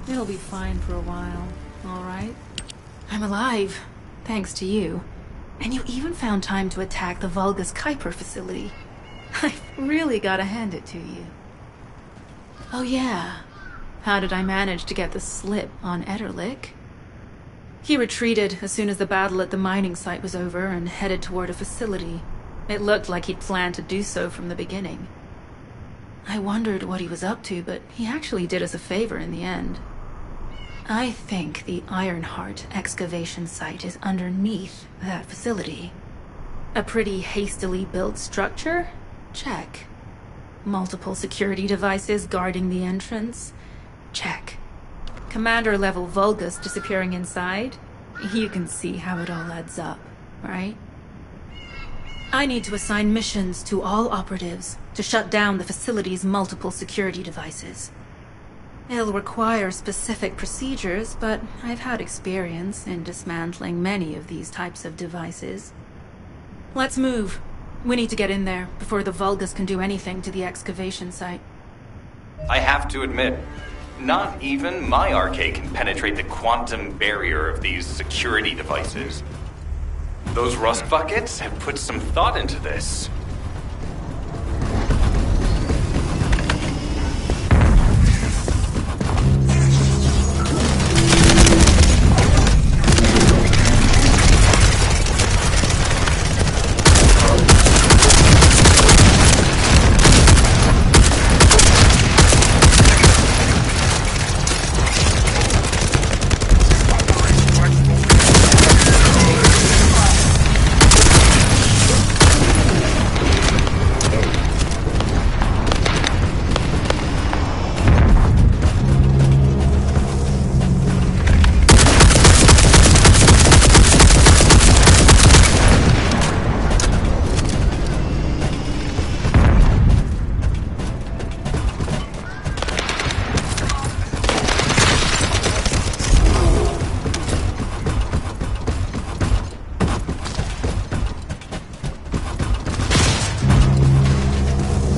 It'll be fine for a while, all right? I'm alive, thanks to you. And you even found time to attack the Vulgus Kuiper facility. I've really gotta hand it to you. Oh yeah, how did I manage to get the slip on Ederlich? He retreated as soon as the battle at the mining site was over and headed toward a facility. It looked like he'd planned to do so from the beginning. I wondered what he was up to, but he actually did us a favor in the end. I think the Ironheart excavation site is underneath that facility. A pretty hastily built structure? Check. Multiple security devices guarding the entrance? Check. Commander-level Vulgus disappearing inside? You can see how it all adds up, right? I need to assign missions to all operatives to shut down the facility's multiple security devices. It'll require specific procedures, but I've had experience in dismantling many of these types of devices. Let's move. We need to get in there before the Vulgus can do anything to the excavation site. I have to admit, not even my RK can penetrate the quantum barrier of these security devices. Those rust buckets have put some thought into this.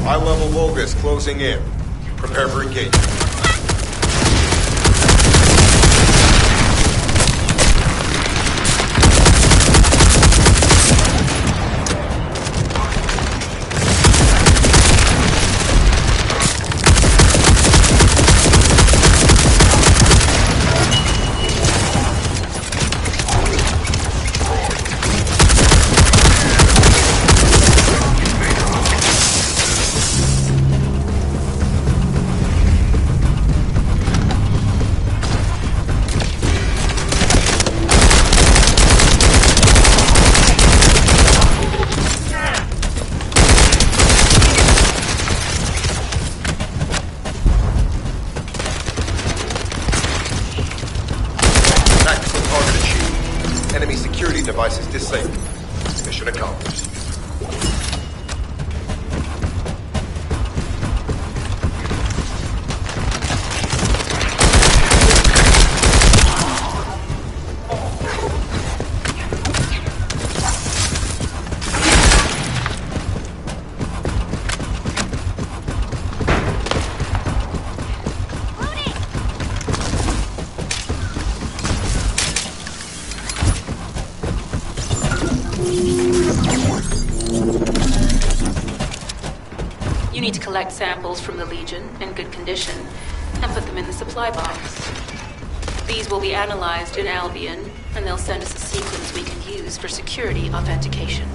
High-level Vulgus closing in. Prepare for engagement. Enemy security devices disabled. Mission accomplished. You need to collect samples from the Legion in good condition and put them in the supply box. These will be analyzed in Albion, and they'll send us a sequence we can use for security authentication.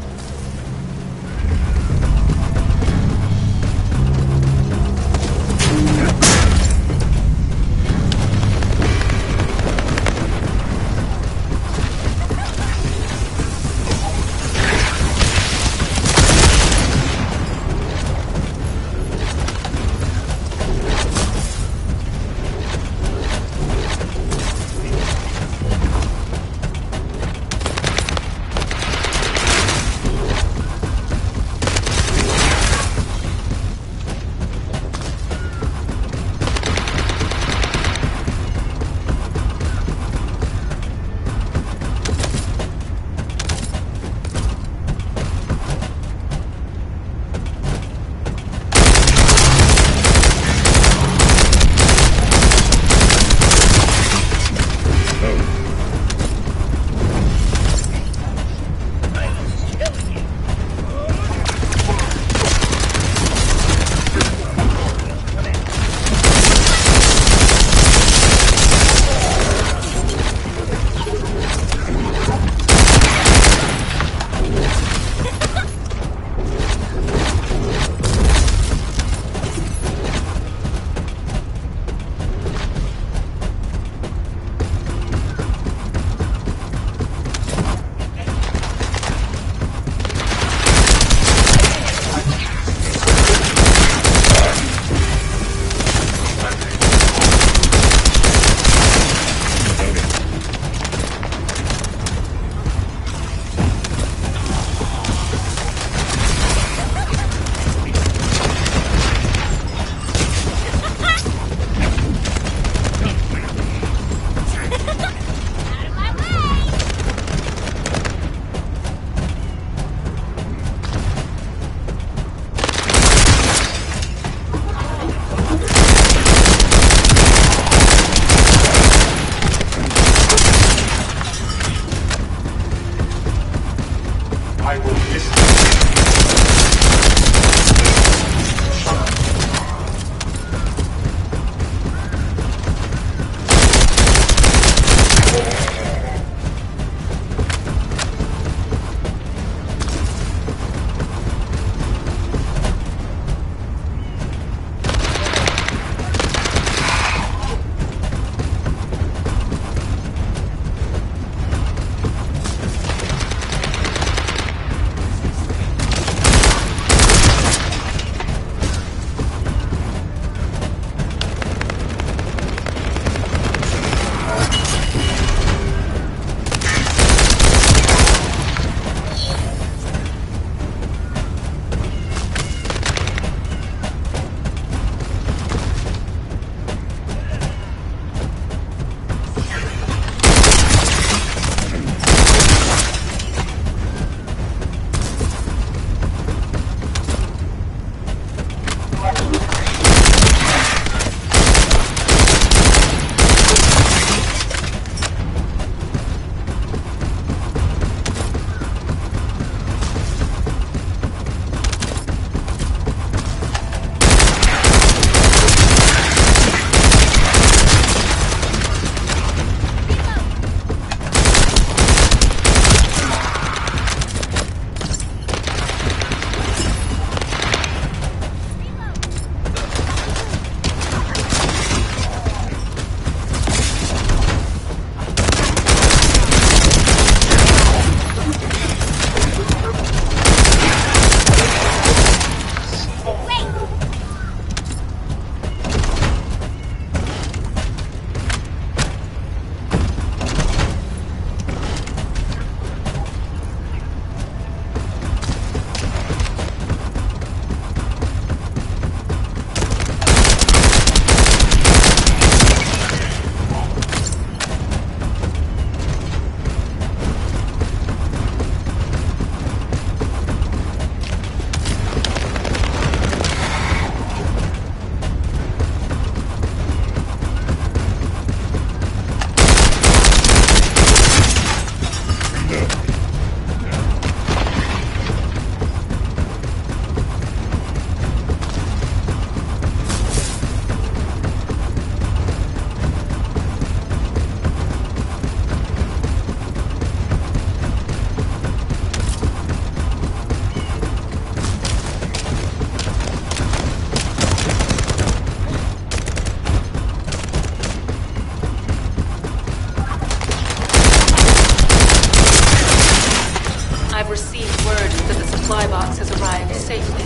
supply box has arrived safely.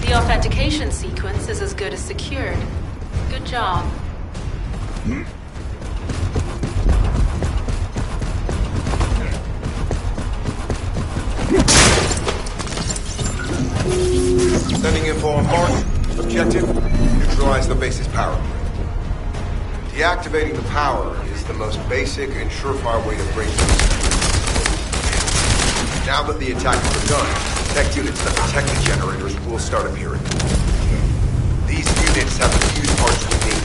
The authentication sequence is as good as secured. Good job. Sending info on mark. Objective, neutralize the base's power grid. Deactivating the power is the most basic and surefire way to break those. Now that the attack has begun, tech units that protect the generators will start appearing. These units have the fuse parts we need.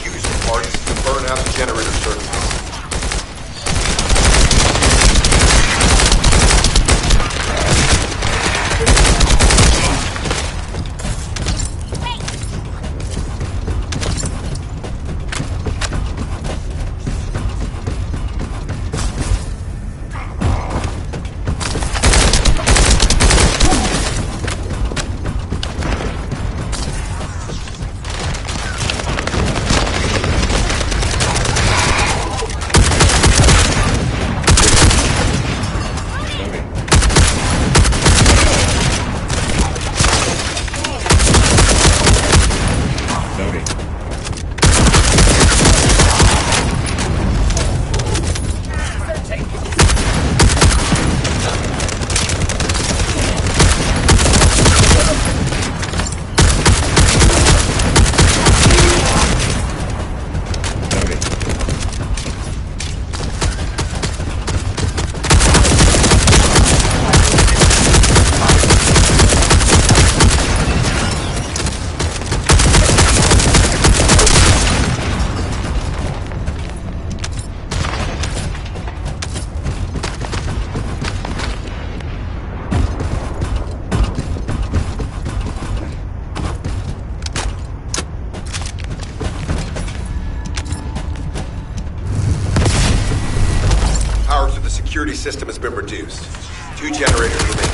Use the parts to burn out the generator circuits. Security system has been reduced. 2 generators remain.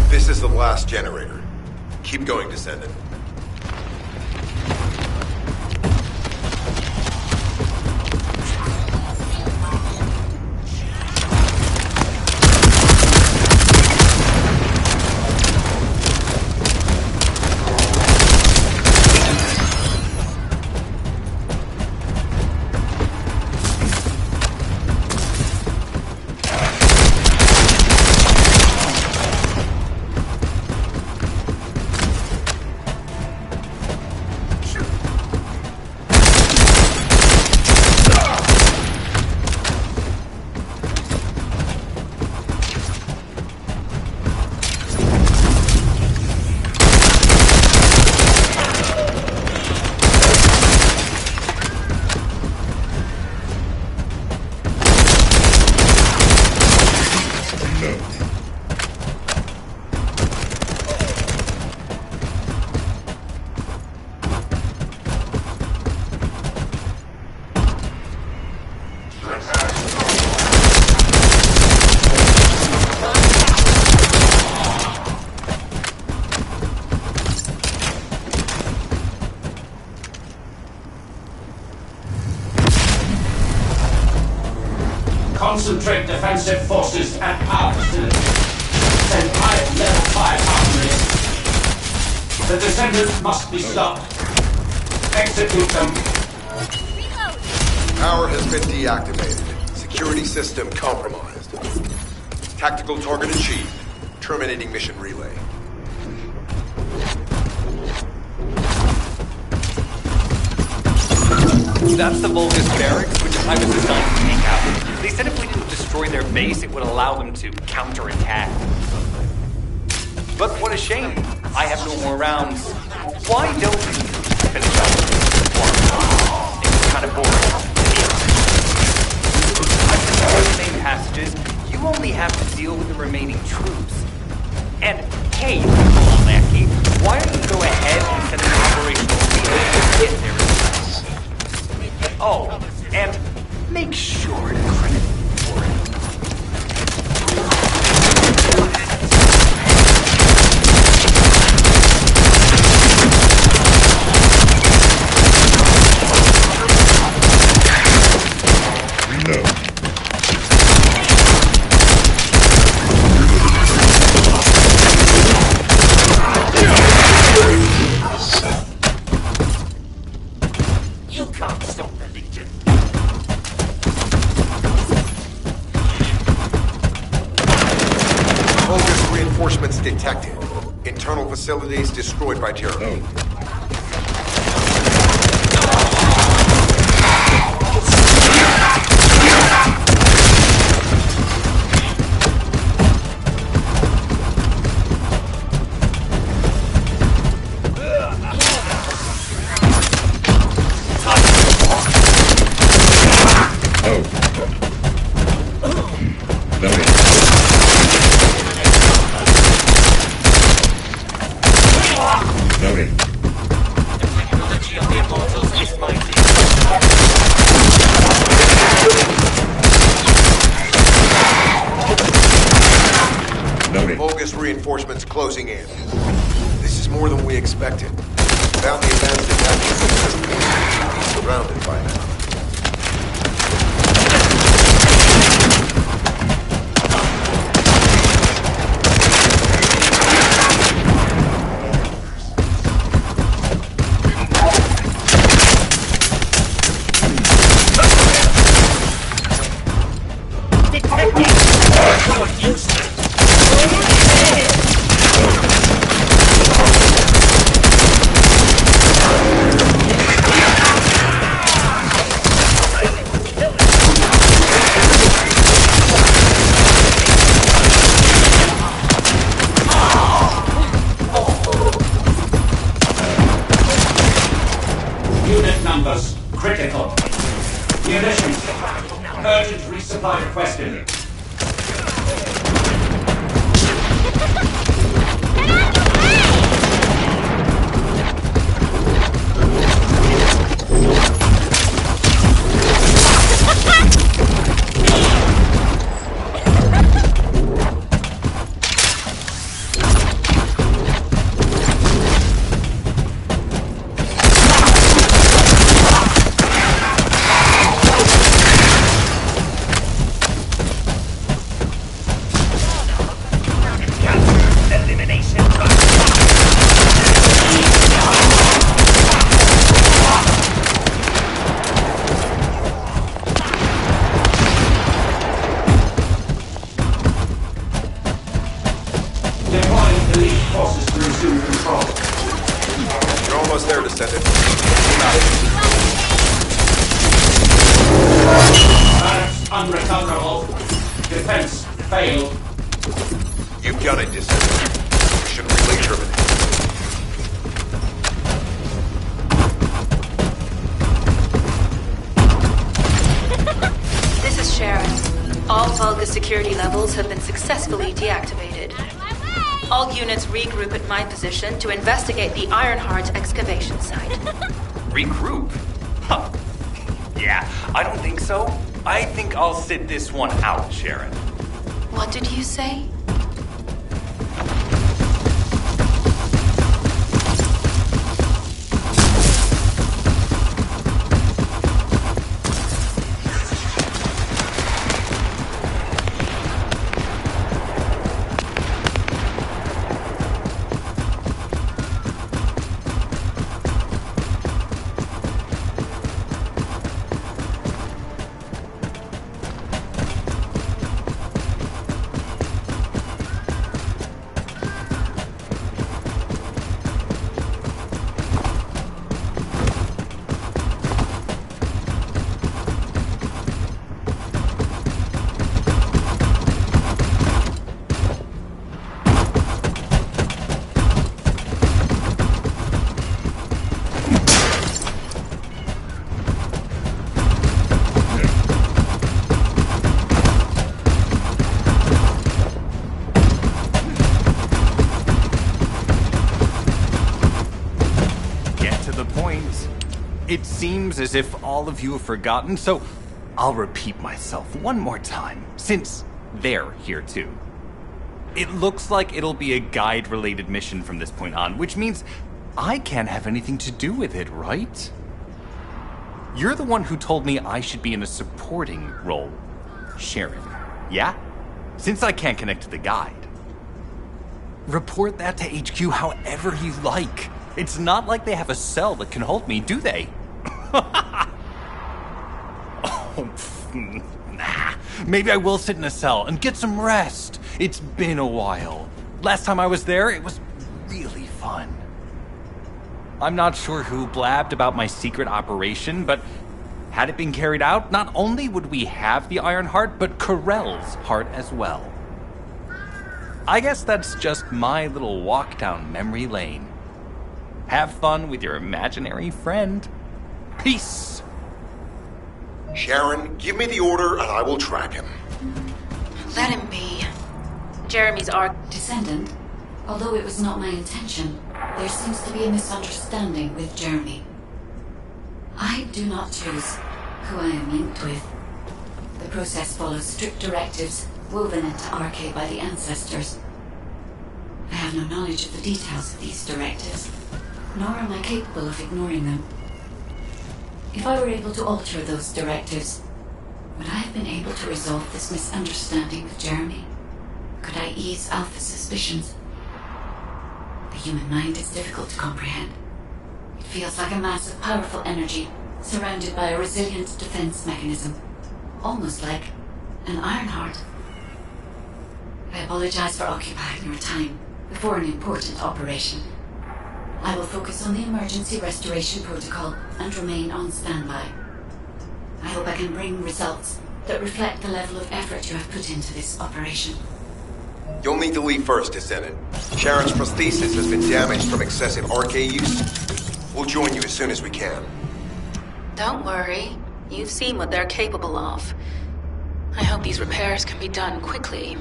This is the last generator. Keep going, Descendant. Concentrate defensive forces at power facility. Send level 5 armories. The descendants must be stopped. Execute them. Power has been deactivated. Security system compromised. Tactical target achieved. Terminating mission relay. That's the Vulgus barracks, which I was assigned to take out. They said if we didn't destroy their base, it would allow them to counterattack. But what a shame. I have no more rounds. Why don't you finish up? It's kind of boring. I've been through the same passages. You only have to deal with the remaining troops. And hey, Lackey, why don't you go ahead and send an operational relay to get there in time? Oh, and make sure to credit me for it. Reinforcements detected. Internal facilities destroyed by terror. Reinforcements closing in. This is more than we expected. Without the advanced attacking system, we'd be surrounded by now. Critical. Munitions. Urgent resupply requested. You're almost there, Descendant. Barracks unrecoverable. Defense failed. You've done it, Descendant. Mission relay terminated. This is Sharon. All Vulgus security levels have been successfully deactivated. All units regroup at my position to investigate the Ironheart's excavation site. Regroup? Huh. Yeah, I don't think so. I think I'll sit this one out, Sharon. What did you say? to the point. It seems as if all of you have forgotten, so I'll repeat myself one more time, since they're here too. It looks like it'll be a guide-related mission from this point on, which means I can't have anything to do with it, right? You're the one who told me I should be in a supporting role, Sharon, yeah? Since I can't connect to the guide. Report that to HQ however you like. It's not like they have a cell that can hold me, do they? Oh, nah. Maybe I will sit in a cell and get some rest. It's been a while. Last time I was there, it was really fun. I'm not sure who blabbed about my secret operation, but had it been carried out, not only would we have the Iron Heart, but Corell's heart as well. I guess that's just my little walk down memory lane. Have fun with your imaginary friend. Peace! Sharon, give me the order and I will track him. Let him be. Jeremy's our Descendant, although it was not my intention, there seems to be a misunderstanding with Jeremy. I do not choose who I am linked with. The process follows strict directives woven into RK by the ancestors. I have no knowledge of the details of these directives, nor am I capable of ignoring them. If I were able to alter those directives, would I have been able to resolve this misunderstanding with Jeremy? Could I ease Alpha's suspicions? The human mind is difficult to comprehend. It feels like a mass of powerful energy surrounded by a resilient defense mechanism, almost like an Iron Heart. I apologize for occupying your time before an important operation. I will focus on the emergency restoration protocol and remain on standby. I hope I can bring results that reflect the level of effort you have put into this operation. You'll need to leave first, Descendant. Sharon's prosthesis has been damaged from excessive RK use. We'll join you as soon as we can. Don't worry. You've seen what they're capable of. I hope these repairs can be done quickly.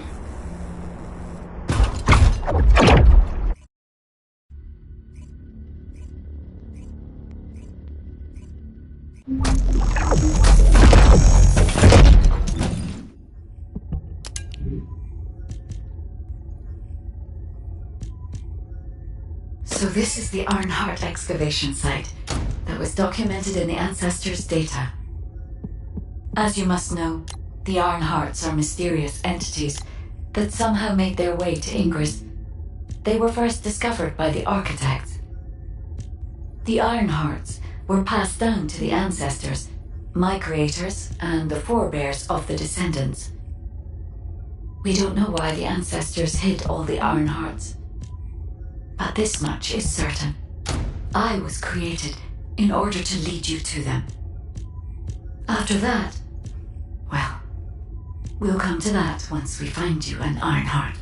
So this is the Ironheart excavation site that was documented in the Ancestors' data. As you must know, the Ironhearts are mysterious entities that somehow made their way to Ingress. They were first discovered by the architects. The Ironhearts were passed down to the Ancestors, my creators, and the forebears of the Descendants. We don't know why the Ancestors hid all the Ironhearts. But this much is certain. I was created in order to lead you to them. After that, well, we'll come to that once we find you an Ironheart.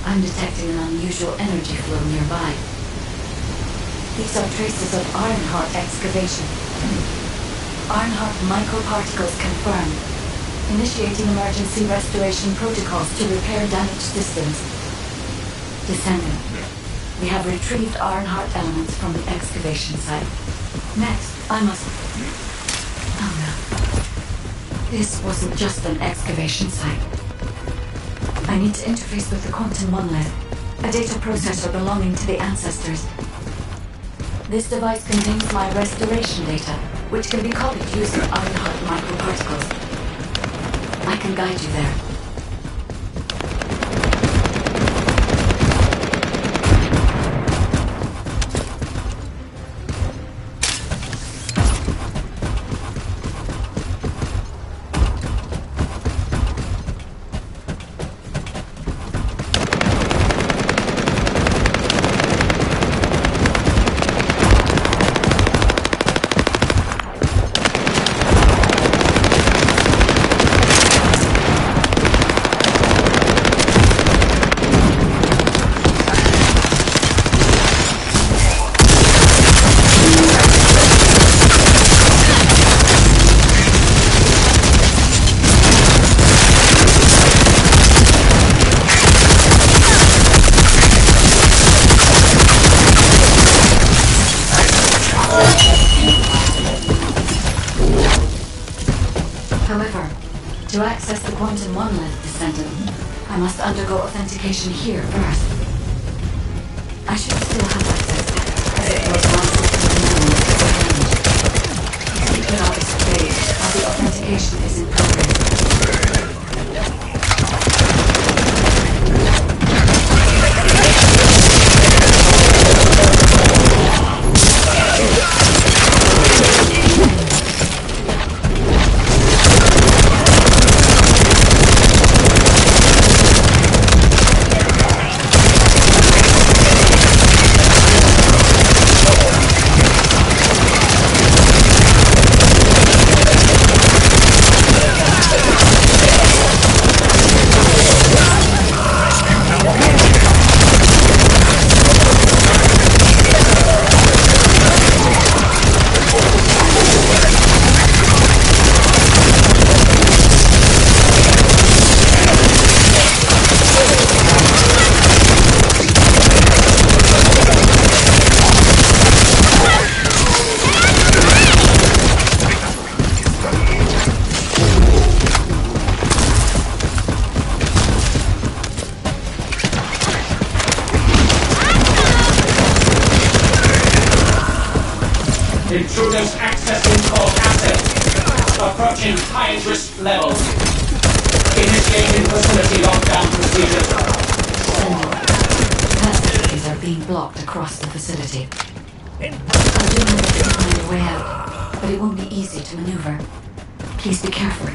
I'm detecting an unusual energy flow nearby. These are traces of Ironheart excavation. Ironheart microparticles confirmed. Initiating emergency restoration protocols to repair damaged systems. Descendant, we have retrieved Ironheart elements from the excavation site. Next, I must... Oh no. This wasn't just an excavation site. I need to interface with the quantum monolith, a data processor belonging to the Ancestors. This device contains my restoration data, which can be copied using Ironheart microparticles. I can guide you there. To access the quantum monolith, Descendant, I must undergo authentication here first. I should still have access, as it was one second of the monolith. Keep it on display while the authentication is in progress. Intruders accessing core assets. Approaching high-risk levels. Initiating facility lockdown procedures. Passageways are being blocked across the facility. I'll do my best to find a way out, but it won't be easy to maneuver. Please be careful.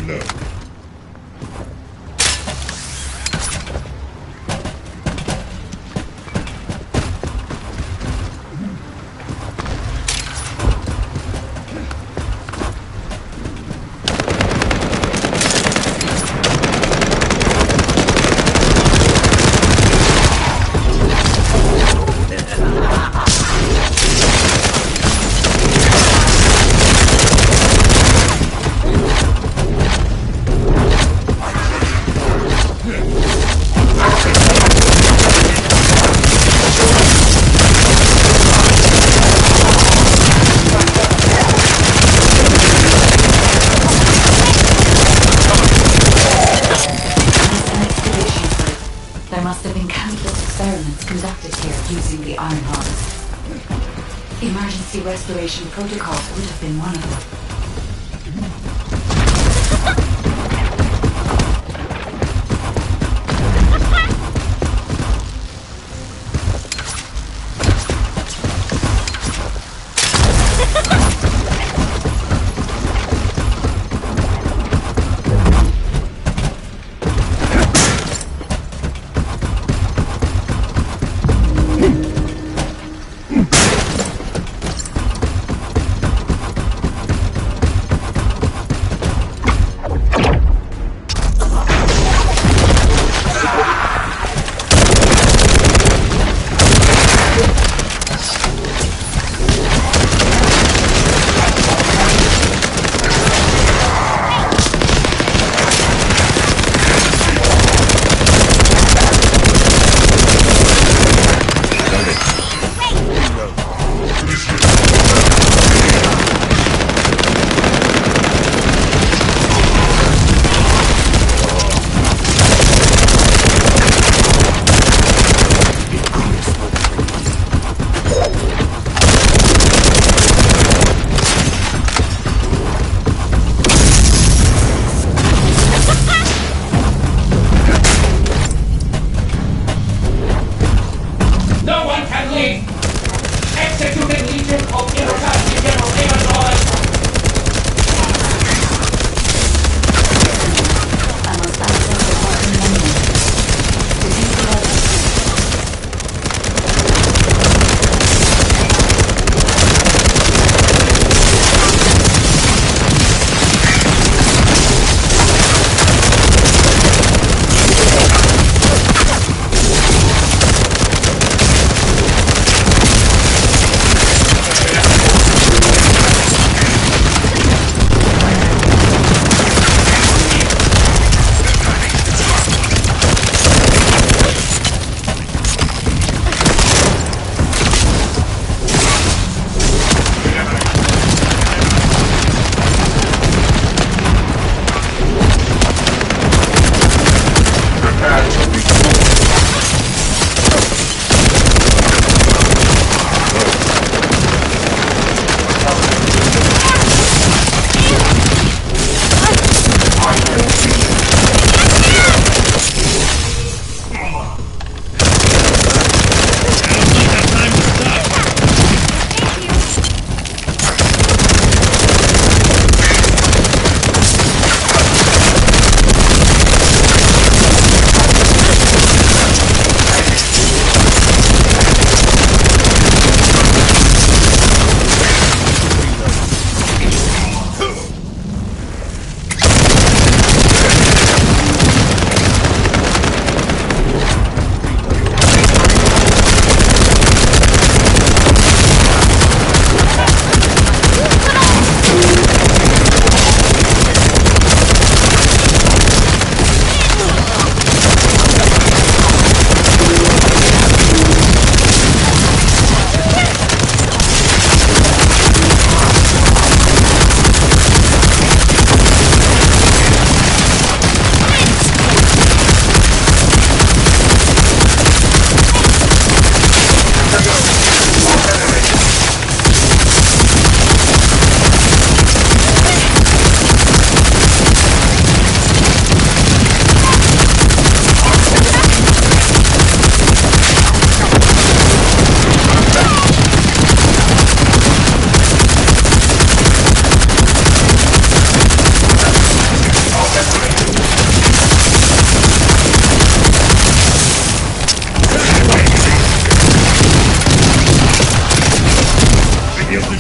Restoration protocols would have been one of them.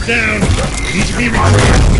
down. We need to be retrieved.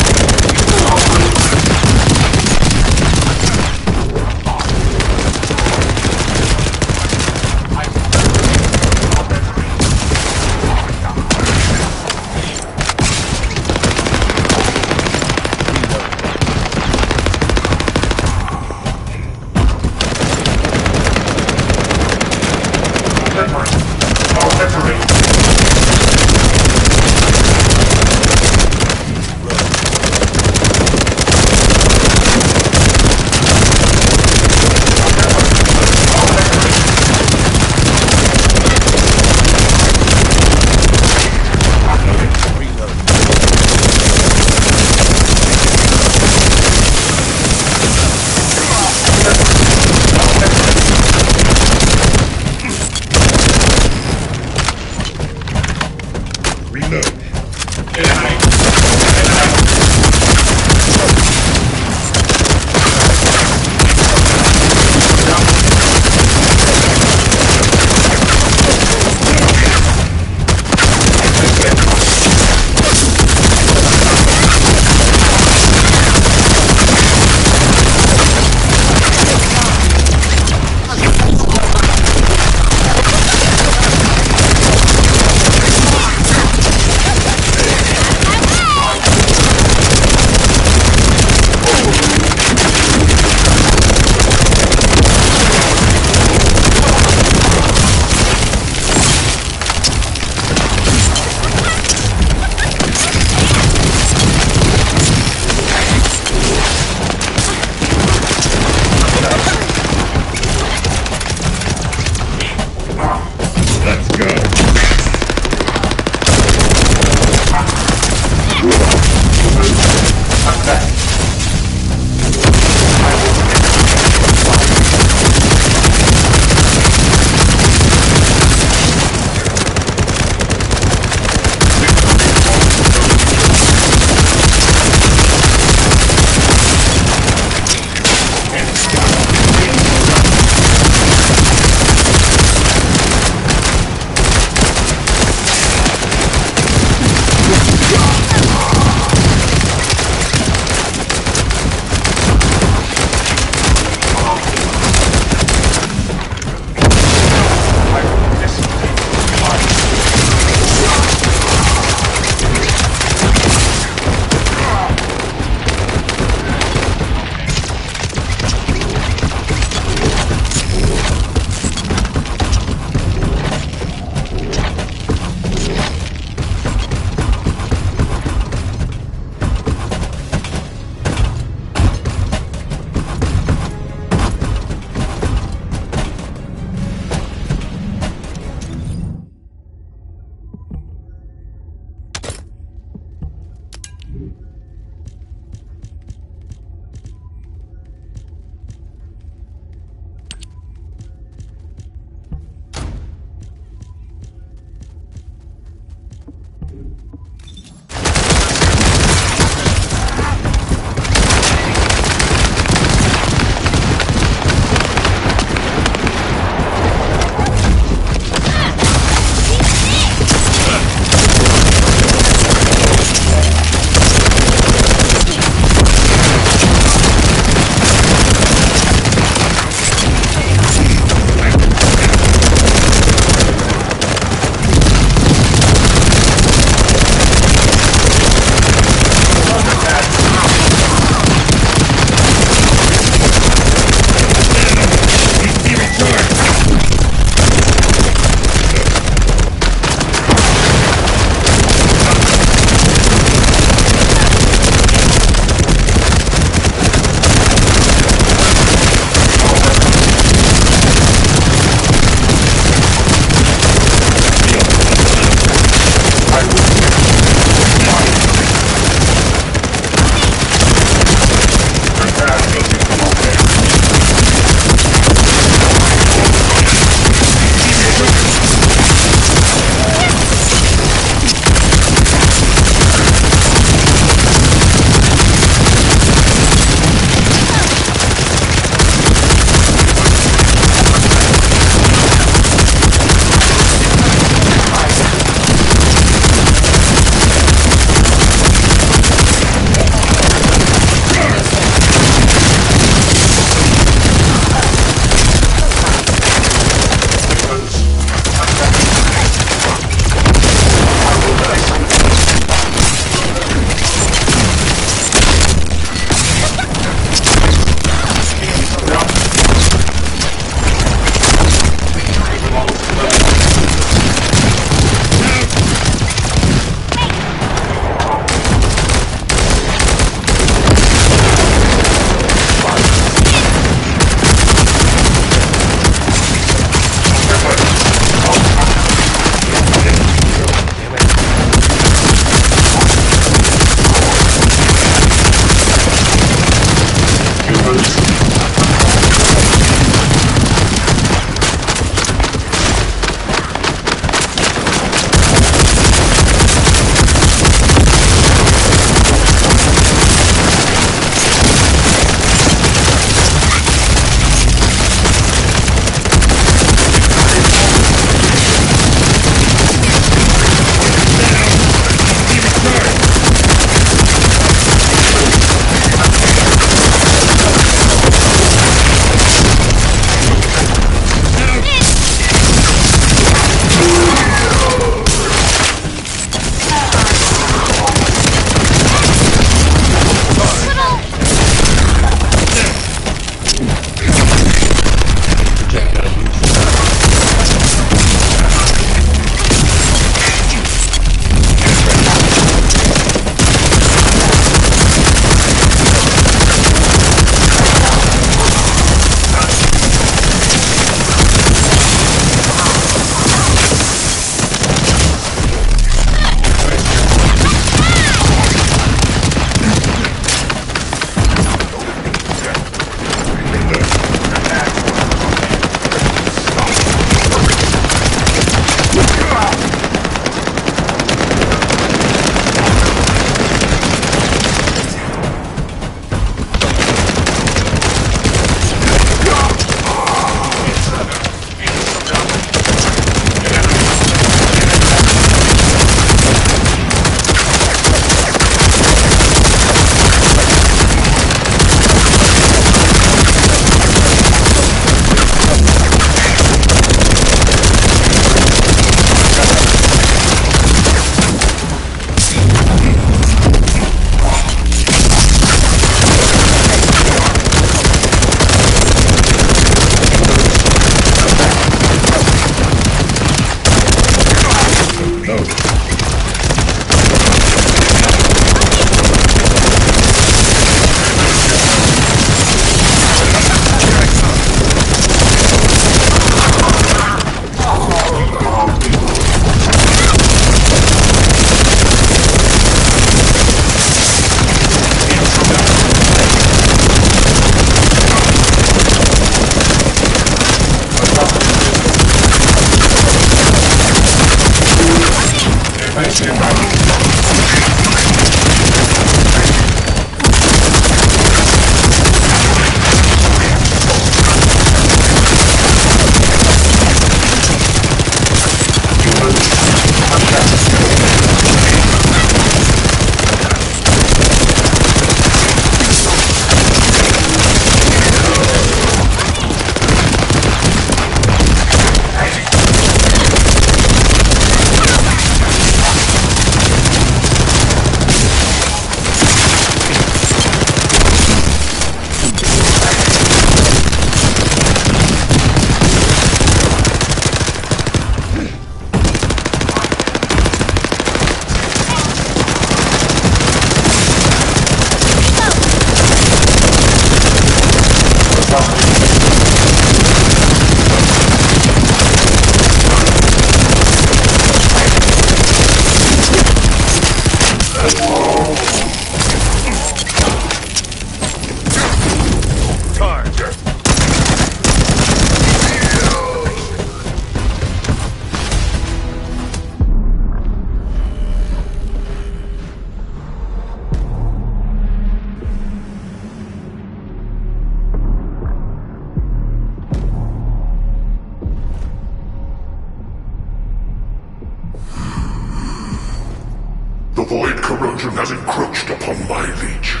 The void corrosion has encroached upon my legion.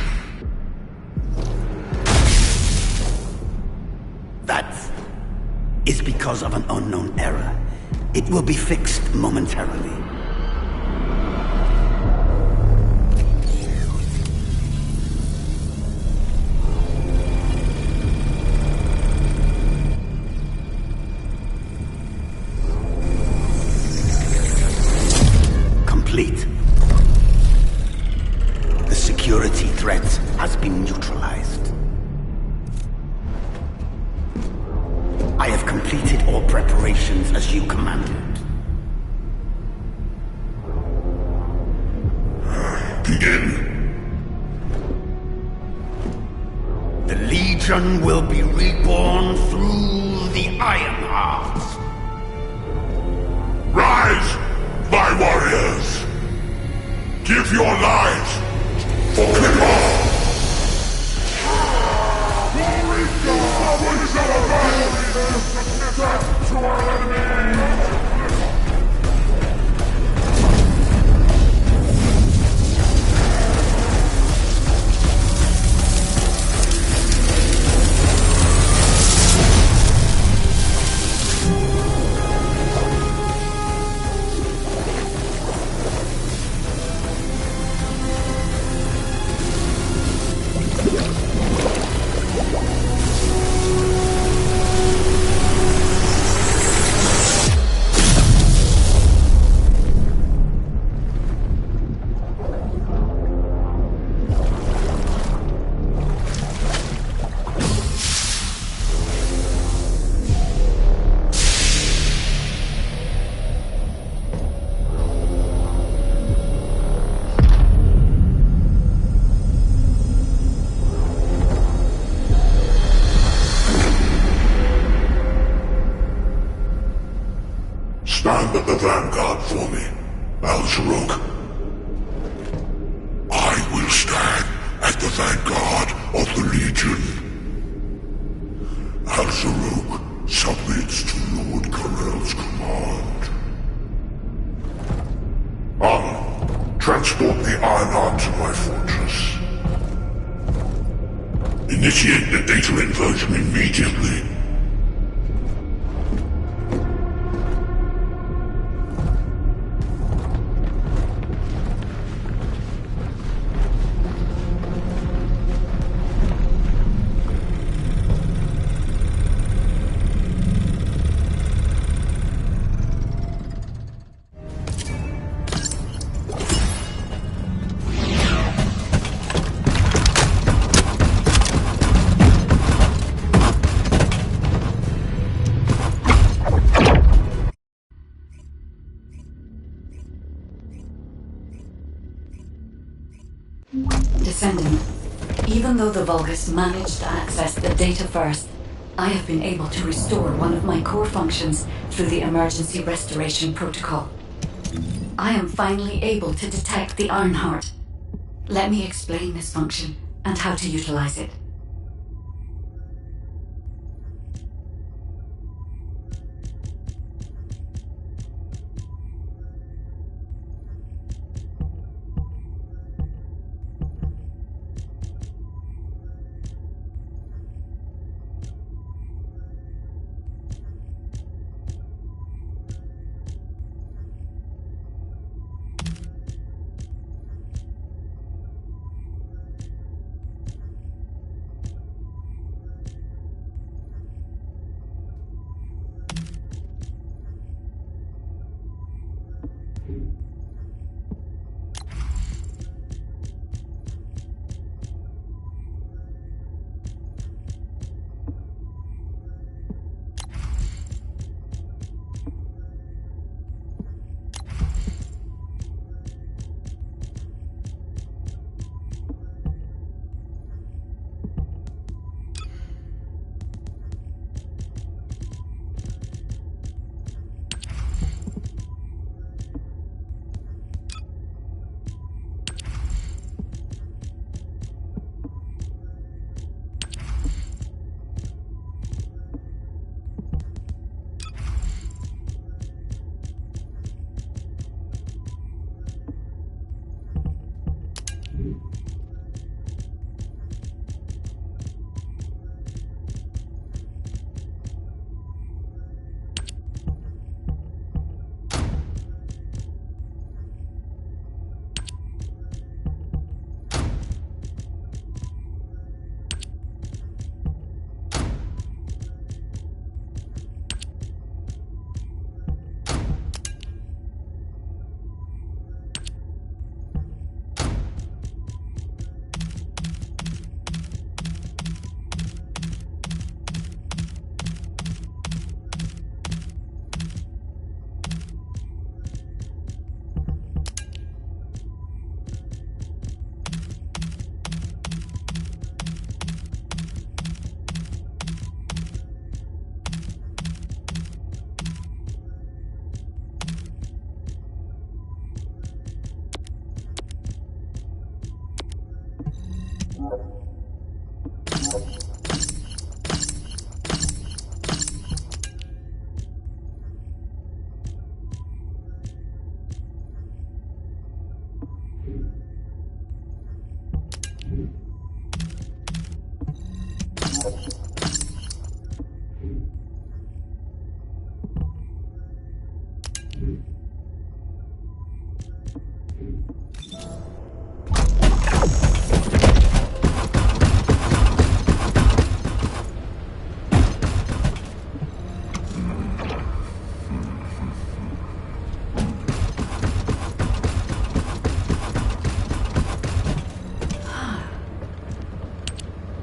That is because of an unknown error. It will be fixed momentarily. Complete. The security threat has been neutralized. I have completed all preparations as you commanded. Begin. The Legion will be reborn through the Iron Heart. Rise, my warriors! Give your lives for Clipper! To our enemy! Stand at the vanguard for me, Al-Zaruk. I will stand at the vanguard of the Legion. Al-Zaruk submits to Lord Karel's command. Transport the Iron Heart to my fortress. Initiate the data inversion immediately. Descendant, even though the Vulgus managed to access the data first, I have been able to restore one of my core functions through the emergency restoration protocol. I am finally able to detect the Ironheart. Let me explain this function and how to utilize it.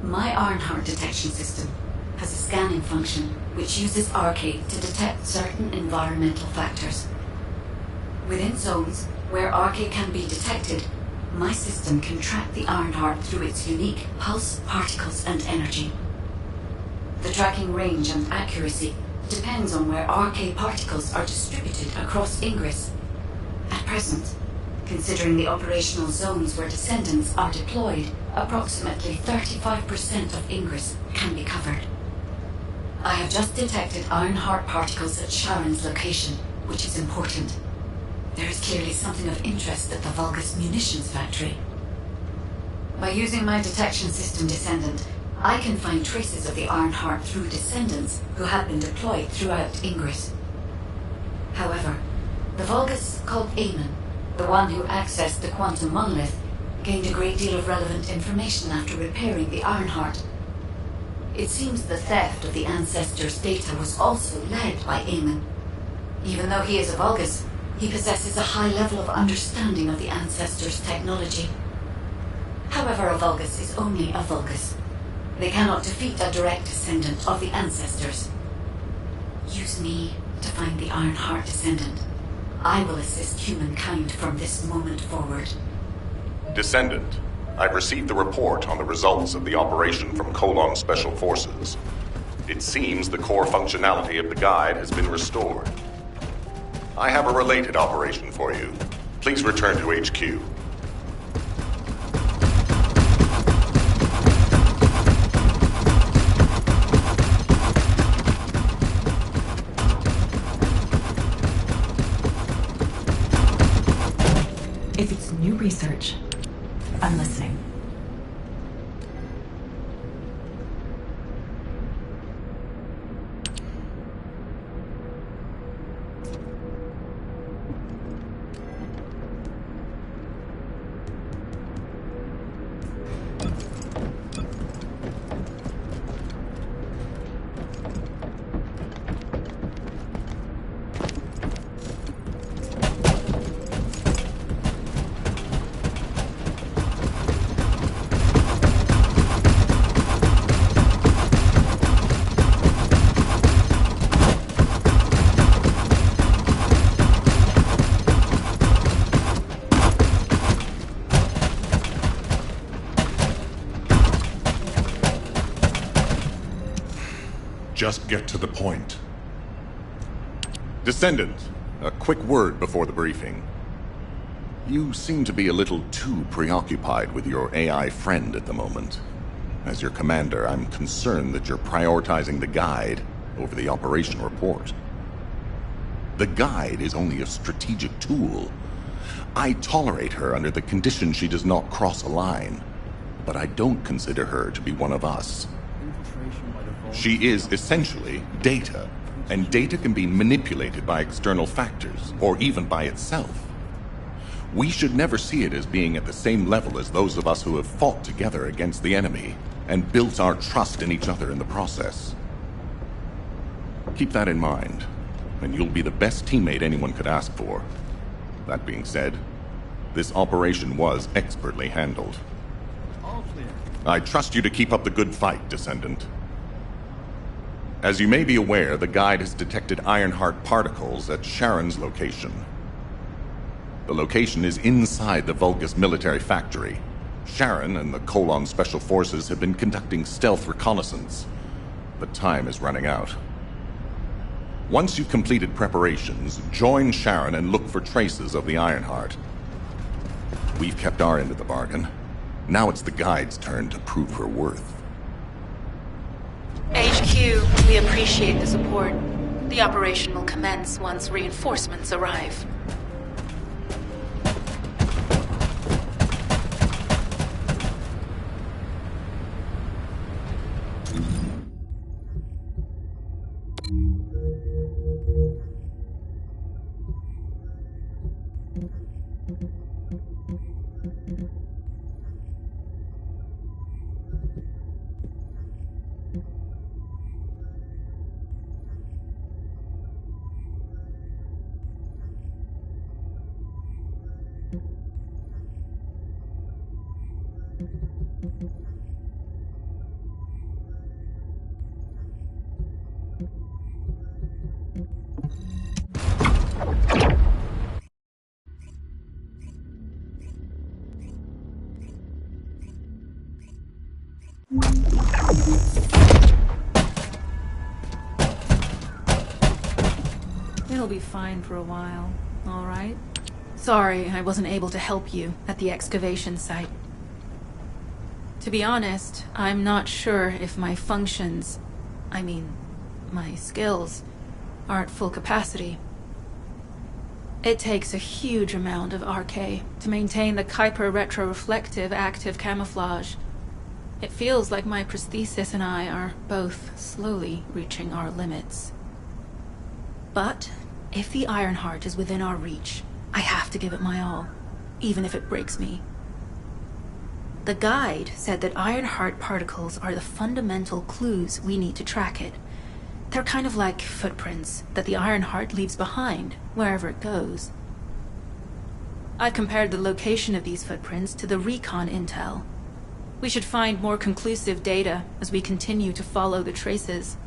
My Ironheart detection system has a scanning function which uses Arcade to detect certain environmental factors. Within zones where Arcade can be detected, my system can track the Ironheart through its unique pulse, particles, and energy. The tracking range and accuracy depends on where Arcade particles are distributed across Ingress. At present, considering the operational zones where Descendants are deployed, approximately 35% of Ingress can be covered. I have just detected Ironheart particles at Sharon's location, which is important. There is clearly something of interest at the Vulgus munitions factory. By using my detection system Descendant, I can find traces of the Ironheart through Descendants who have been deployed throughout Ingress. However, the Vulgus called Eamon, the one who accessed the quantum monolith, gained a great deal of relevant information after repairing the Ironheart. It seems the theft of the Ancestors' data was also led by Eamon. Even though he is a Vulgus, he possesses a high level of understanding of the Ancestors' technology. However, a Vulgus is only a Vulgus. They cannot defeat a direct descendant of the Ancestors. Use me to find the Ironheart Descendant. I will assist humankind from this moment forward. Descendant, I've received the report on the results of the operation from Colon Special Forces. It seems the core functionality of the guide has been restored. I have a related operation for you. Please return to HQ. If it's new research, I'm listening. Just get to the point. Descendant, a quick word before the briefing. You seem to be a little too preoccupied with your AI friend at the moment. As your commander, I'm concerned that you're prioritizing the guide over the operation report. The guide is only a strategic tool. I tolerate her under the condition she does not cross a line, but I don't consider her to be one of us. She is essentially data, and data can be manipulated by external factors, or even by itself. We should never see it as being at the same level as those of us who have fought together against the enemy, and built our trust in each other in the process. Keep that in mind, and you'll be the best teammate anyone could ask for. That being said, this operation was expertly handled. I trust you to keep up the good fight, Descendant. As you may be aware, the guide has detected Ironheart particles at Sharon's location. The location is inside the Vulgus military factory. Sharon and the Colon Special Forces have been conducting stealth reconnaissance, but time is running out. Once you've completed preparations, join Sharon and look for traces of the Ironheart. We've kept our end of the bargain. Now it's the guide's turn to prove her worth. HQ, we appreciate the support. The operation will commence once reinforcements arrive. It'll be fine for a while, all right? Sorry I wasn't able to help you at the excavation site. To be honest, I'm not sure if my functions, my skills, are at full capacity. It takes a huge amount of RK to maintain the Kuiper retroreflective active camouflage. It feels like my prosthesis and I are both slowly reaching our limits. But if the Ironheart is within our reach, I have to give it my all, even if it breaks me. The guide said that Ironheart particles are the fundamental clues we need to track it. They're kind of like footprints that the Ironheart leaves behind, wherever it goes. I've compared the location of these footprints to the recon intel. We should find more conclusive data as we continue to follow the traces.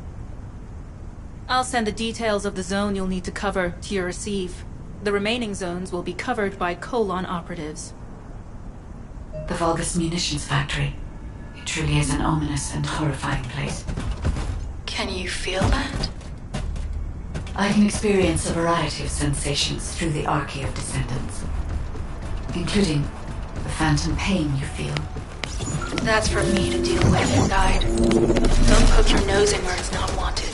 I'll send the details of the zone you'll need to cover to your receive. The remaining zones will be covered by Colon operatives. The Vulgus munitions factory. It truly is an ominous and horrifying place. Can you feel that? I can experience a variety of sensations through the archy of descendants, including the phantom pain you feel. That's for me to deal with, Guide. Don't poke your nose in where it's not wanted.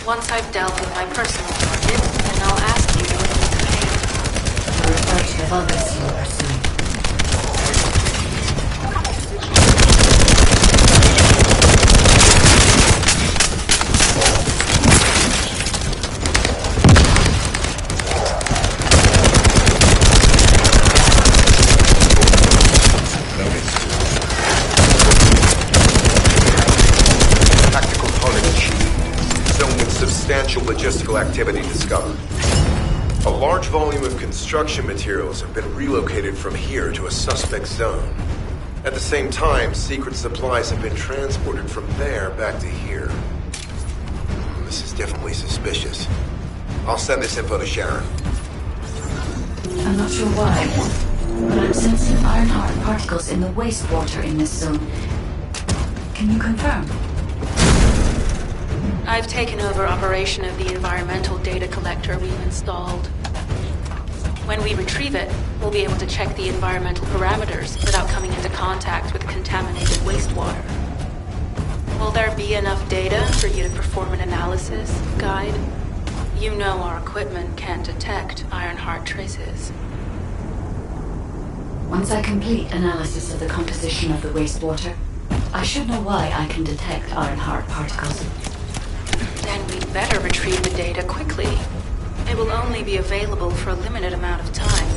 Once I've dealt with my personal target, then I'll ask you to remove the pain. You refer to the Vulgus you were pursuing. Substantial logistical activity discovered. A large volume of construction materials have been relocated from here to a suspect zone. At the same time, secret supplies have been transported from there back to here. This is definitely suspicious. I'll send this info to Sharon. I'm not sure why, but I'm sensing Ironheart particles in the wastewater in this zone. Can you confirm? I've taken over operation of the environmental data collector we've installed. When we retrieve it, we'll be able to check the environmental parameters without coming into contact with contaminated wastewater. Will there be enough data for you to perform an analysis, Guide? You know our equipment can't detect Ironheart traces. Once I complete analysis of the composition of the wastewater, I should know why I can detect Ironheart particles. Then we'd better retrieve the data quickly. It will only be available for a limited amount of time.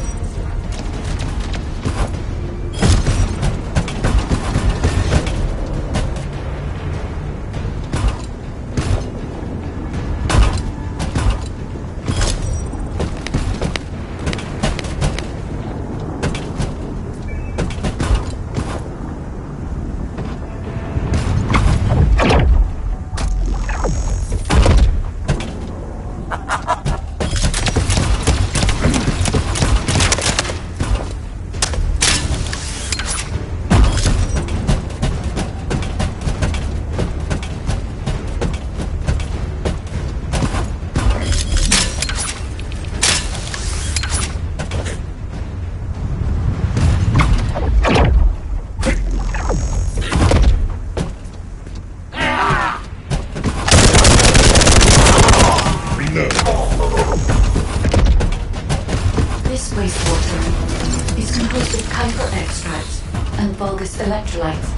This wastewater is composed of chiral extracts and Vulgus electrolytes.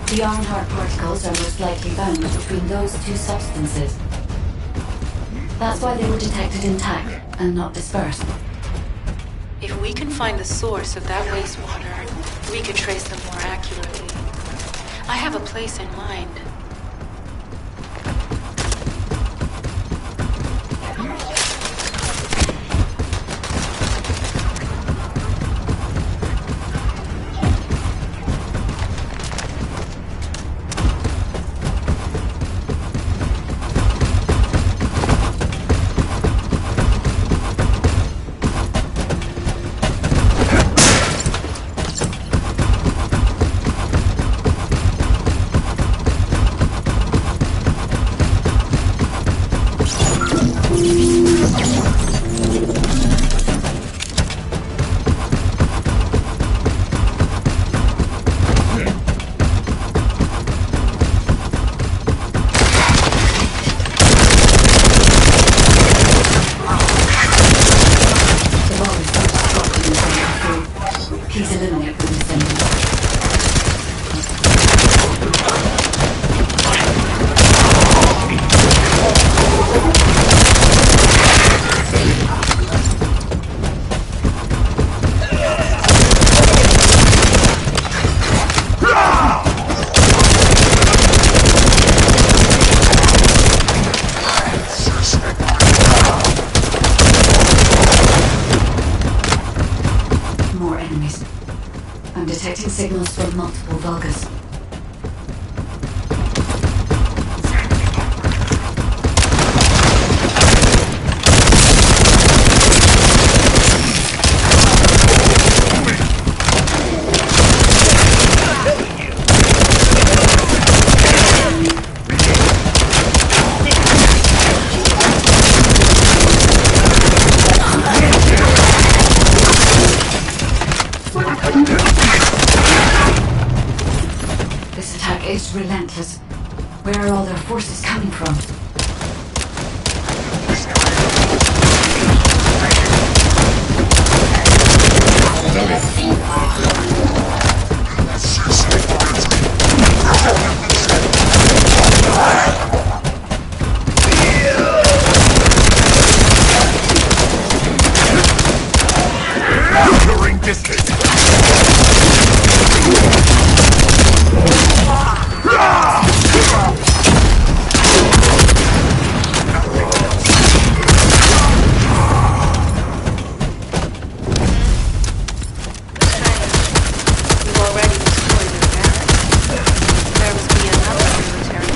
The Ironheart particles are most likely bound between those two substances. That's why they were detected intact and not dispersed. If we can find the source of that wastewater, we could trace them more accurately. I have a place in mind. I'm detecting signals from multiple Vulgus. is relentless. Where are all their forces coming from? During distance. You've already destroyed your barracks. There must be another military.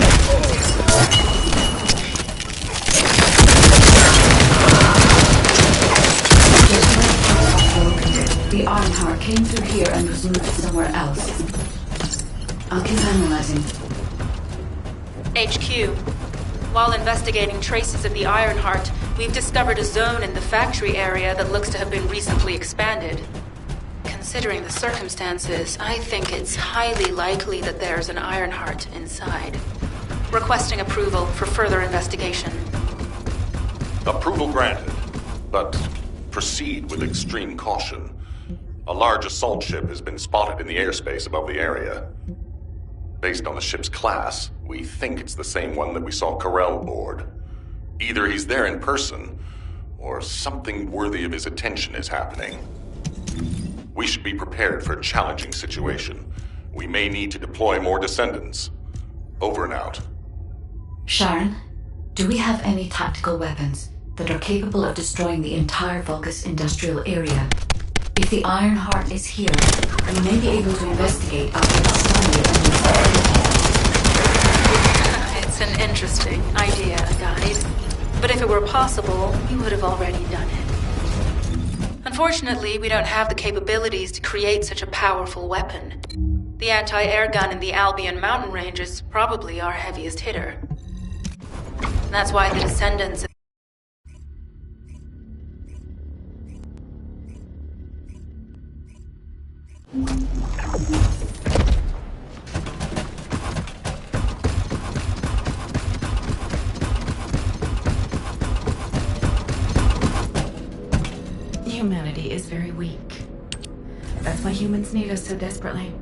The Ironheart came through here and was moved somewhere else. I'll keep analyzing. HQ. While investigating traces of the Ironheart, we've discovered a zone in the factory area that looks to have been recently expanded. Considering the circumstances, I think it's highly likely that there's an Ironheart inside. Requesting approval for further investigation. Approval granted, but proceed with extreme caution. A large assault ship has been spotted in the airspace above the area. Based on the ship's class, we think it's the same one that we saw Corell aboard. Either he's there in person, or something worthy of his attention is happening. We should be prepared for a challenging situation. We may need to deploy more descendants. Over and out. Sharon, do we have any tactical weapons that are capable of destroying the entire Vulgus industrial area? If the Ironheart is here, we may be able to investigate after destroying it. It's an interesting idea, Guide. But if it were possible, we would have already done it. Unfortunately, we don't have the capabilities to create such a powerful weapon. The anti-air gun in the Albion mountain range is probably our heaviest hitter. That's why the Descendants... Humanity is very weak. That's why humans need us so desperately.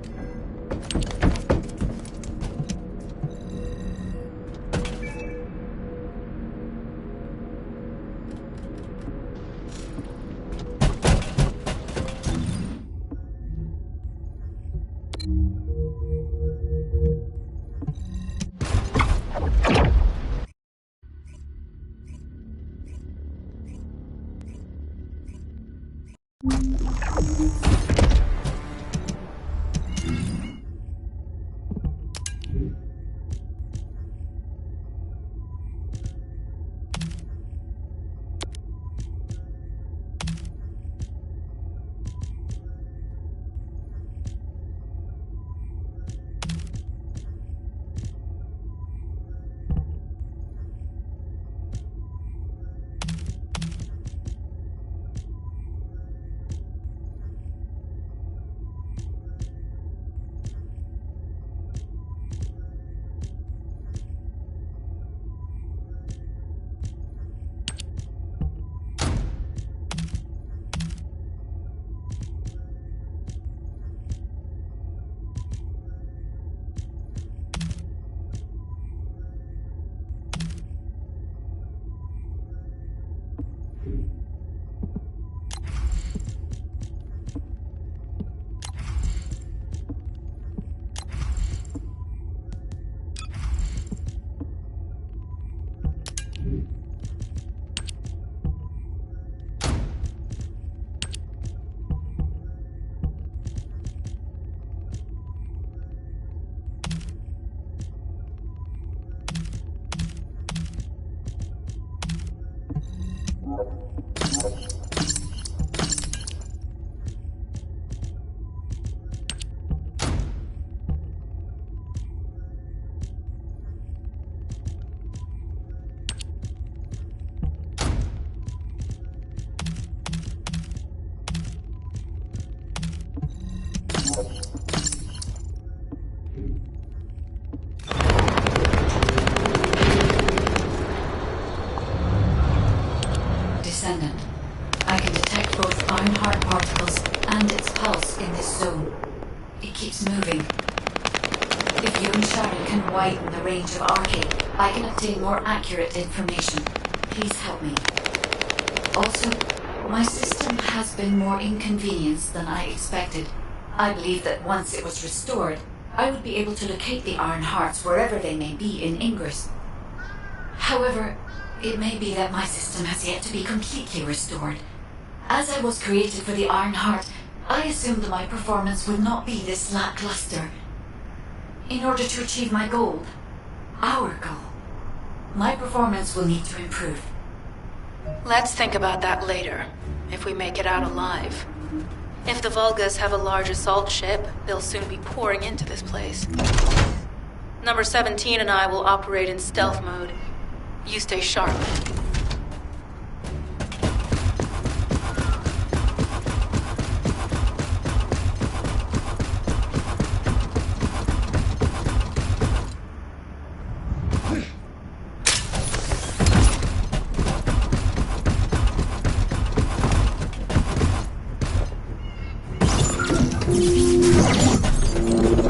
Descendant. I can detect both Ironheart particles and its pulse in this zone. It keeps moving. If you and Sharon can widen the range of RK, I can obtain more accurate information. Please help me. Also, my system has been more inconvenienced than I expected. I believe that once it was restored, I would be able to locate the Ironhearts wherever they may be in Ingress. However, it may be that my system has yet to be completely restored. As I was created for the Ironheart, I assumed my performance would not be this lackluster. In order to achieve my goal, our goal, my performance will need to improve. Let's think about that later, if we make it out alive. If the Vulgas have a large assault ship, they'll soon be pouring into this place. Number 17 and I will operate in stealth mode. You stay sharp.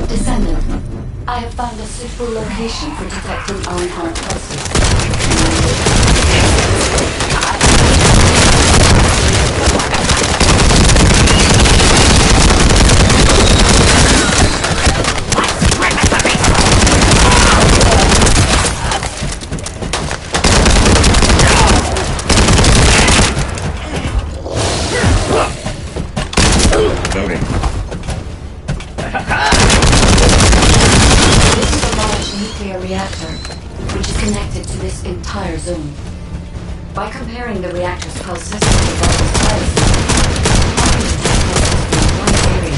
Descendant, I have found a suitable location for detecting Ironheart pulses. Entire zone. By comparing the reactor's pulses to the Vulcan's pulses, I can detect pulses in one area.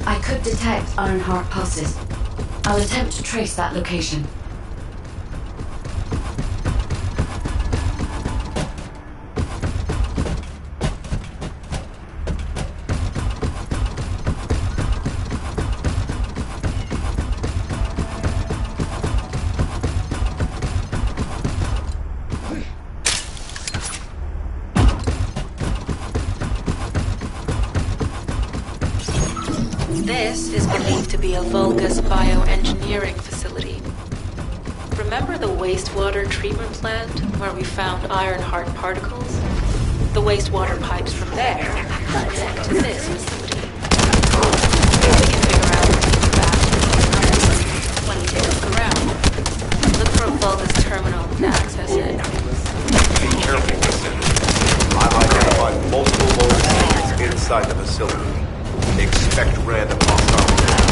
I could detect Ironheart pulses. I'll attempt to trace that location. This is believed to be a Vulgus bioengineering facility. Remember the wastewater treatment plant where we found Ironheart particles? The wastewater pipes from there connect to this facility. We can figure out faster when we take a look around. Look for a Vulgus terminal to access it. Be careful, Descendant. I've identified multiple locations inside the facility. Expect random hostile attacks.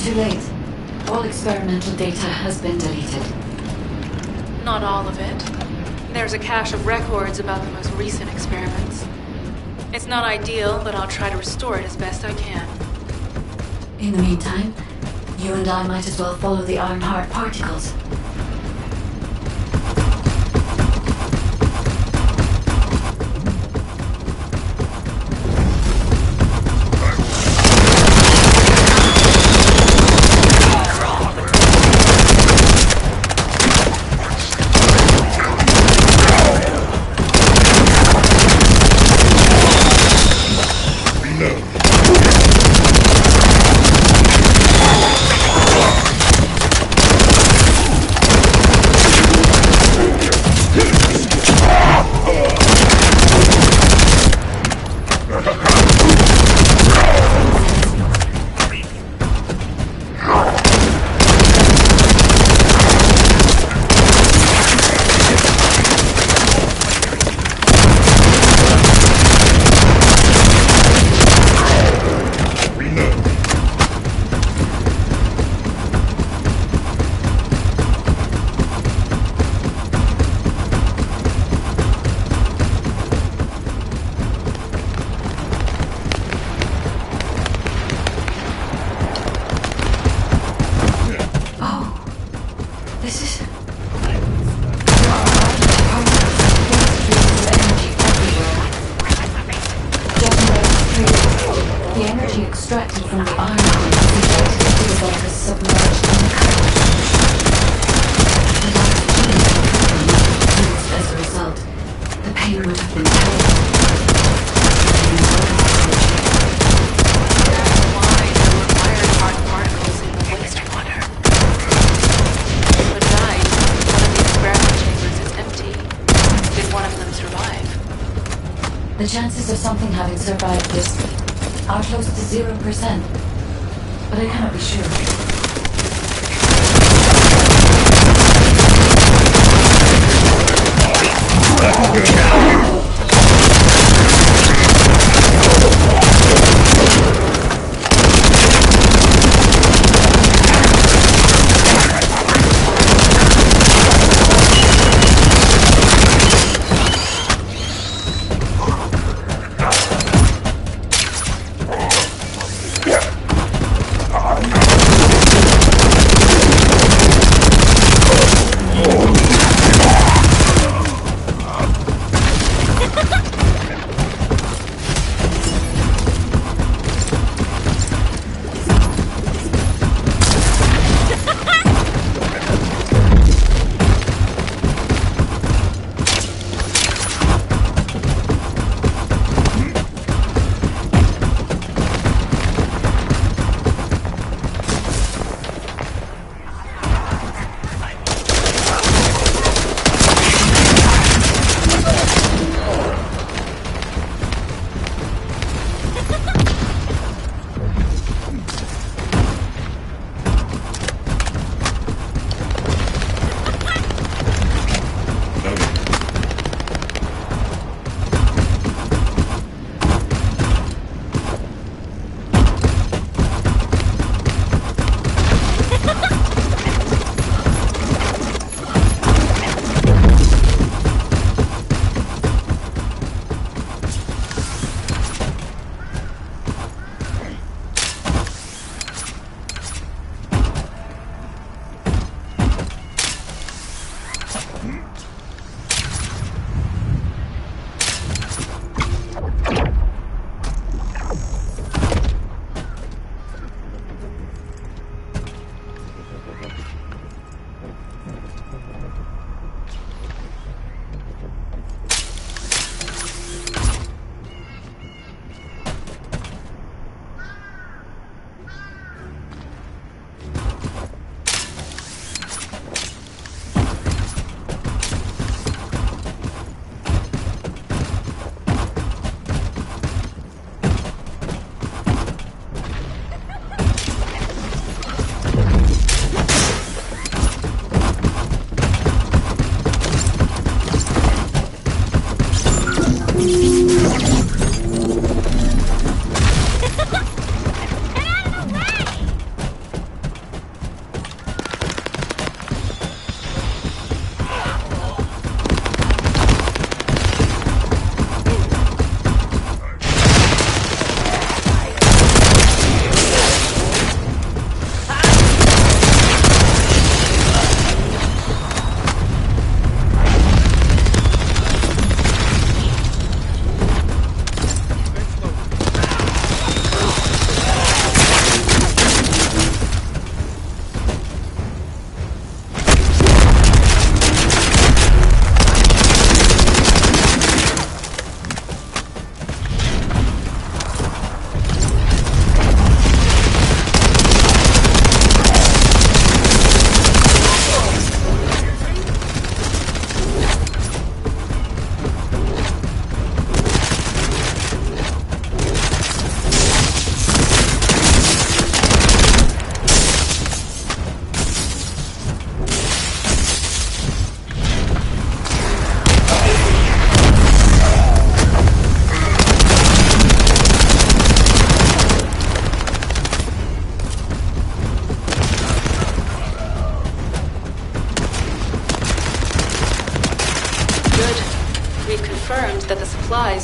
too late. All experimental data has been deleted. Not all of it. There's a cache of records about the most recent experiments. It's not ideal, but I'll try to restore it as best I can. In the meantime, you and I might as well follow the Ironheart particles. Extracted from the iron is injected into the Vulgus submerged in the current. The oxygen used as a result. The pain would have been terrible. Why there were Ironheart particles in the wastewater? But died. One of the experiment chambers is empty. Did one of them survive? The chances of something having survived this are close to 0%, but I cannot be sure.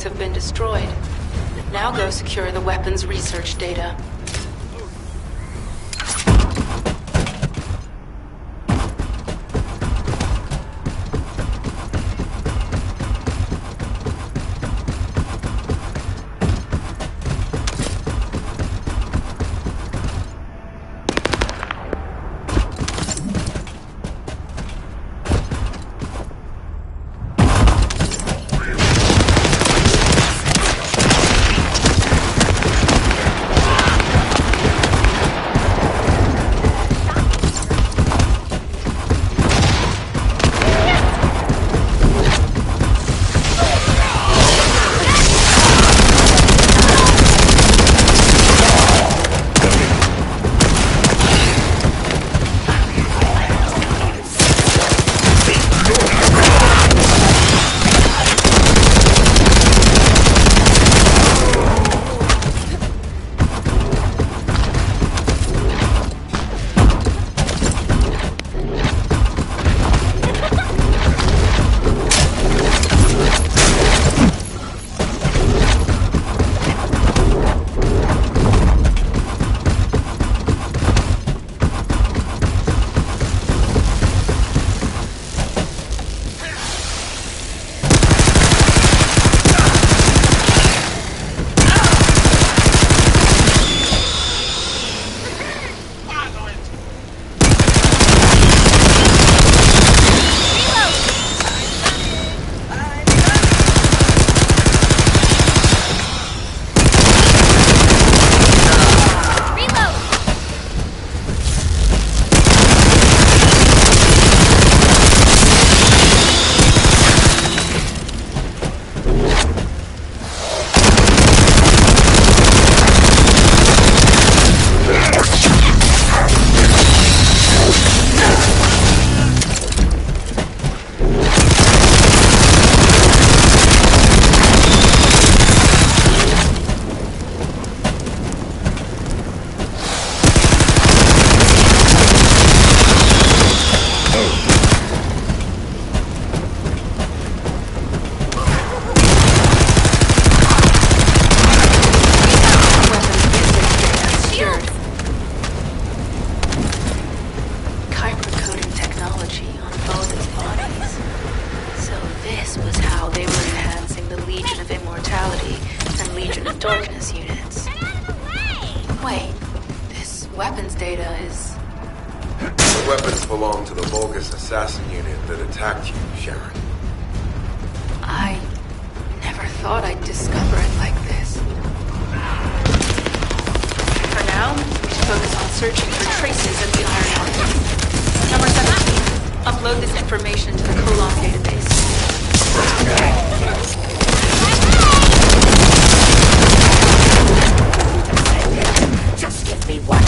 have been destroyed. Now go secure the weapons research data. Darkness units. Wait, this weapons data is... The weapons belong to the Vulgus assassin unit that attacked you, Sharon. I never thought I'd discover it like this. For now, we should focus on searching for traces of the Iron Heart. Number 17. Upload this information to the Colon database. Just give me one.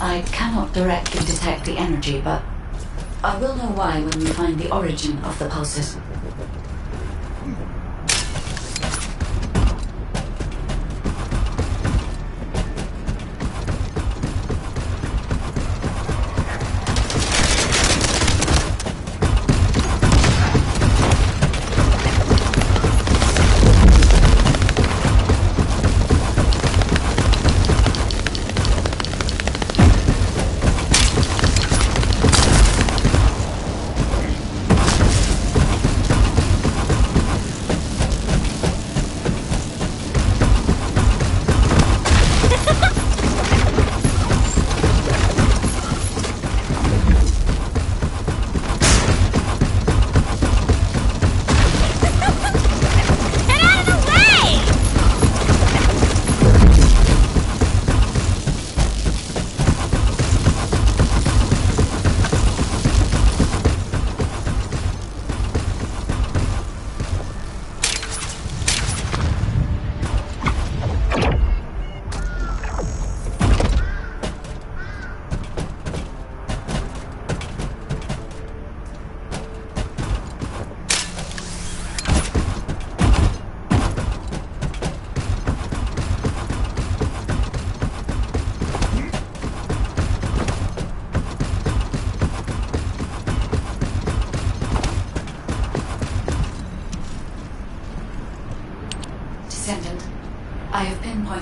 I cannot directly detect the energy, but I will know why when we find the origin of the pulses.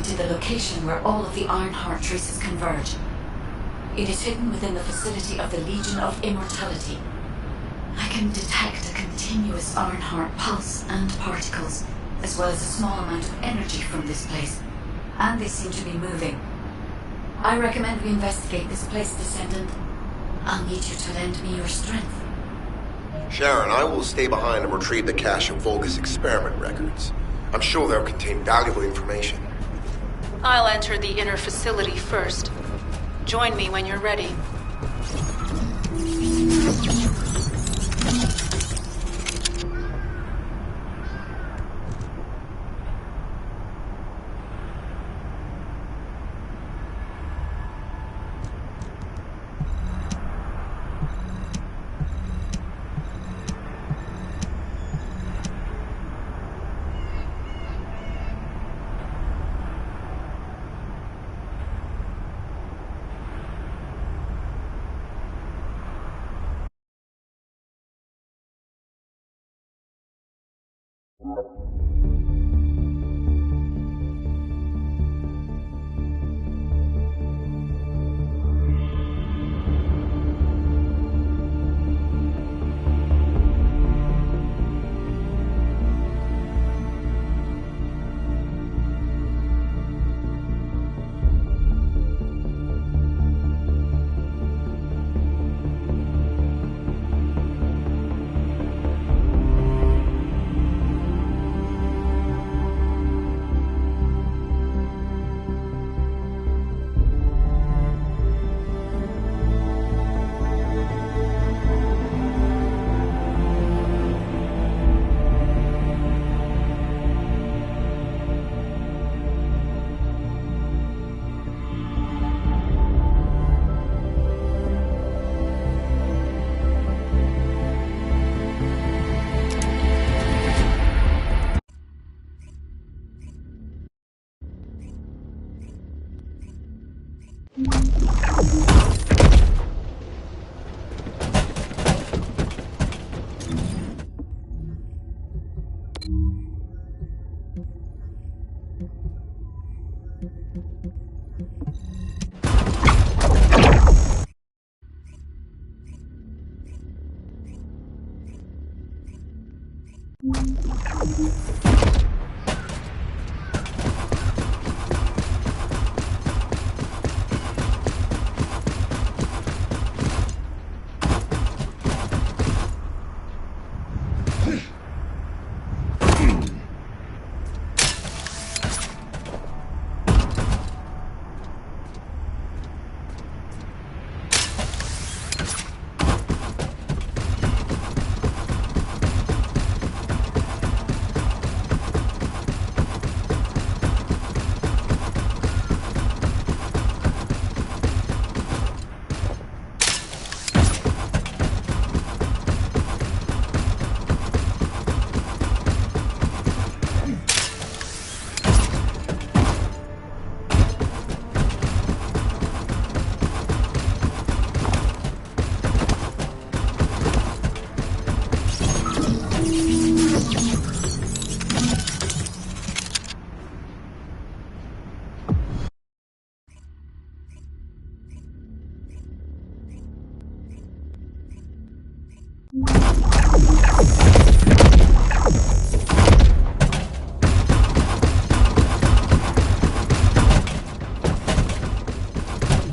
pinpointed the location where all of the Ironheart traces converge. It is hidden within the facility of the Legion of Immortality. I can detect a continuous Ironheart pulse and particles, as well as a small amount of energy from this place, and they seem to be moving. I recommend we investigate this place, Descendant. I'll need you to lend me your strength. Sharon, I will stay behind and retrieve the cache of Vulgus experiment records. I'm sure they'll contain valuable information. I'll enter the inner facility first. Join me when you're ready.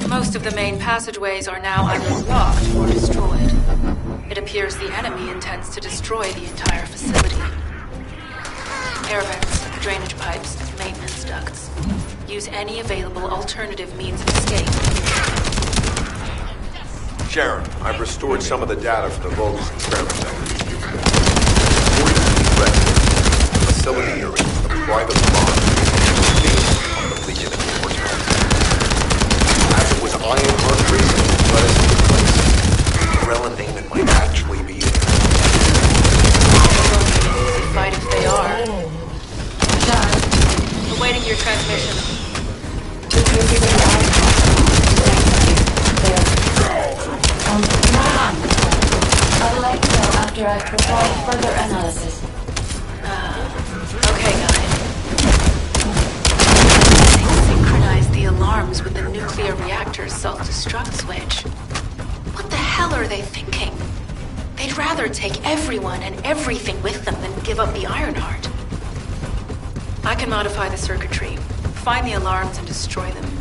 Most of the main passageways are now either blocked or destroyed. It appears the enemy intends to destroy the entire facility. Air vents, drainage pipes, maintenance ducts. Use any available alternative means of escape. Sharon, I've restored some of the data from the Vulgus experiment records. According to these records, the facility area is the private farm of the Legion of Immortality. As it was Ironheart tracing that led us to the place, Rel and Damon might actually be there. Easy fight if they are. John, awaiting your transmission. I will let you know after I've performed further analysis. Okay, got it. self-destruct switch. What the hell are they thinking? They'd rather take everyone and everything with them than give up the Ironheart. I can modify the circuitry, find the alarms and destroy them.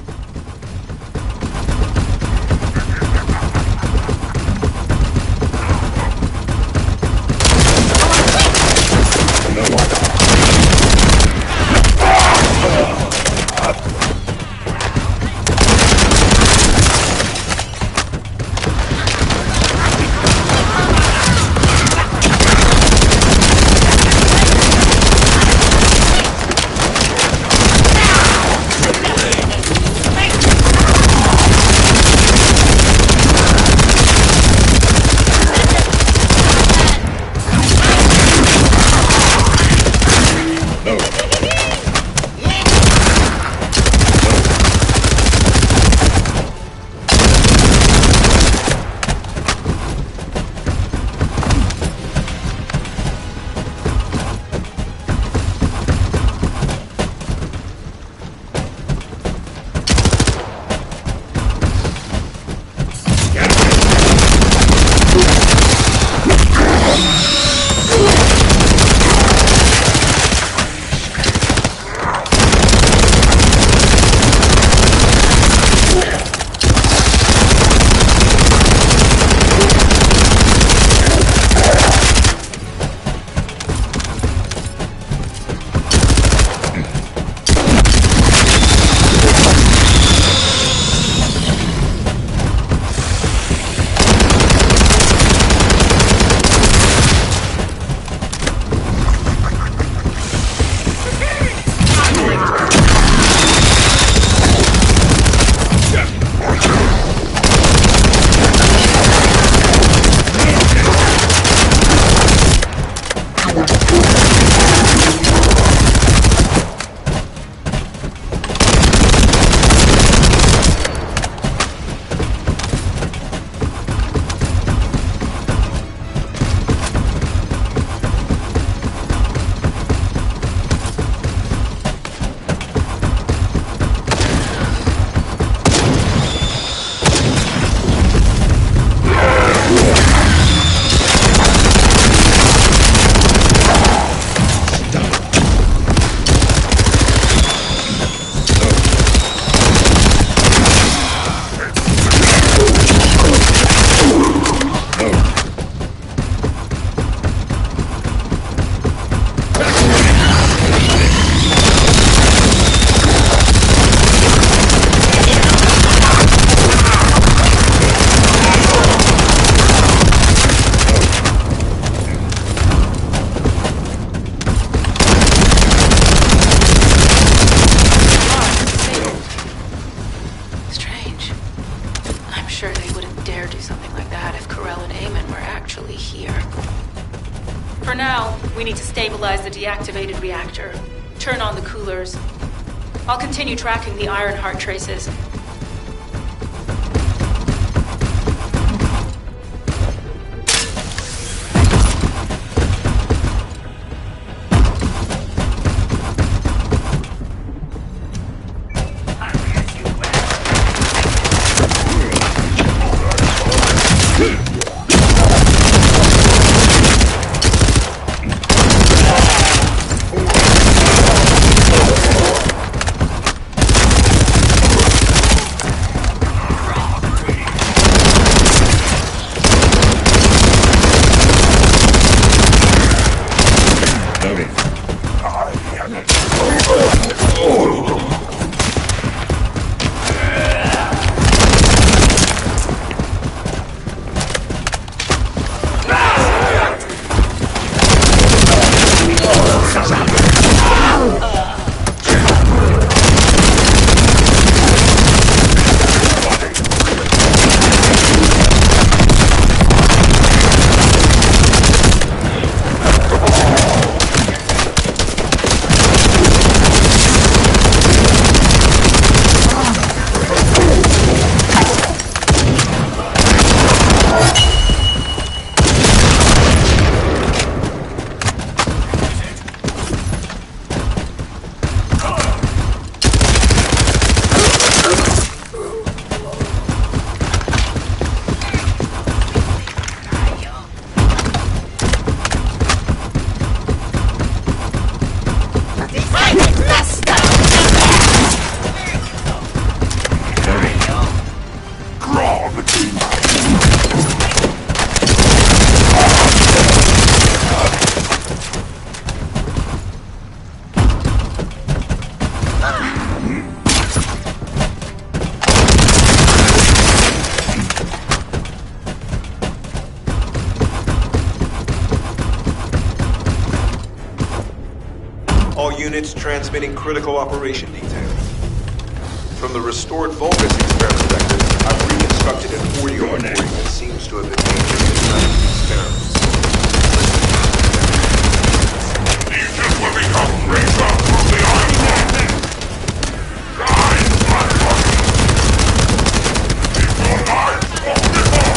For now, we need to stabilize the deactivated reactor, turn on the coolers. I'll continue tracking the Ironheart traces. Units transmitting critical operation details. From the restored Vulgus experiment records, I've reconstructed an audio recording that seems to have been made during the time of the experiment. Legion will become razor from the Iron Man. Rise, motherfucker! Keep your lives off the ball!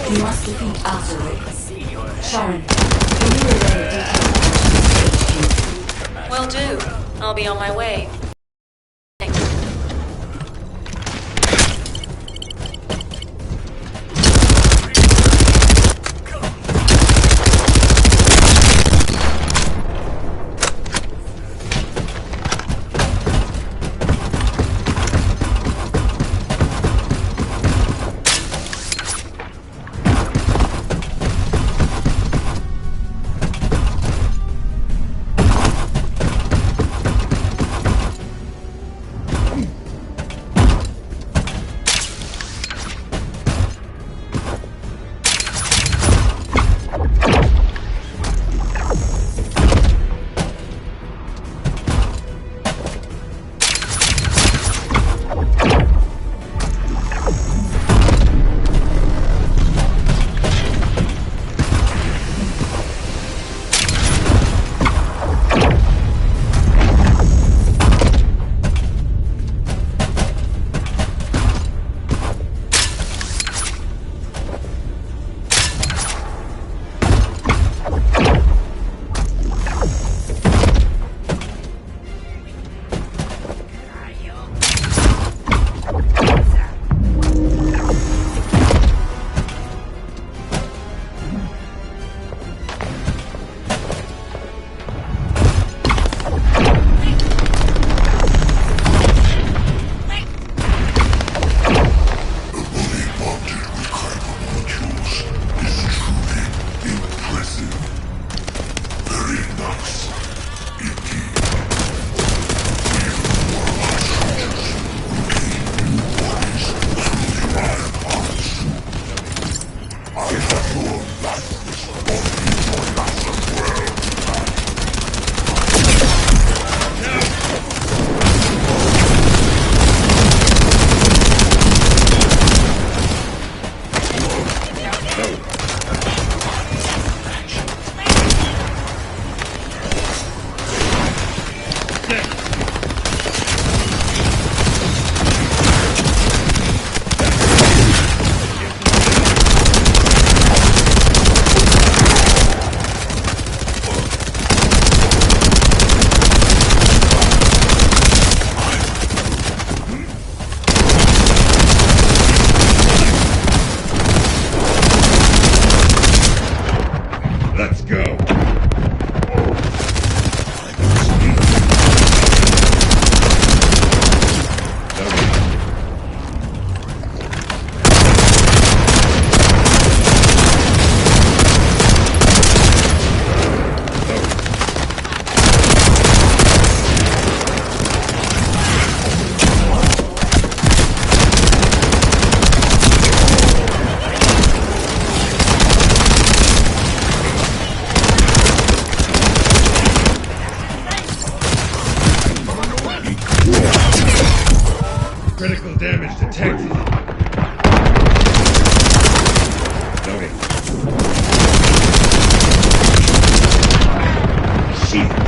You must defeat Alpha. Sharon, can you relay details? Will do. I'll be on my way. detected. Noted. Shit.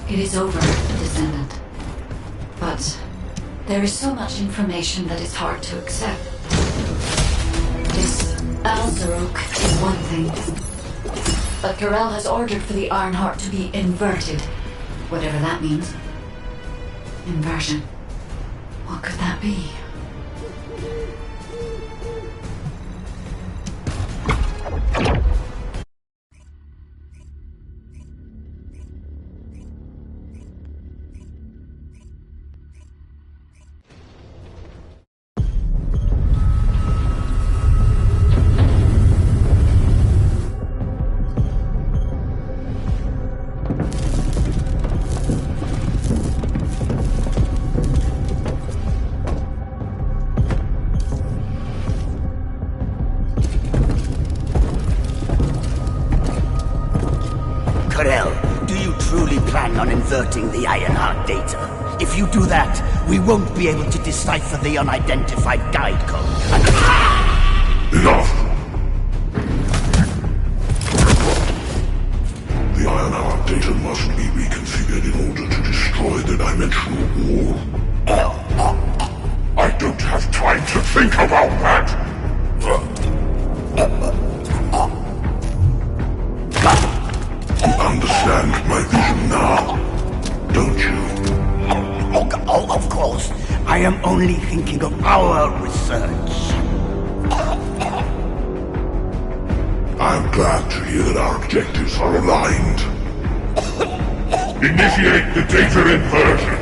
It is over, Descendant. But there is so much information that is hard to accept. This Al-Zarok is one thing. But Karel has ordered for the Ironheart to be inverted. Whatever that means. Inversion. What could that be? Do you truly plan on inverting the Ironheart data? If you do that, we won't be able to decipher the unidentified guide code. Enough! The Ironheart data must be reconfigured in order to destroy the dimensional wall. I don't have time to think about that! You understand my vision now, don't you? Oh, of course. I am only thinking of our research. I'm glad to hear that our objectives are aligned. Initiate the data inversion.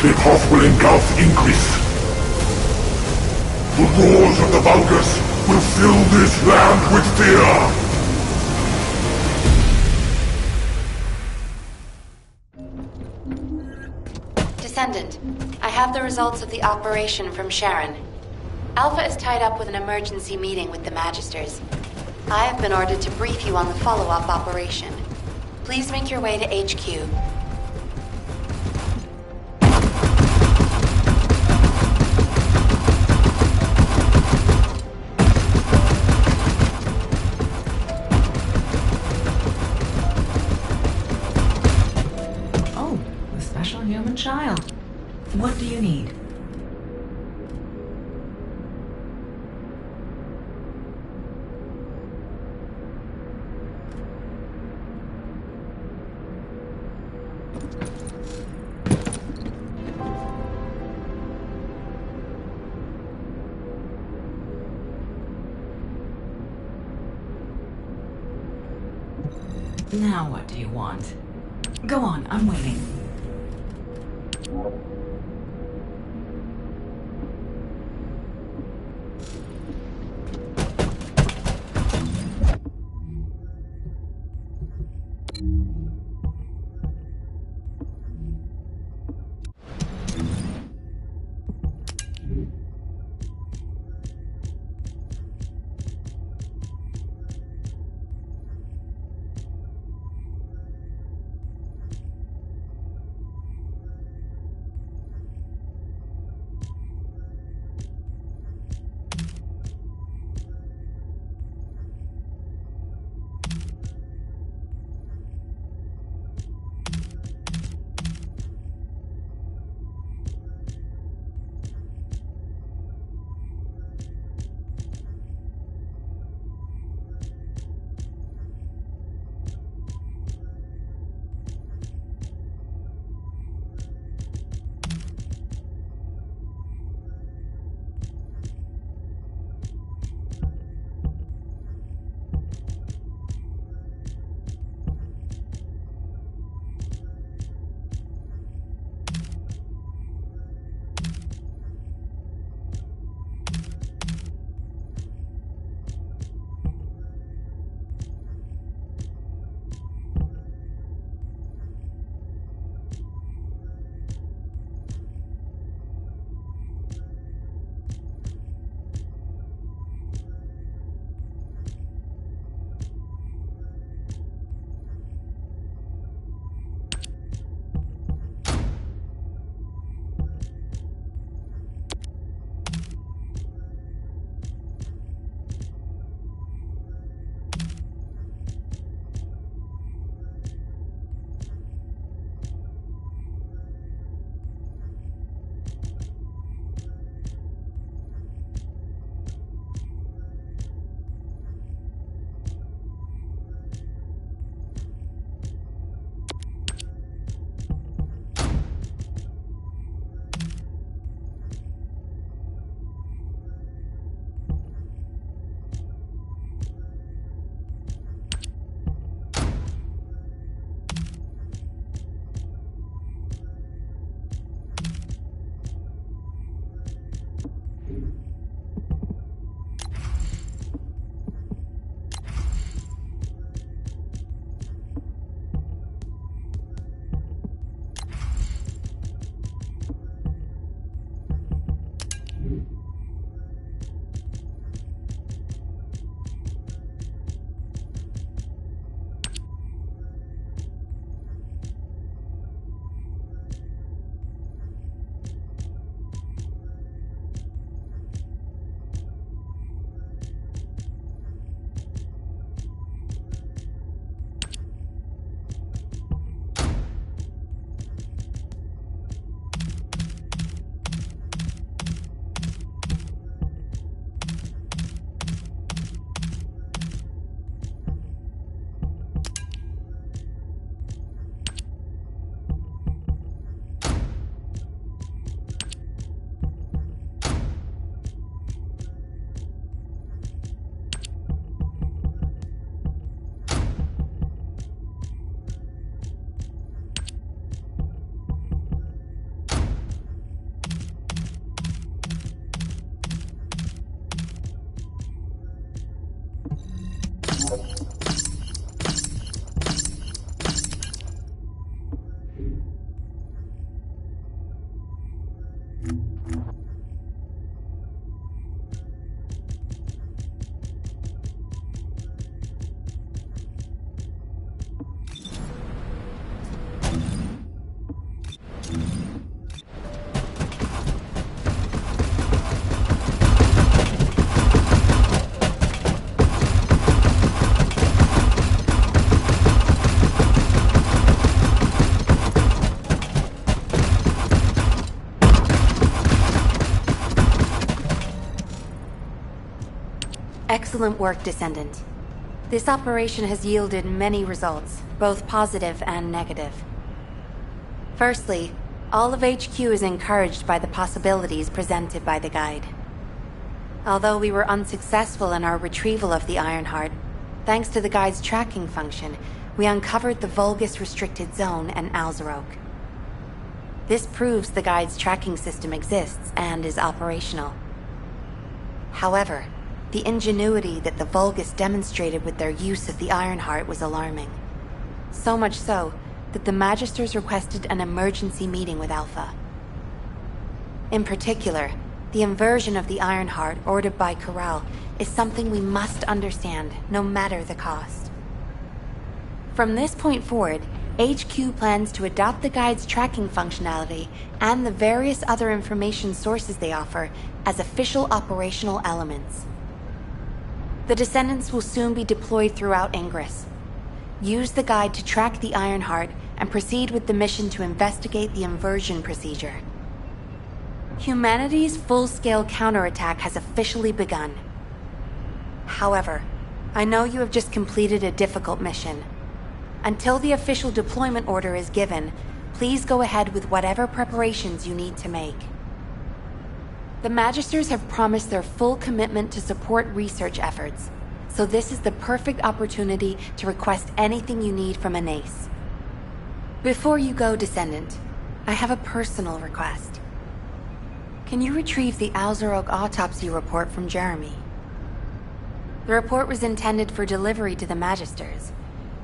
Click-off will engulf increase. The roars of the Vulgus will fill this land with fear! Descendant, I have the results of the operation from Sharon. Alpha is tied up with an emergency meeting with the Magisters. I have been ordered to brief you on the follow-up operation. Please make your way to HQ. Human child. What do you need? Now what do you want? Go on, I'm waiting. Excellent work, Descendant. This operation has yielded many results, both positive and negative. Firstly, all of HQ is encouraged by the possibilities presented by the guide. Although we were unsuccessful in our retrieval of the Ironheart, thanks to the guide's tracking function, we uncovered the Vulgus Restricted Zone and Alzarok. This proves the guide's tracking system exists and is operational. However, the ingenuity that the Vulgus demonstrated with their use of the Ironheart was alarming. So much so that the Magisters requested an emergency meeting with Alpha. In particular, the inversion of the Ironheart ordered by Corral is something we must understand, no matter the cost. From this point forward, HQ plans to adopt the guide's tracking functionality and the various other information sources they offer as official operational elements. The Descendants will soon be deployed throughout Ingress. Use the guide to track the Ironheart and proceed with the mission to investigate the inversion procedure. Humanity's full-scale counterattack has officially begun. However, I know you have just completed a difficult mission. Until the official deployment order is given, please go ahead with whatever preparations you need to make. The Magisters have promised their full commitment to support research efforts, so this is the perfect opportunity to request anything you need from an ace. Before you go, Descendant, I have a personal request. Can you retrieve the Alzarok autopsy report from Jeremy? The report was intended for delivery to the Magisters.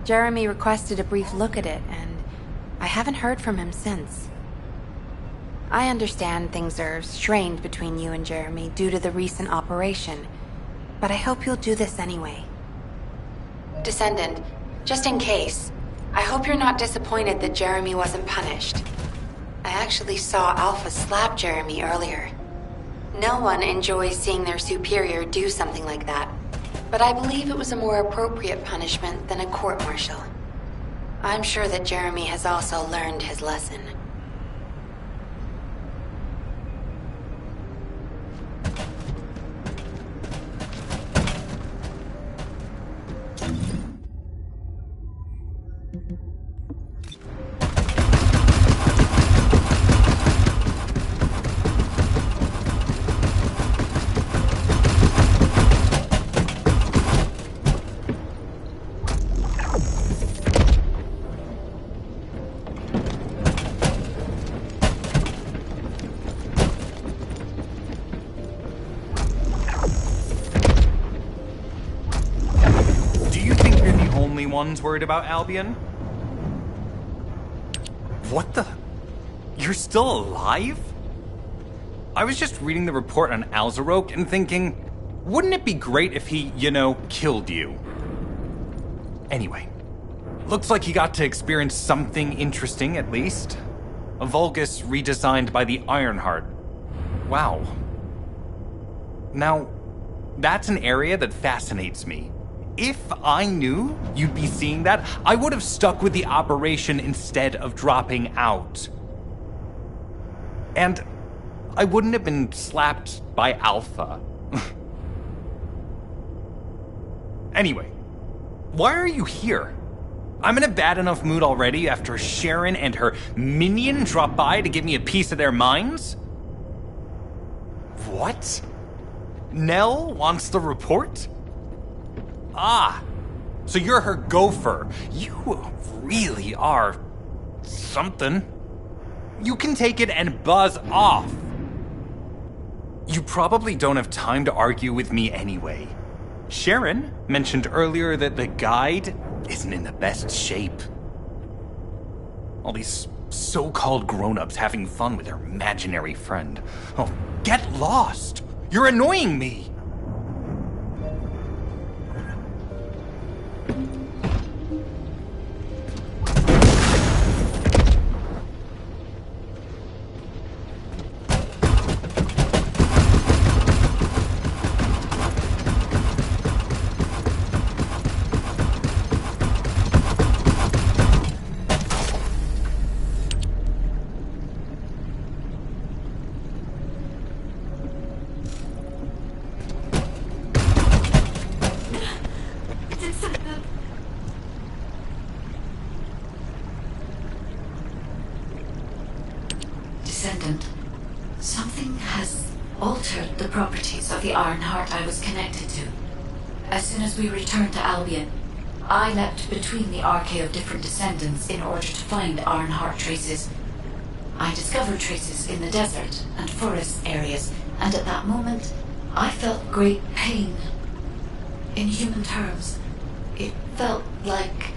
Jeremy requested a brief look at it, and I haven't heard from him since. I understand things are strained between you and Jeremy due to the recent operation, but I hope you'll do this anyway. Descendant, just in case, I hope you're not disappointed that Jeremy wasn't punished. I actually saw Alpha slap Jeremy earlier. No one enjoys seeing their superior do something like that, but I believe it was a more appropriate punishment than a court-martial. I'm sure that Jeremy has also learned his lesson. One's worried about Albion? What the? You're still alive? I was just reading the report on Alzarok and thinking, wouldn't it be great if he, killed you? Anyway, looks like he got to experience something interesting at least. A Vulgus redesigned by the Ironheart. Wow. Now, that's an area that fascinates me. If I knew you'd be seeing that, I would have stuck with the operation instead of dropping out. And I wouldn't have been slapped by Alpha. Anyway, why are you here? I'm in a bad enough mood already after Sharon and her minion drop by to give me a piece of their minds? What? Nell wants the report? Ah, so you're her gopher. You really are something. You can take it and buzz off. You probably don't have time to argue with me anyway. Sharon mentioned earlier that the guide isn't in the best shape. All these so-called grown-ups having fun with their imaginary friend. Oh, get lost! You're annoying me! Descendant, something has altered the properties of the Ironheart I was connected to. As soon as we returned to Albion, I leapt between the arcade of different descendants in order to find Ironheart traces. I discovered traces in the desert and forest areas, and at that moment, I felt great pain. In human terms, it felt like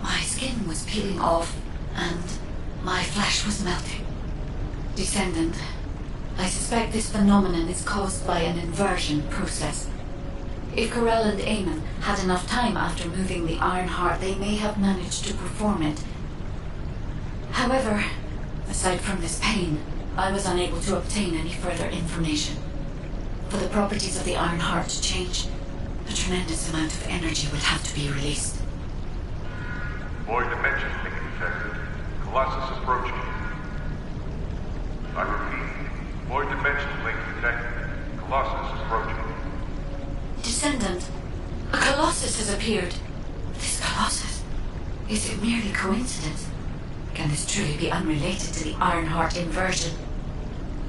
my skin was peeling off and my flesh was melting. Descendant, I suspect this phenomenon is caused by an inversion process. If Corell and Eamon had enough time after moving the Ironheart, they may have managed to perform it. However, aside from this pain, I was unable to obtain any further information. For the properties of the Ironheart to change, a tremendous amount of energy would have to be released. Void dimension link detected. Colossus approaching. I repeat, void dimension link detected. Colossus approaching. Descendant, a Colossus has appeared. This Colossus, is it merely coincidence? Can this truly be unrelated to the Ironheart inversion?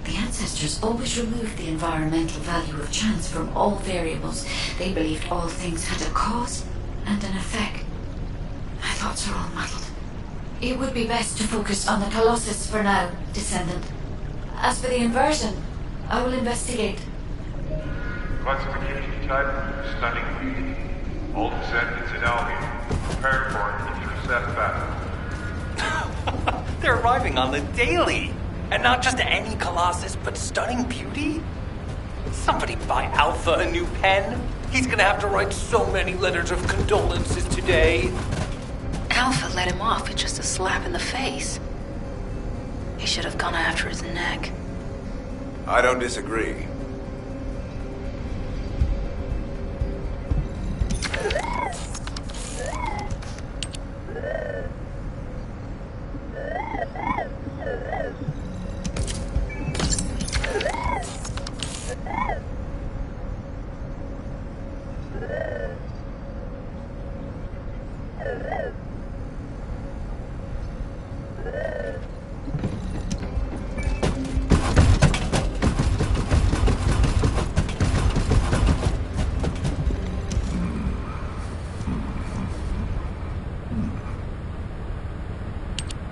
The ancestors always removed the environmental value of chance from all variables. They believed all things had a cause and an effect. My thoughts are all muddled. It would be best to focus on the Colossus for now, Descendant. As for the inversion, I will investigate. Classification type, stunning beauty. All descendants in Albion, prepare for an intercept battle. They're arriving on the daily. And not just any Colossus, but stunning beauty? Somebody buy Alpha a new pen? He's gonna have to write so many letters of condolences today. Alpha let him off with just a slap in the face. He should have gone after his neck. I don't disagree.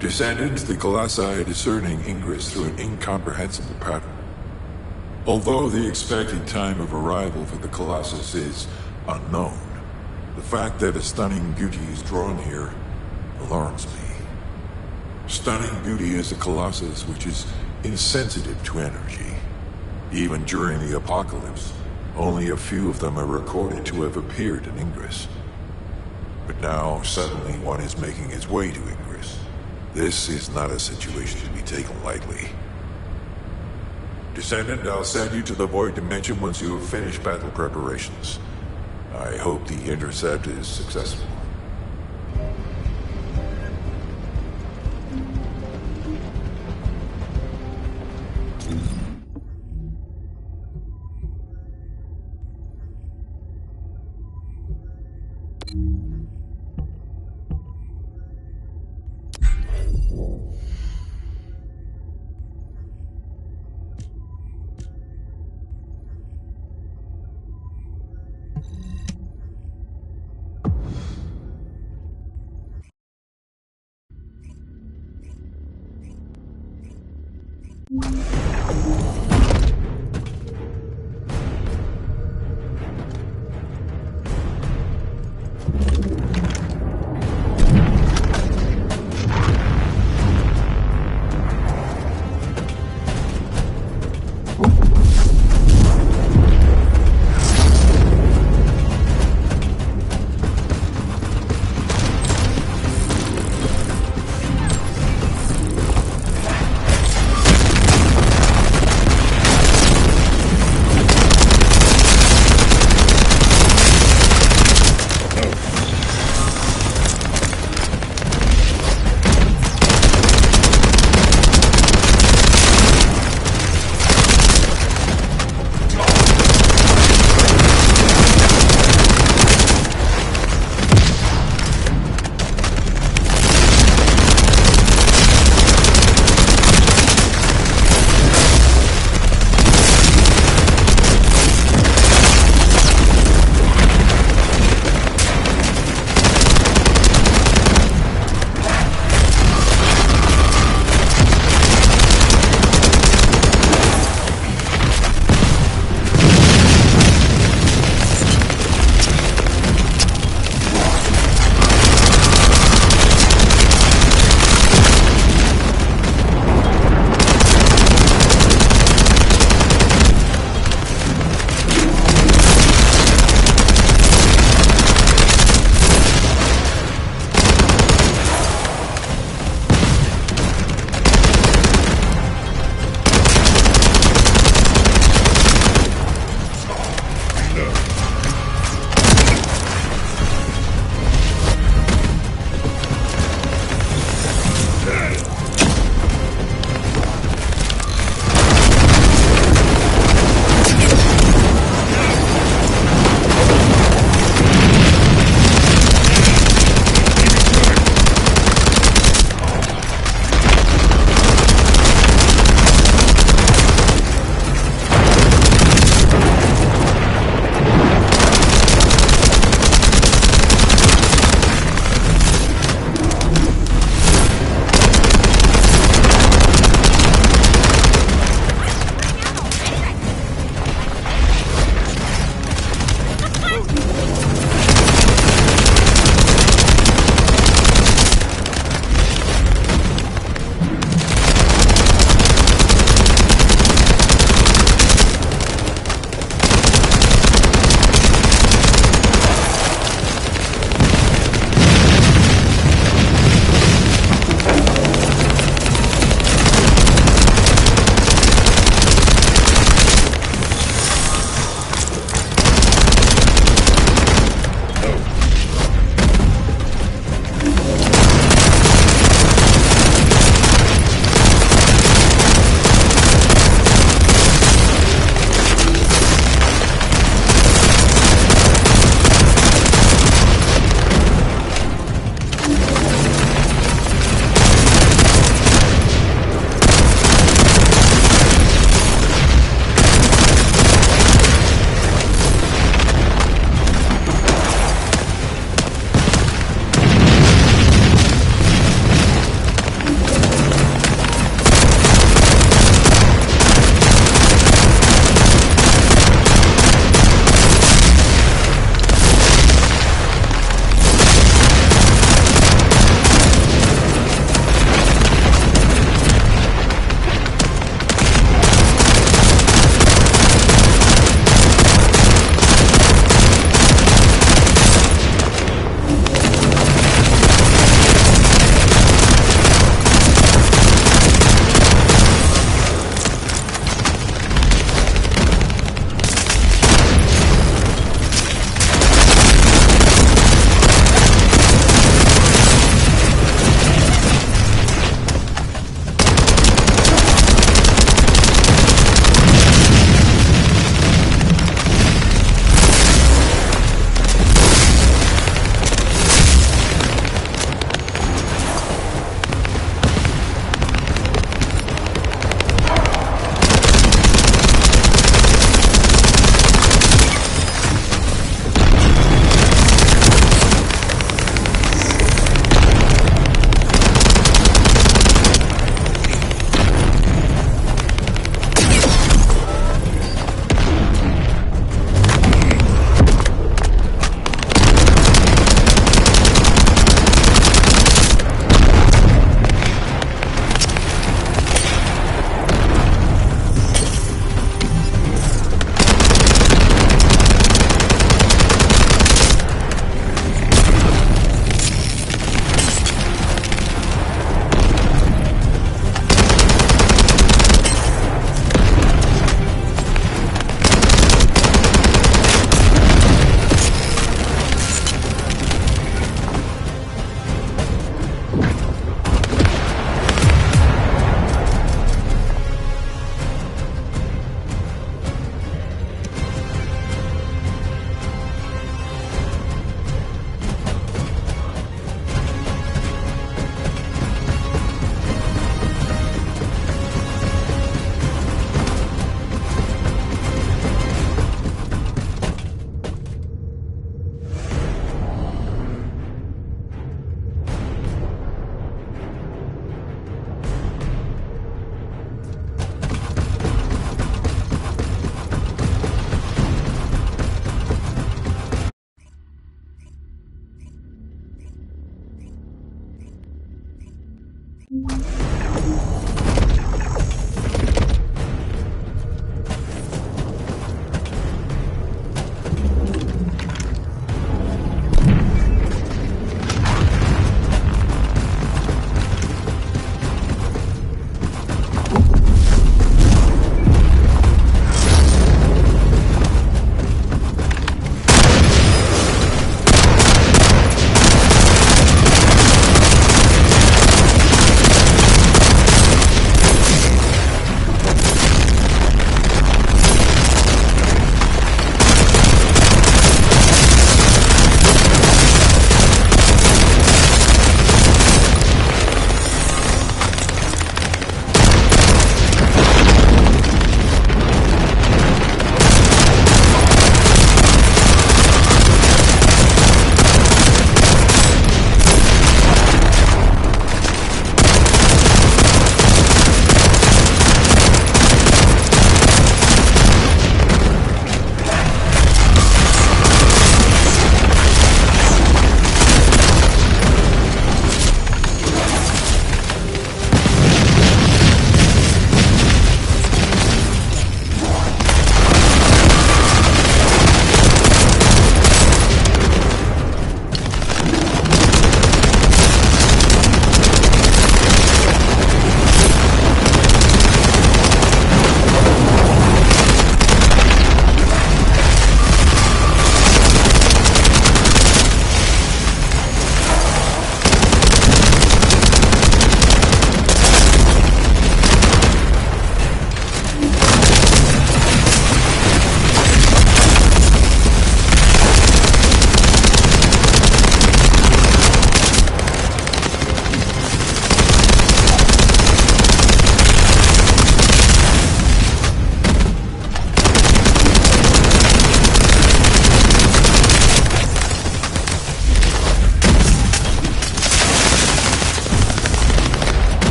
Descendants, the Colossi are discerning ingress through an incomprehensible pattern. Although the expected time of arrival for the Colossus is unknown, the fact that a stunning beauty is drawn here alarms me. Stunning beauty is a Colossus which is insensitive to energy. Even during the apocalypse, only a few of them are recorded to have appeared in Ingress. But now, suddenly one is making its way to Ingress. This is not a situation to be taken lightly. Descendant, I'll send you to the Void Dimension once you have finished battle preparations. I hope the intercept is successful.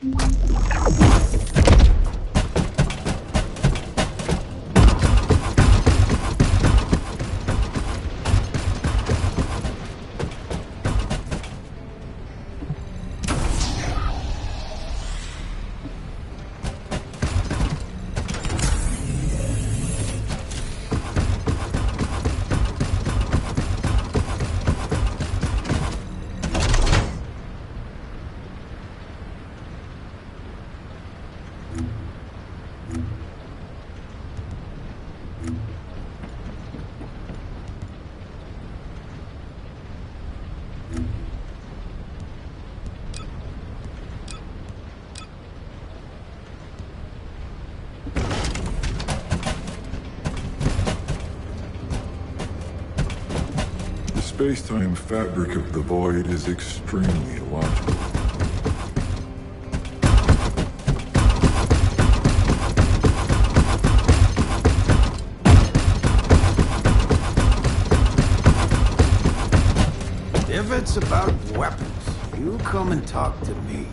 The space-time fabric of the void is extremely illogical. If it's about weapons, you come and talk to me.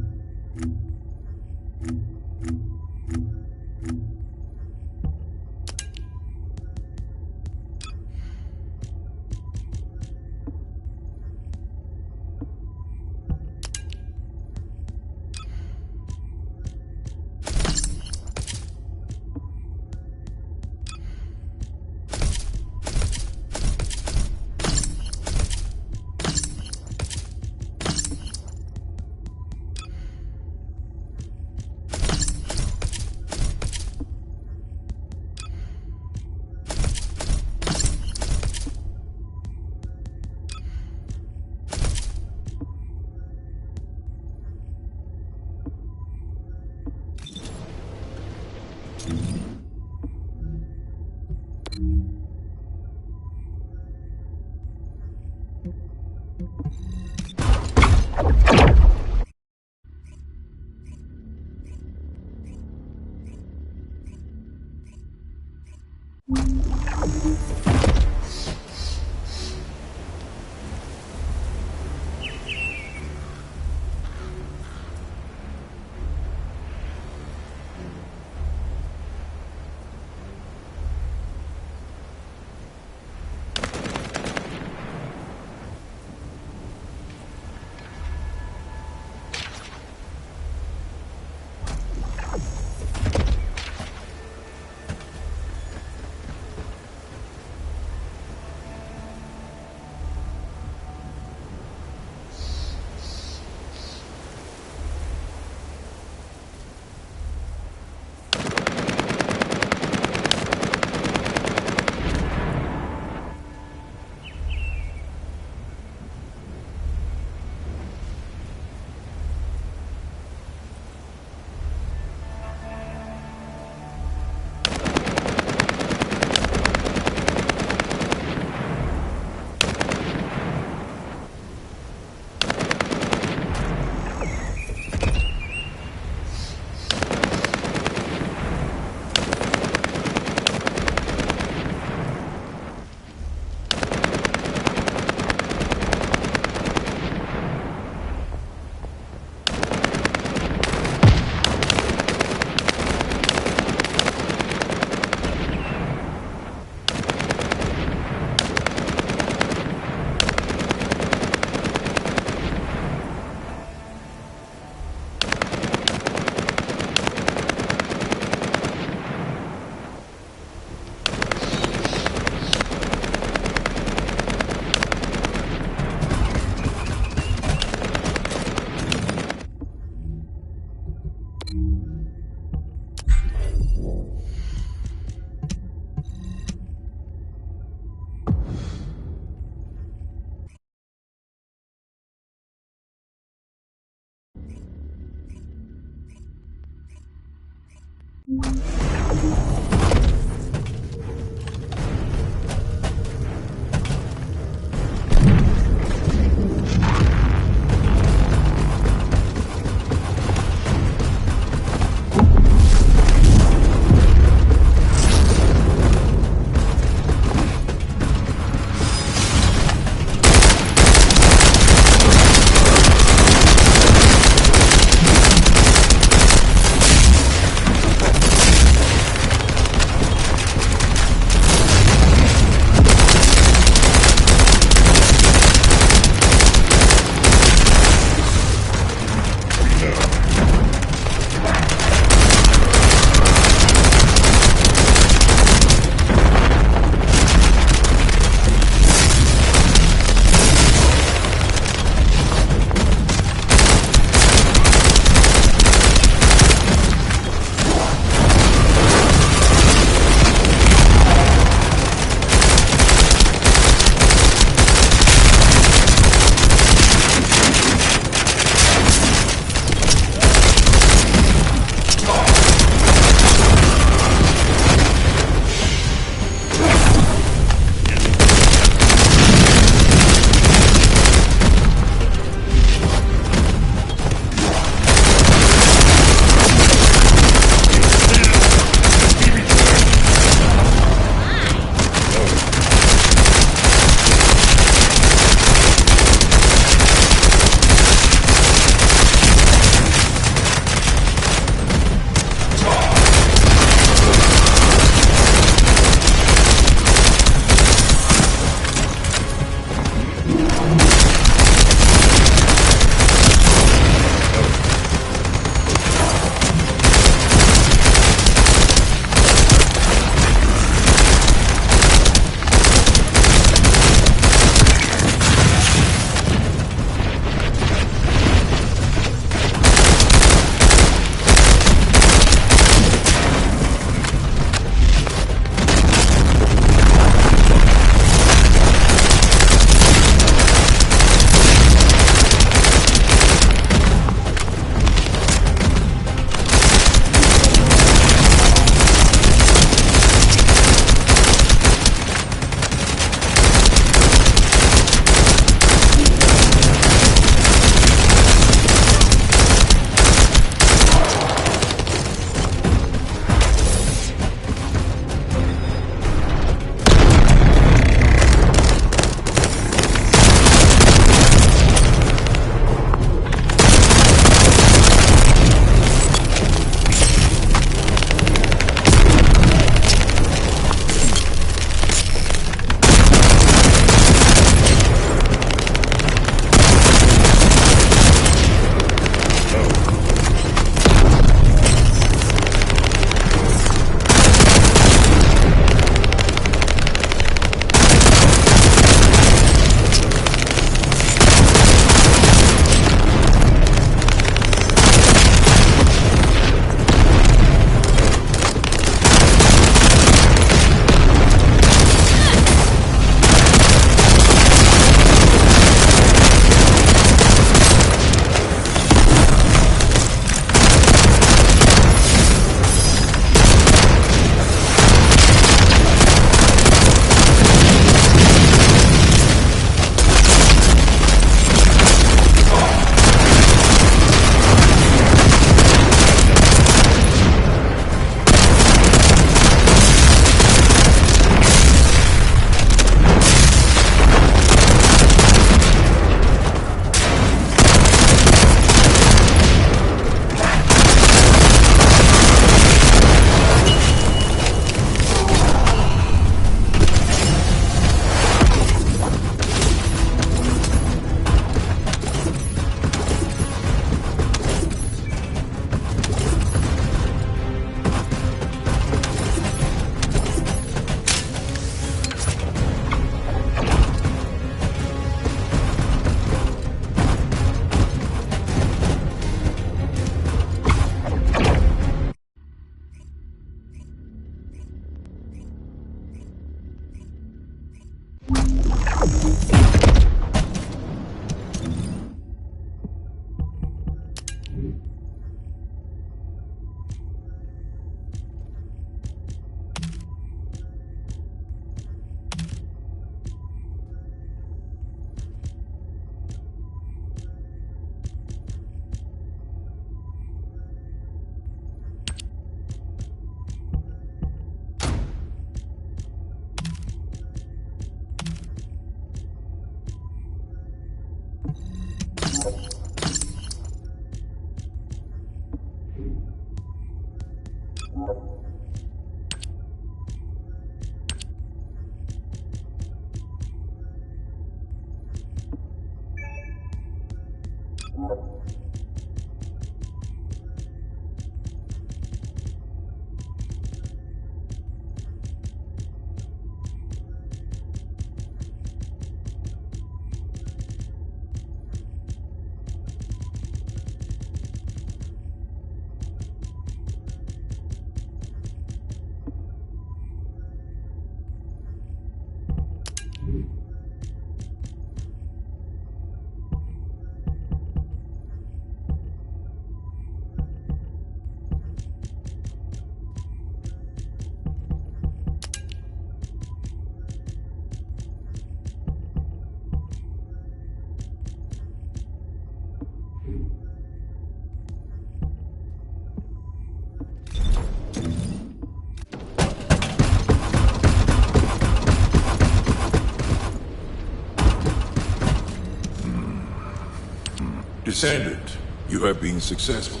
Descendant, you have been successful.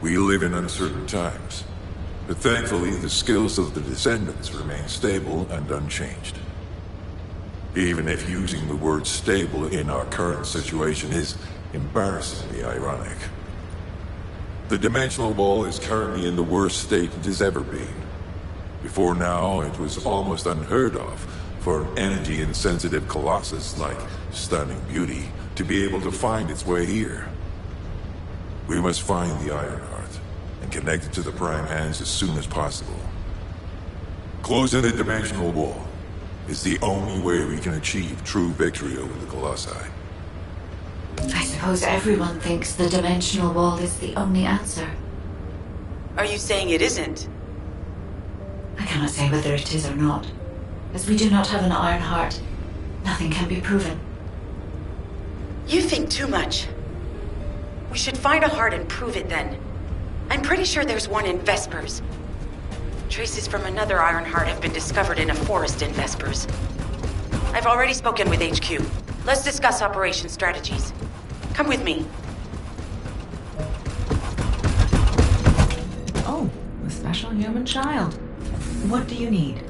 We live in uncertain times, but thankfully the skills of the Descendants remain stable and unchanged. Even if using the word stable in our current situation is embarrassingly ironic. The dimensional wall is currently in the worst state it has ever been. Before now, it was almost unheard of for an energy-insensitive colossus like Stunning Beauty to be able to find its way here. We must find the Ironheart and connect it to the Prime Hands as soon as possible. Closing the dimensional wall is the only way we can achieve true victory over the Colossi. I suppose everyone thinks the dimensional wall is the only answer. Are you saying it isn't? I cannot say whether it is or not. As we do not have an Ironheart, nothing can be proven. You think too much. We should find a heart and prove it then. I'm pretty sure there's one in Vespers. Traces from another Ironheart have been discovered in a forest in Vespers. I've already spoken with HQ. Let's discuss operation strategies. Come with me. Oh, a special human child. What do you need?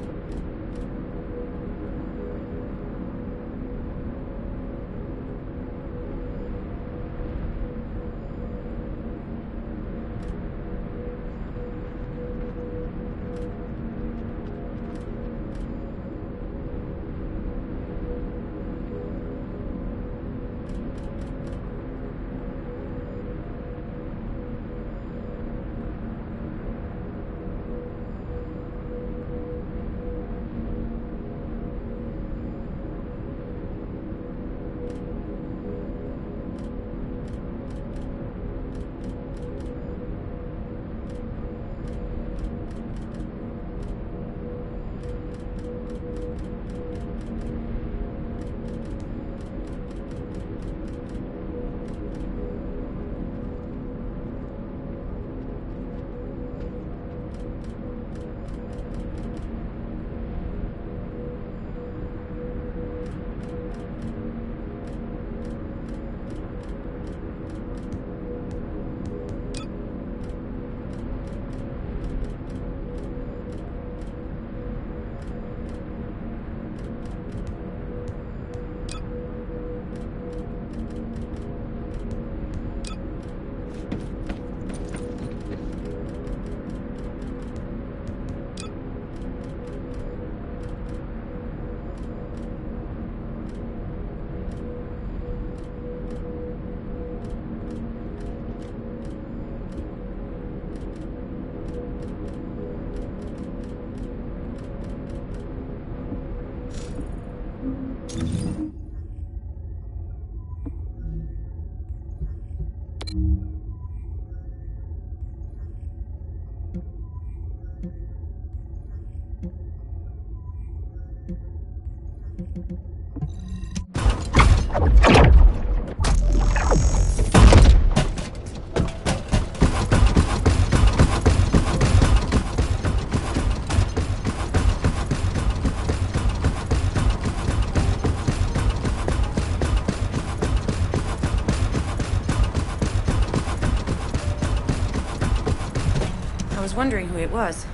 I was wondering who it was.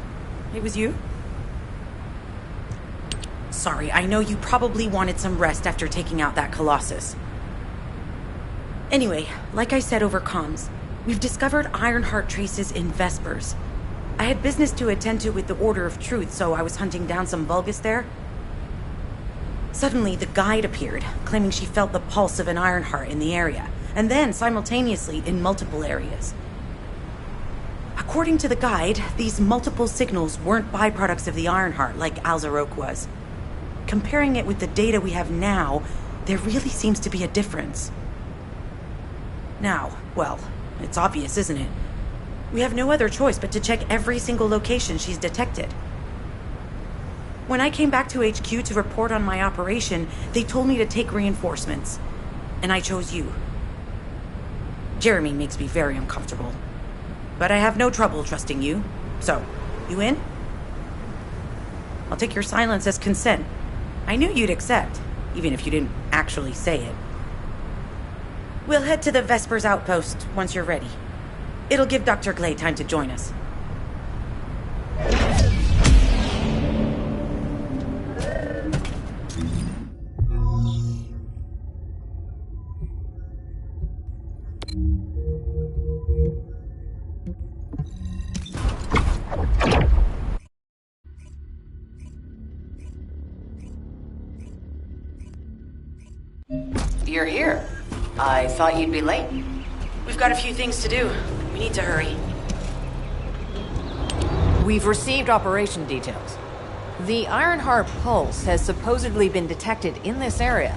It was you? Sorry, I know you probably wanted some rest after taking out that Colossus. Anyway, like I said over comms, we've discovered Ironheart traces in Vespers. I had business to attend to with the Order of Truth, so I was hunting down some Vulgus there. Suddenly, the guide appeared, claiming she felt the pulse of an Ironheart in the area, and then simultaneously in multiple areas. According to the guide, these multiple signals weren't byproducts of the Ironheart like Alzarok was. Comparing it with the data we have now, there really seems to be a difference. Now, well, it's obvious, isn't it? We have no other choice but to check every single location she's detected. When I came back to HQ to report on my operation, they told me to take reinforcements. And I chose you. Jeremy makes me very uncomfortable. But I have no trouble trusting you. So, you in? I'll take your silence as consent. I knew you'd accept, even if you didn't actually say it. We'll head to the Vespers outpost once you're ready. It'll give Dr. Glay time to join us. You're here. I thought you'd be late. We've got a few things to do. We need to hurry. We've received operation details. The Ironheart pulse has supposedly been detected in this area,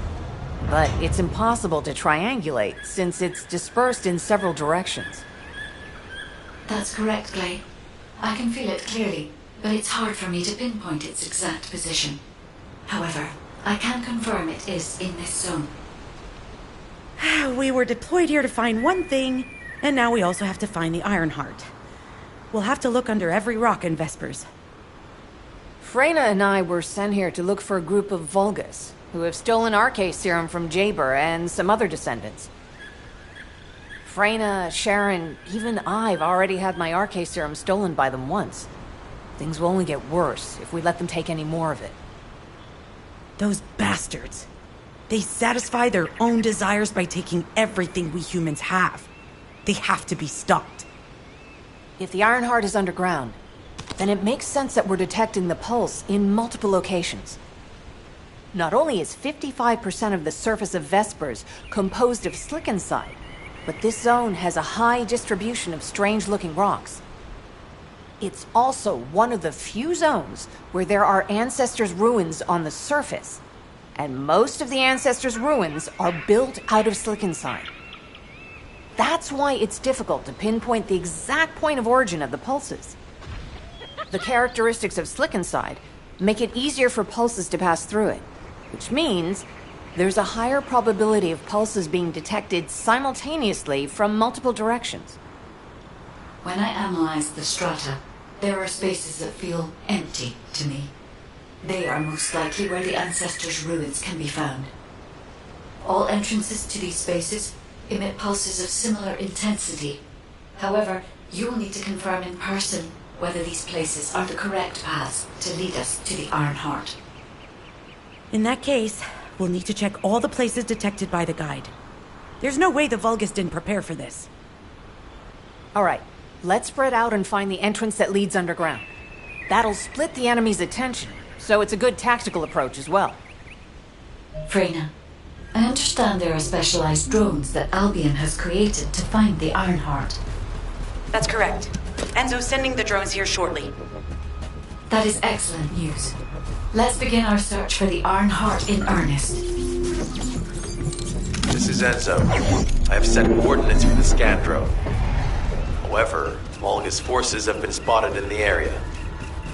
but it's impossible to triangulate since it's dispersed in several directions. That's correct, Glay. I can feel it clearly, but it's hard for me to pinpoint its exact position. However, I can confirm it is in this zone. We were deployed here to find one thing, and now we also have to find the Ironheart. We'll have to look under every rock in Vespers. Freyna and I were sent here to look for a group of Vulgus, who have stolen RK serum from Jaber and some other descendants. Freyna, Sharon, even I've already had my RK serum stolen by them once. Things will only get worse if we let them take any more of it. Those bastards. They satisfy their own desires by taking everything we humans have. They have to be stopped. If the Ironheart is underground, then it makes sense that we're detecting the pulse in multiple locations. Not only is 55% of the surface of Vespers composed of slickenside, but this zone has a high distribution of strange-looking rocks. It's also one of the few zones where there are Ancestors' ruins on the surface, and most of the Ancestors' ruins are built out of slickenside. That's why it's difficult to pinpoint the exact point of origin of the pulses. The characteristics of slickenside make it easier for pulses to pass through it, which means there's a higher probability of pulses being detected simultaneously from multiple directions. When I analyze the strata, there are spaces that feel empty to me. They are most likely where the Ancestors' ruins can be found. All entrances to these spaces emit pulses of similar intensity. However, you will need to confirm in person whether these places are the correct paths to lead us to the Ironheart. In that case, we'll need to check all the places detected by the guide. There's no way the Vulgus didn't prepare for this. All right, let's spread out and find the entrance that leads underground. That'll split the enemy's attention, so it's a good tactical approach as well. Freyna, I understand there are specialized drones that Albion has created to find the Ironheart. That's correct. Enzo's sending the drones here shortly. That is excellent news. Let's begin our search for the Ironheart in earnest. This is Enzo. I have set coordinates for the scan drone. However, Vulgus forces have been spotted in the area.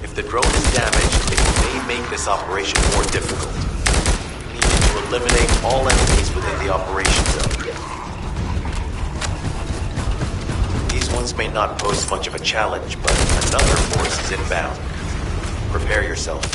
If the drone is damaged, it may make this operation more difficult. We need to eliminate all enemies within the operation zone. These ones may not pose much of a challenge, but another force is inbound. Prepare yourself.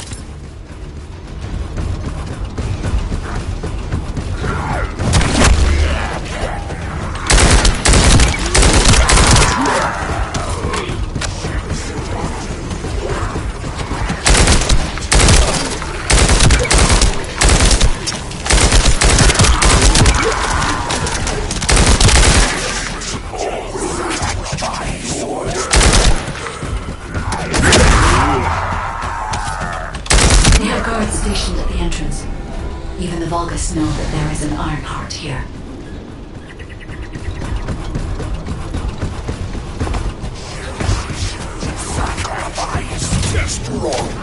Just know that there is an Ironheart here. Sacrifice destroyed.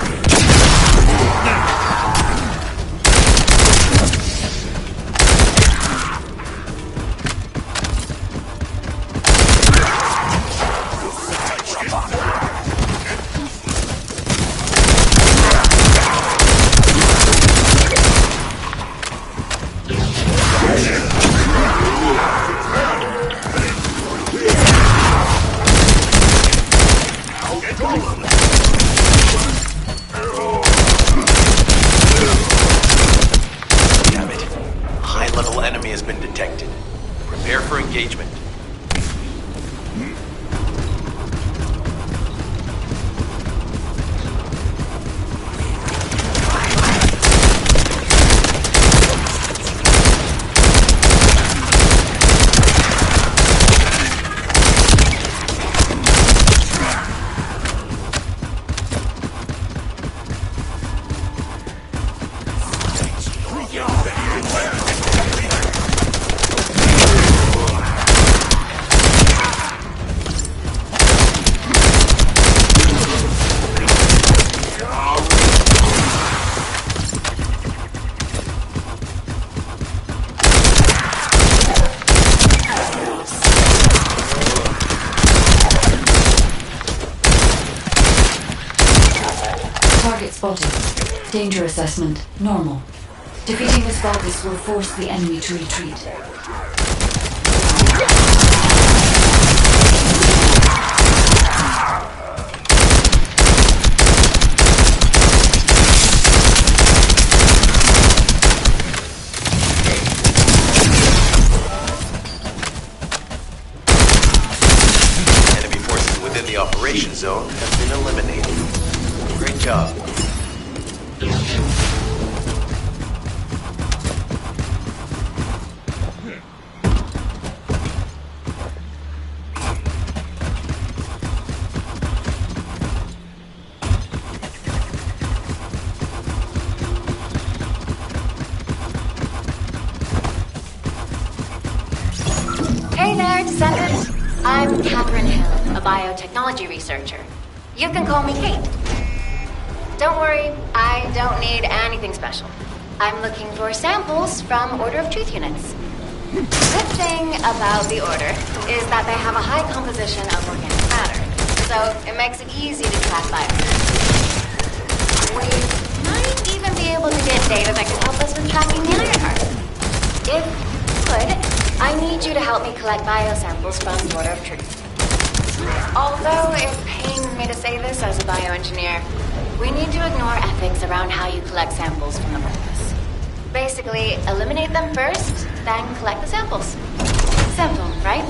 Spotted. Danger assessment, normal. Defeating this Vulgus will force the enemy to retreat. Enemy forces within the operation zone have been eliminated. Great job. Hey there, Descendant. I'm Catherine Hill, a biotechnology researcher. You can call me Kate. Don't worry, I don't need anything special. I'm looking for samples from Order of Truth units. Good thing about the Order is that they have a high composition of organic matter, so it makes it easy to track biomass. We might even be able to get data that can help us with tracking the Ironheart. If you could, I need you to help me collect biosamples from the Order of Truth. Although it pains me to say this as a bioengineer, we need to ignore ethics around how you collect samples from the Vulgus. Basically, eliminate them first, then collect the samples. Simple, right?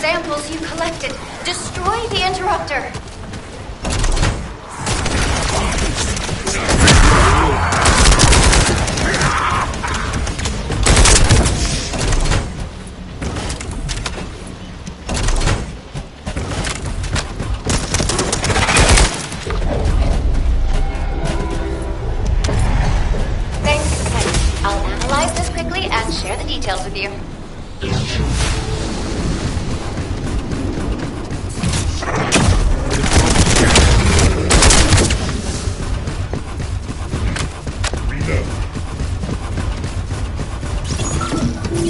Samples you collected. Destroy the interrupter. Thanks. I'll analyze this quickly and share the details with you.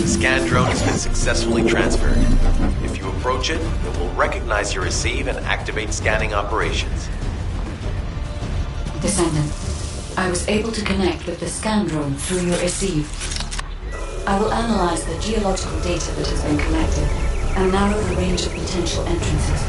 Scan drone has been successfully transferred. If you approach it, it will recognize your receive and activate scanning operations. Descendant, I was able to connect with the scan drone through your receive. I will analyze the geological data that has been collected and narrow the range of potential entrances.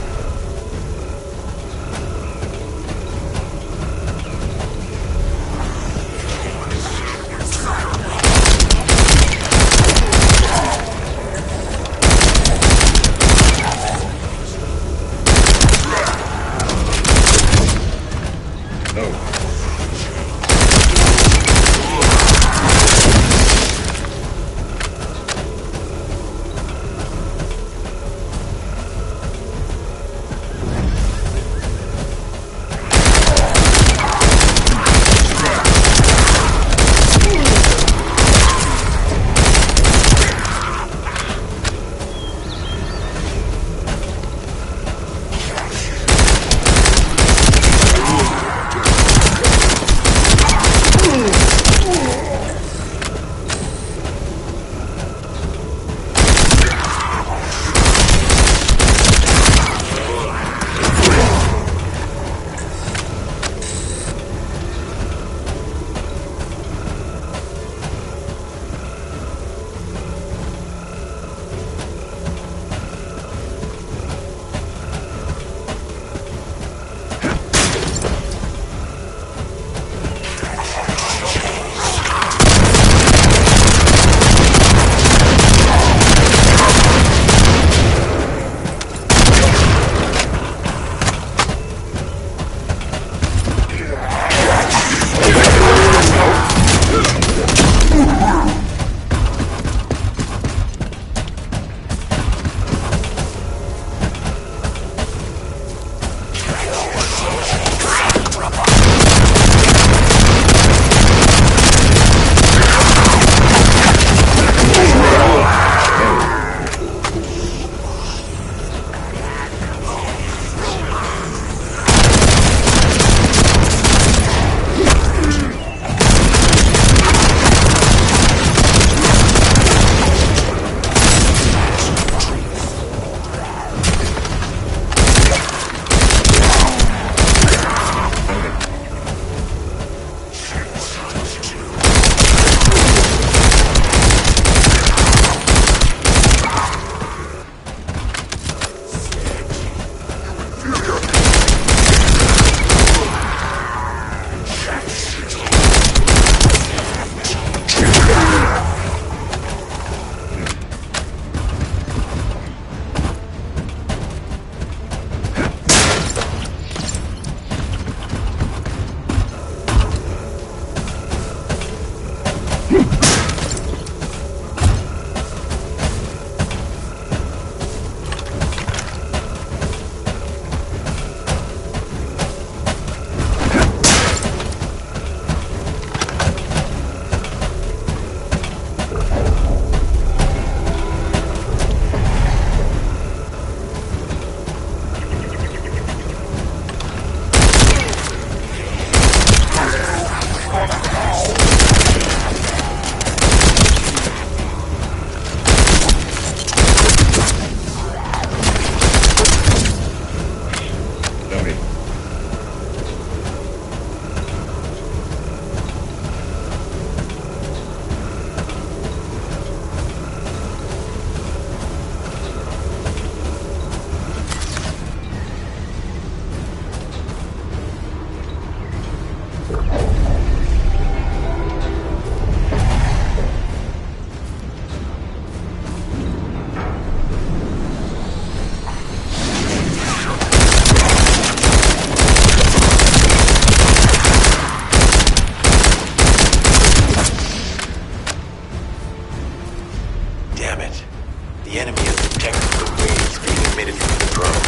The enemy has detected the waves being emitted from the drone.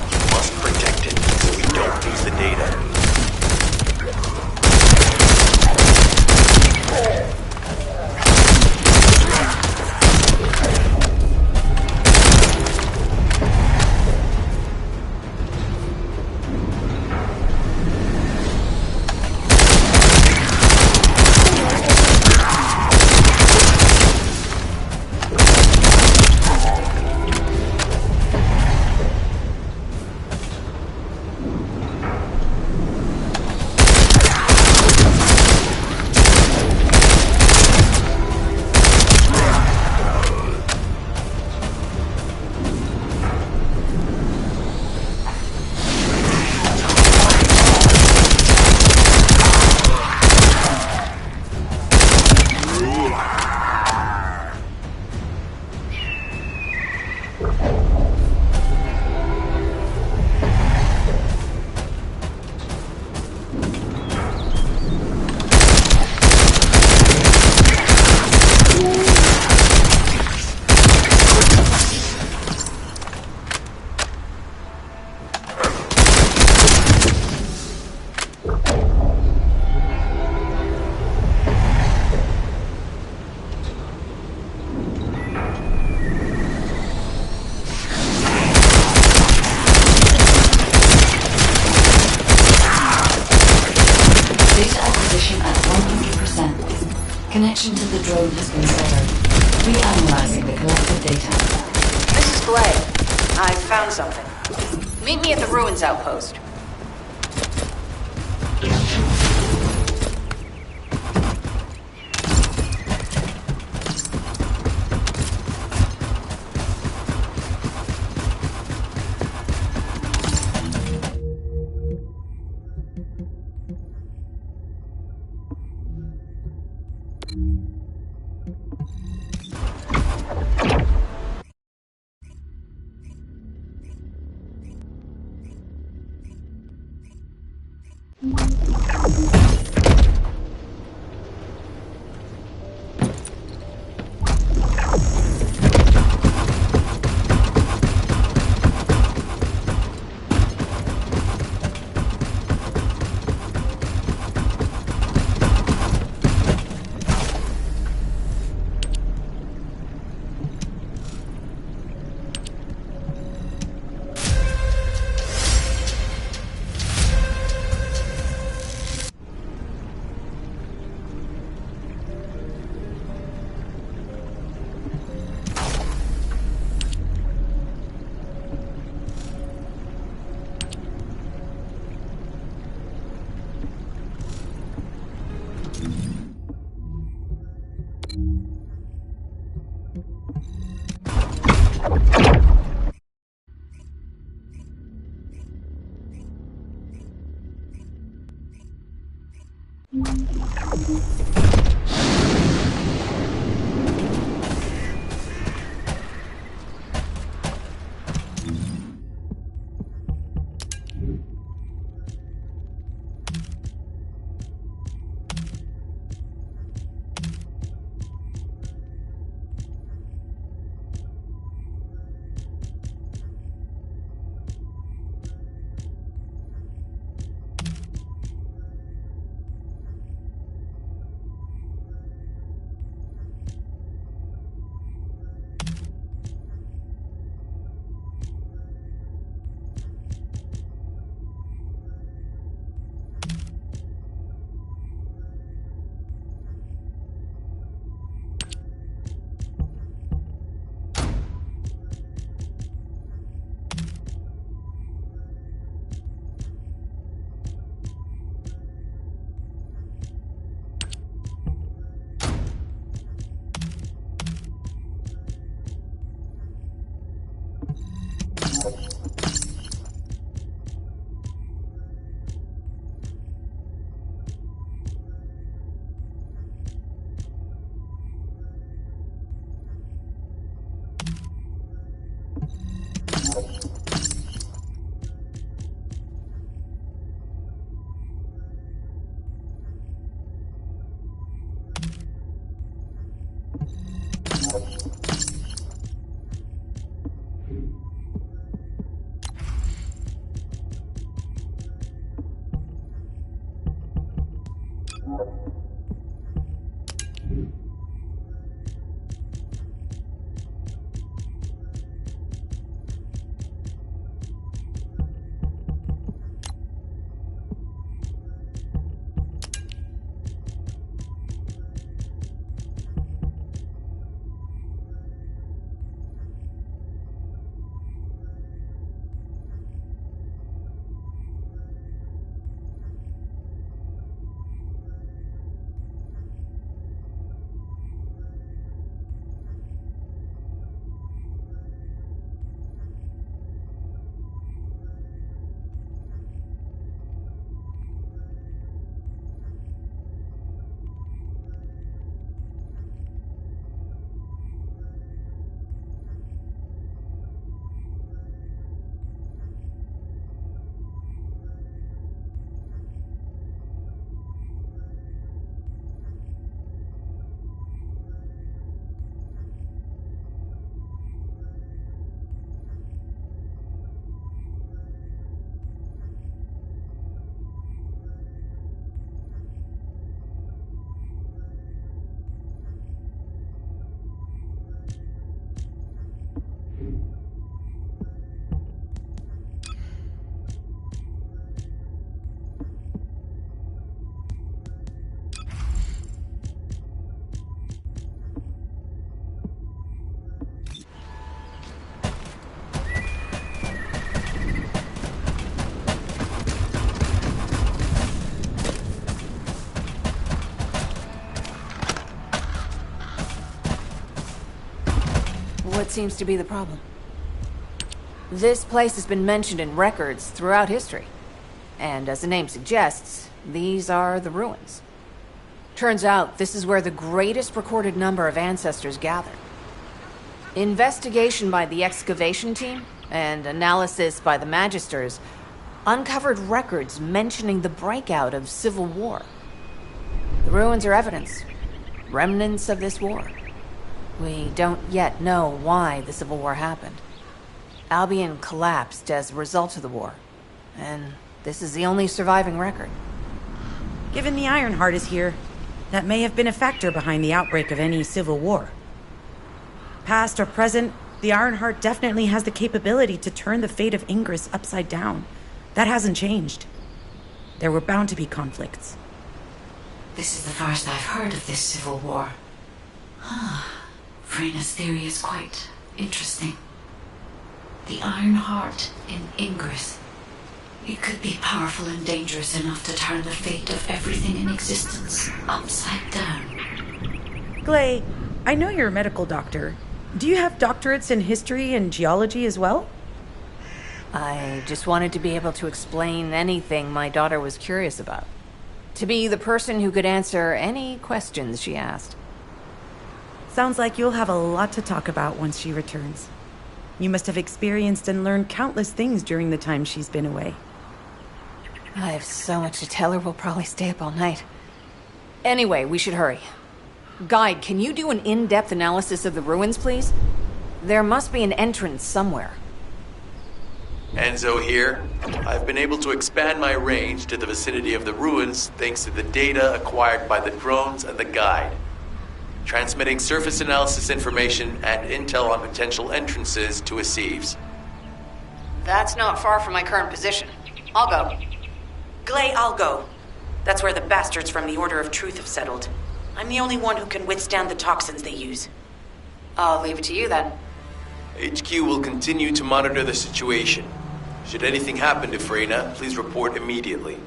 We must protect it so we don't lose the data. Connection to the drone has been severed. Reanalyzing the collected data. This is Glad. I found something. Meet me at the ruins outpost. What seems to be the problem? This place has been mentioned in records throughout history. And as the name suggests, these are the ruins. Turns out, this is where the greatest recorded number of ancestors gathered. Investigation by the excavation team and analysis by the Magisters uncovered records mentioning the breakout of civil war. The ruins are evidence, remnants of this war. We don't yet know why the civil war happened. Albion collapsed as a result of the war, and this is the only surviving record. Given the Ironheart is here, that may have been a factor behind the outbreak of any civil war. Past or present, the Ironheart definitely has the capability to turn the fate of Ingress upside down. That hasn't changed. There were bound to be conflicts. This is the first I've heard of this civil war. Frena's theory is quite interesting. The Ironheart in Ingress. It could be powerful and dangerous enough to turn the fate of everything in existence upside down. Glay, I know you're a medical doctor. Do you have doctorates in history and geology as well? I just wanted to be able to explain anything my daughter was curious about. To be the person who could answer any questions she asked. Sounds like you'll have a lot to talk about once she returns. You must have experienced and learned countless things during the time she's been away. I have so much to tell her, we'll probably stay up all night. Anyway, we should hurry. Guide, can you do an in-depth analysis of the ruins, please? There must be an entrance somewhere. Enzo here. I've been able to expand my range to the vicinity of the ruins thanks to the data acquired by the drones and the guide. Transmitting surface analysis information and intel on potential entrances to Aceves. That's not far from my current position. I'll go. Glay, I'll go. That's where the bastards from the Order of Truth have settled. I'm the only one who can withstand the toxins they use. I'll leave it to you then. HQ will continue to monitor the situation. Should anything happen to Freyna, please report immediately.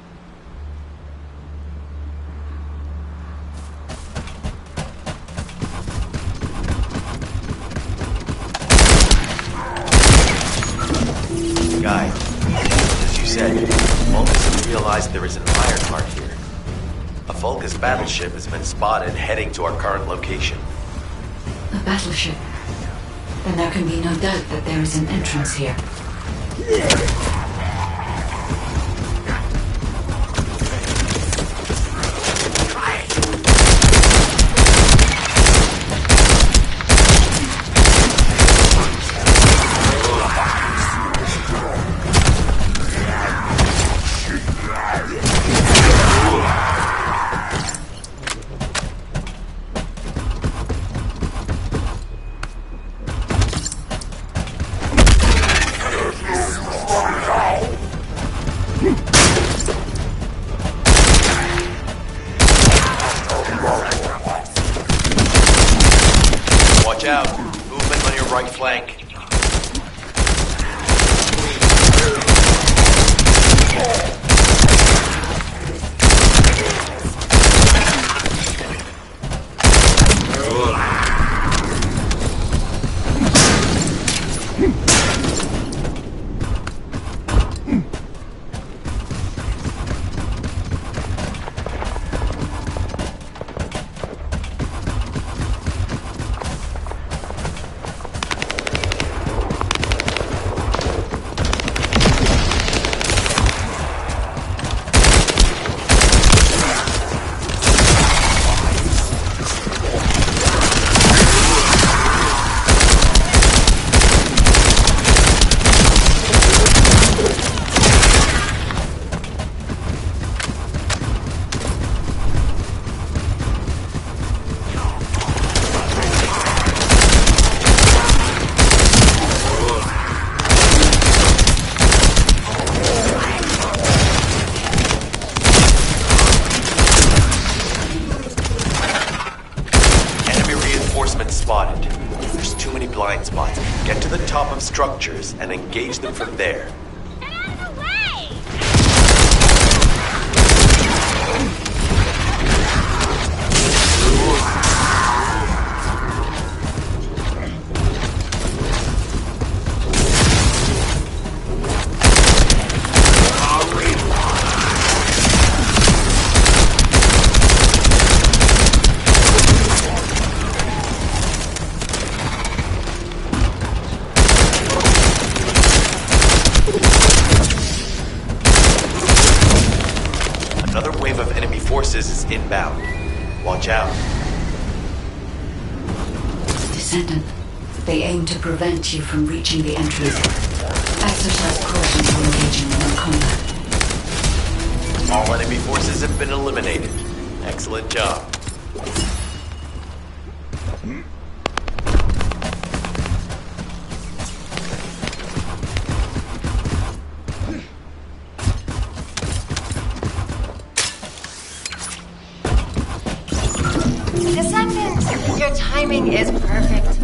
Guy, as you said, Vulcans realized there is an Ironheart here. A Vulcus battleship has been spotted heading to our current location. A battleship? Then there can be no doubt that there is an entrance here. Watch out. Movement on your right flank. Spotted. There's too many blind spots. Get to the top of structures and engage them from there. forces is inbound. Watch out. Descendant, they aim to prevent you from reaching the entries. Exercise caution for engaging in combat. All enemy forces have been eliminated. Excellent job. Descendant, your timing is perfect.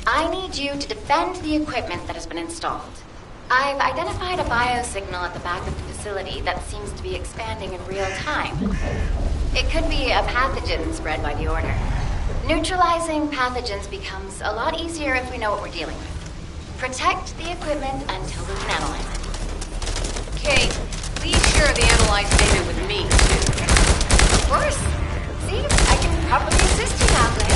I need you to defend the equipment that has been installed. I've identified a biosignal at the back of the facility that seems to be expanding in real time. It could be a pathogen spread by the Order. Neutralizing pathogens becomes a lot easier if we know what we're dealing with. Protect the equipment until we can analyze it. Kate, please share the analyzed data with me, too. Of course. See, I can probably assist you now, Blake.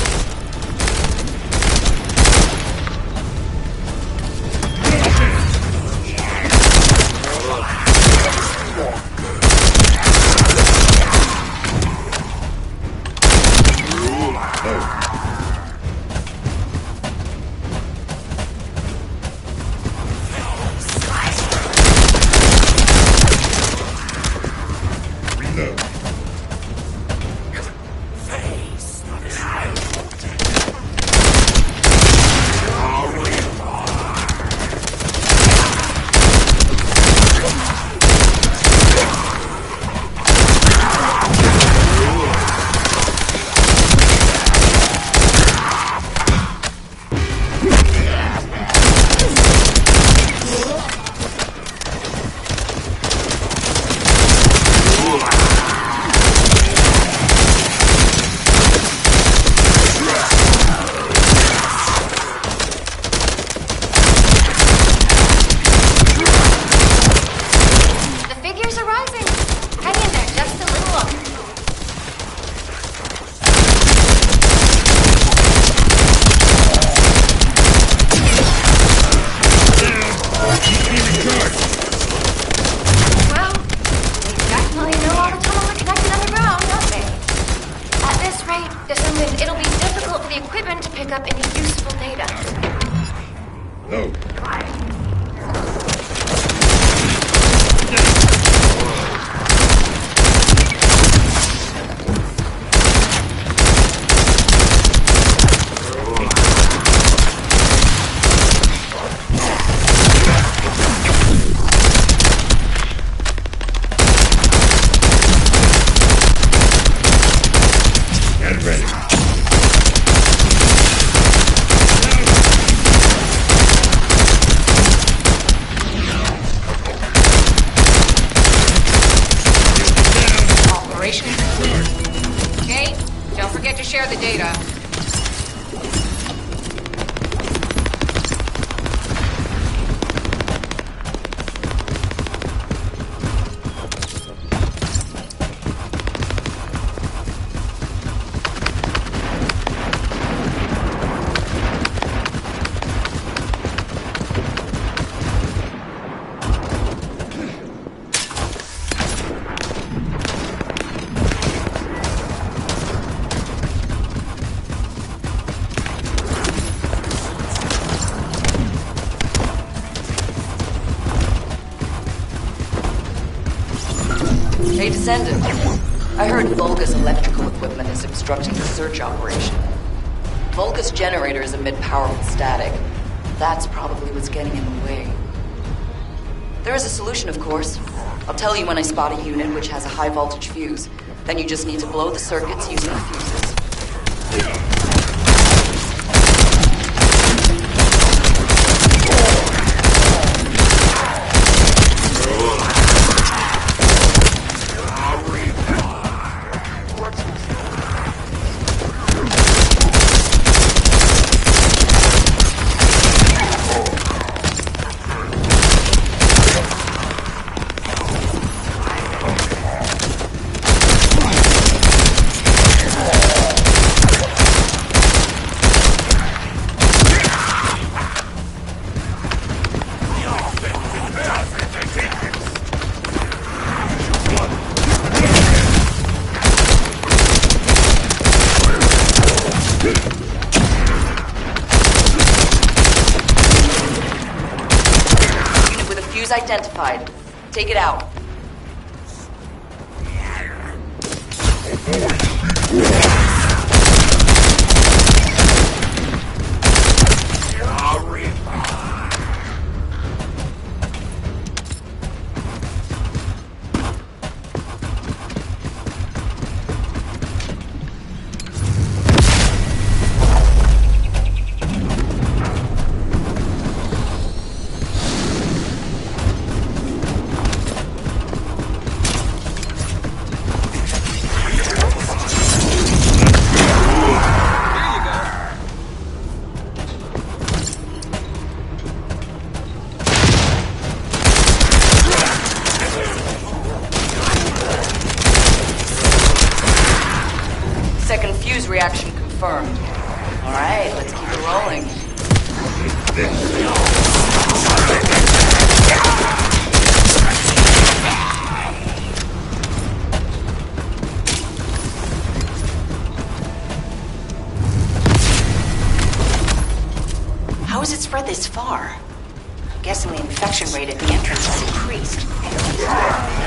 Share the data. Hey, Descendant. I heard Volga's electrical equipment is obstructing the search operation. Volga's generators emit powerful static. That's probably what's getting in the way. There is a solution, of course. I'll tell you when I spot a unit which has a high voltage fuse. Then you just need to blow the circuits using the fuses. Fuse identified. Take it out. Second fuse reaction confirmed. All right, let's keep it rolling. How has it spread this far? I'm guessing the infection rate at the entrance has increased.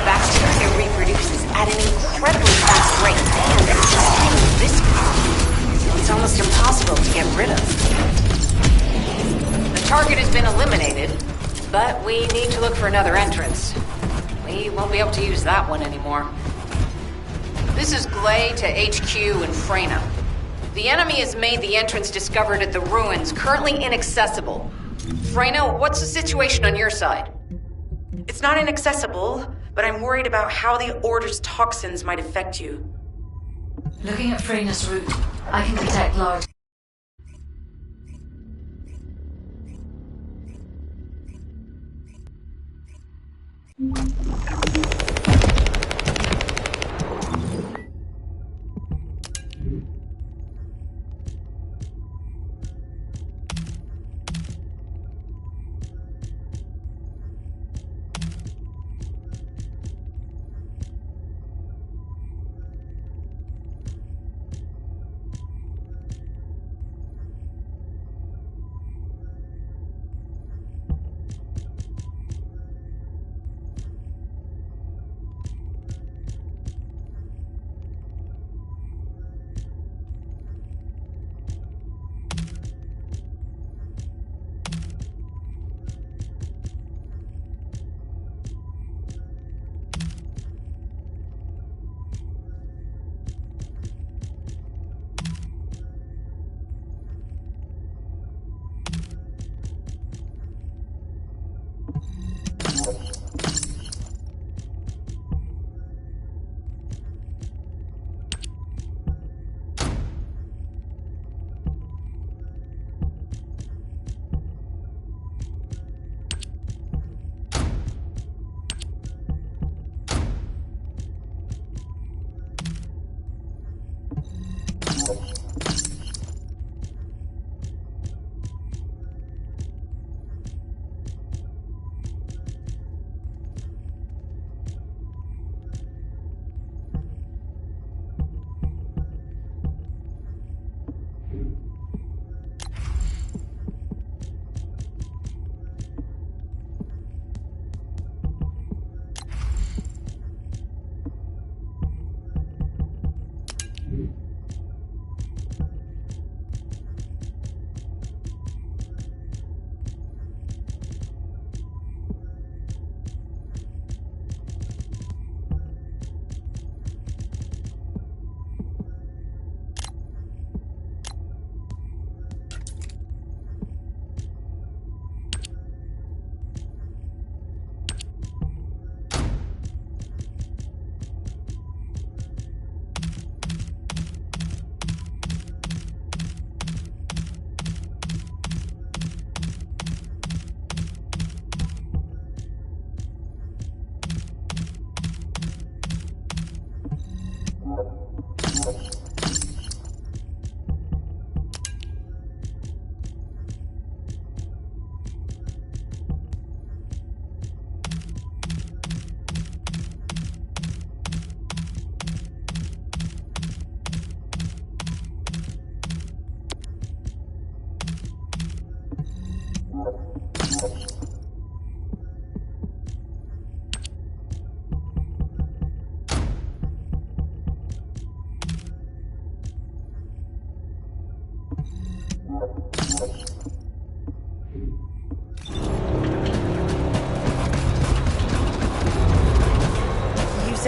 Bacteria reproduces at an incredibly fast rate, and it's extremely viscous. It's almost impossible to get rid of. The target has been eliminated, but we need to look for another entrance. We won't be able to use that one anymore. This is Glay to HQ in Freyna. The enemy has made the entrance discovered at the ruins currently inaccessible. Freyna, what's the situation on your side? It's not inaccessible, but I'm worried about how the Order's toxins might affect you. Looking at Freyna's route, I can detect large...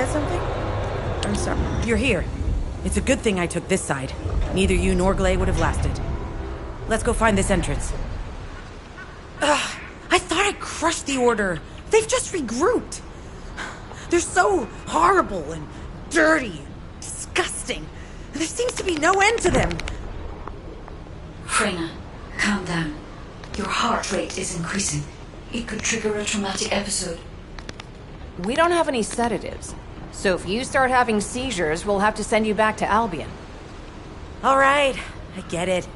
said something? I'm sorry. You're here. It's a good thing I took this side. Neither you nor Glay would have lasted. Let's go find this entrance. Ugh, I thought I crushed the Order. They've just regrouped. They're so horrible and dirty and disgusting. There seems to be no end to them. Freyna, calm down. Your heart rate is increasing. It could trigger a traumatic episode. We don't have any sedatives. So if you start having seizures, we'll have to send you back to Albion. All right, I get it.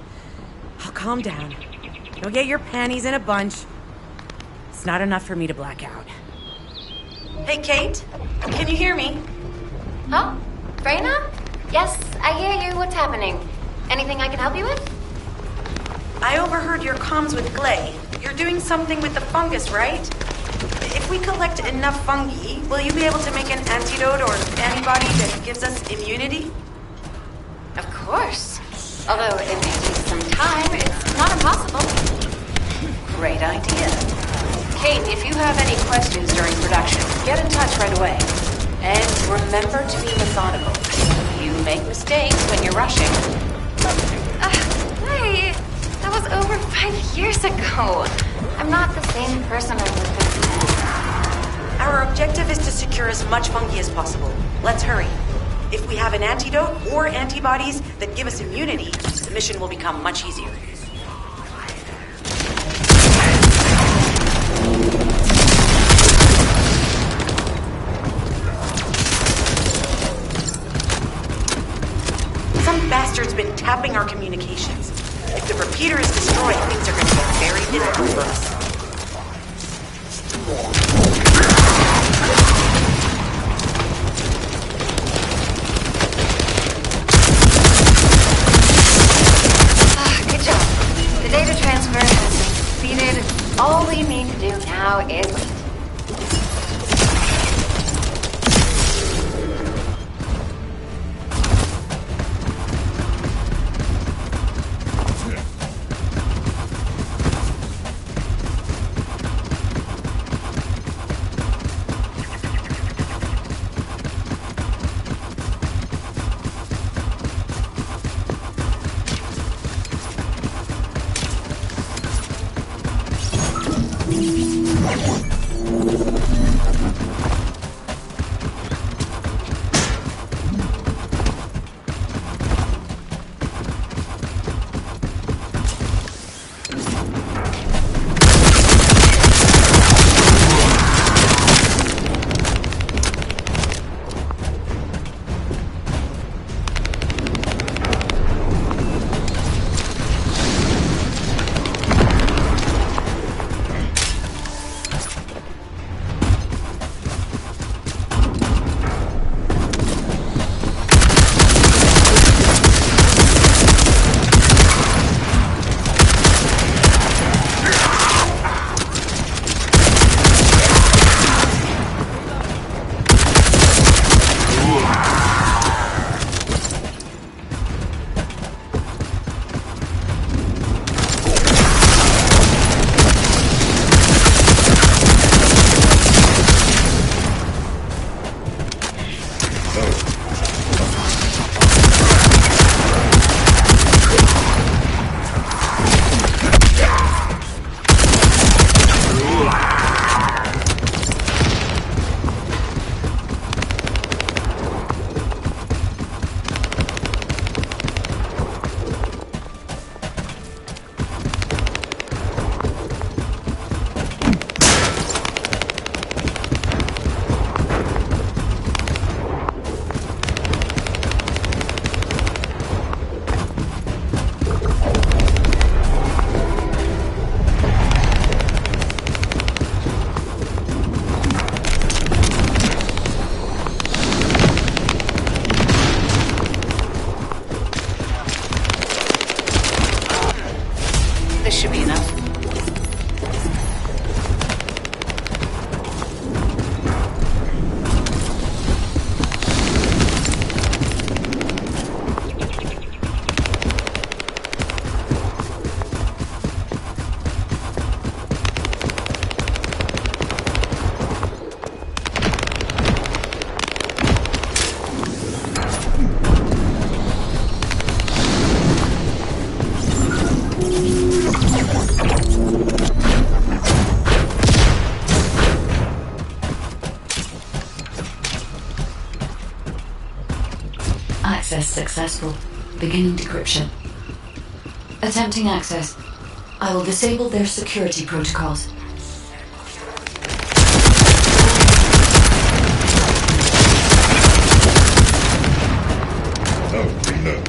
I'll calm down. Go get your panties in a bunch. It's not enough for me to black out. Hey, Kate. Can you hear me? Oh, Freyna? Yes, I hear you. What's happening? Anything I can help you with? I overheard your comms with Glay. You're doing something with the fungus, right? If we collect enough fungi, will you be able to make an antidote or antibody that gives us immunity? Of course. Although it may take some time, it's not impossible. Great idea. Kate, if you have any questions during production, get in touch right away. And remember to be methodical. You make mistakes when you're rushing. Hey, that was over 5 years ago. I'm not the same person I was before. Our objective is to secure as much fungi as possible. Let's hurry. If we have an antidote or antibodies that give us immunity, the mission will become much easier. Some bastard's been tapping our communications. If the repeater is destroyed, things are going to get very difficult for us. Good job. The data transfer has been completed. All we need to do now is wait. This should be enough. Successful. Beginning decryption. Attempting access. I will disable their security protocols. Oh, no.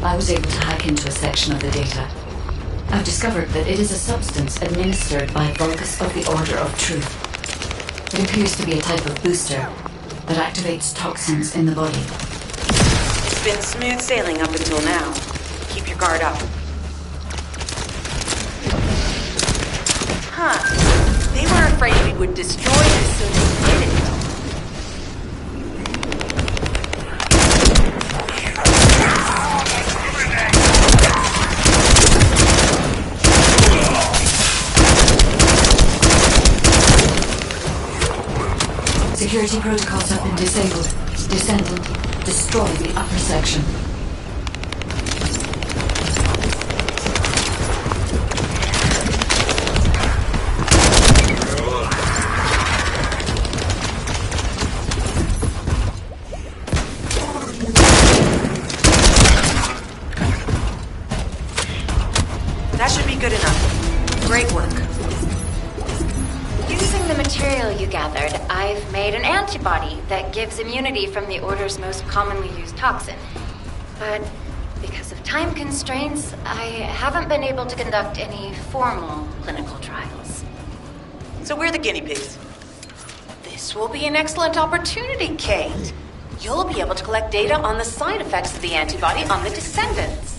I was able to hack into a section of the data. I've discovered that it is a substance administered by Vulgus of the Order of Truth. It appears to be a type of booster that activates toxins in the body. It's been smooth sailing up until now. Keep your guard up. Huh. They were afraid we would destroy this, so they did it. Security protocols have been disabled. Descendant, destroy the upper section. That should be good enough. Great work. Using the material you gathered, I've made an antibody that gives immunity from the Order's most commonly used toxin. But because of time constraints, I haven't been able to conduct any formal clinical trials. So we're the guinea pigs. This will be an excellent opportunity, Kate. You'll be able to collect data on the side effects of the antibody on the descendants.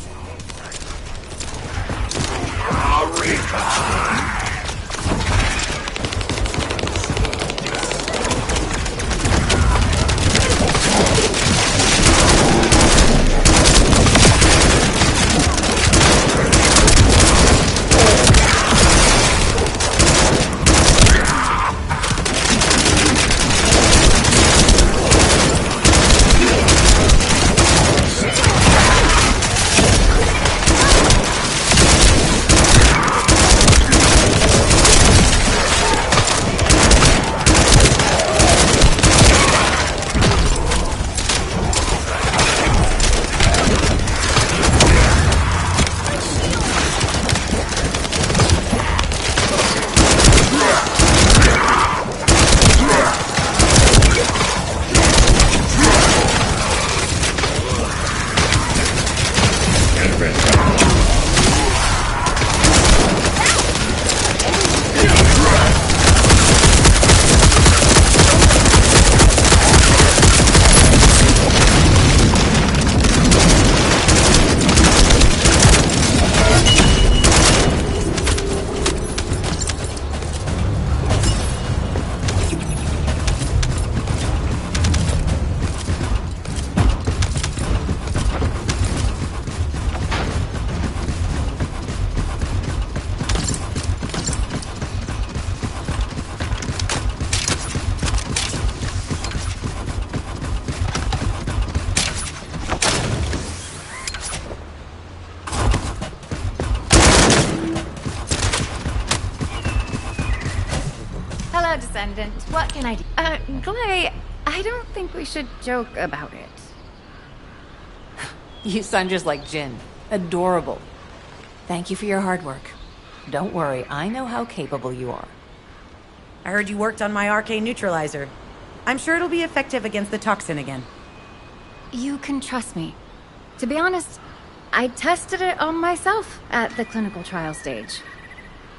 Hello, Descendant. What can I do? Glay, I don't think we should joke about it. You sound just like Jin. Adorable. Thank you for your hard work. Don't worry, I know how capable you are. I heard you worked on my RK neutralizer. I'm sure it'll be effective against the toxin again. You can trust me. To be honest, I tested it on myself at the clinical trial stage.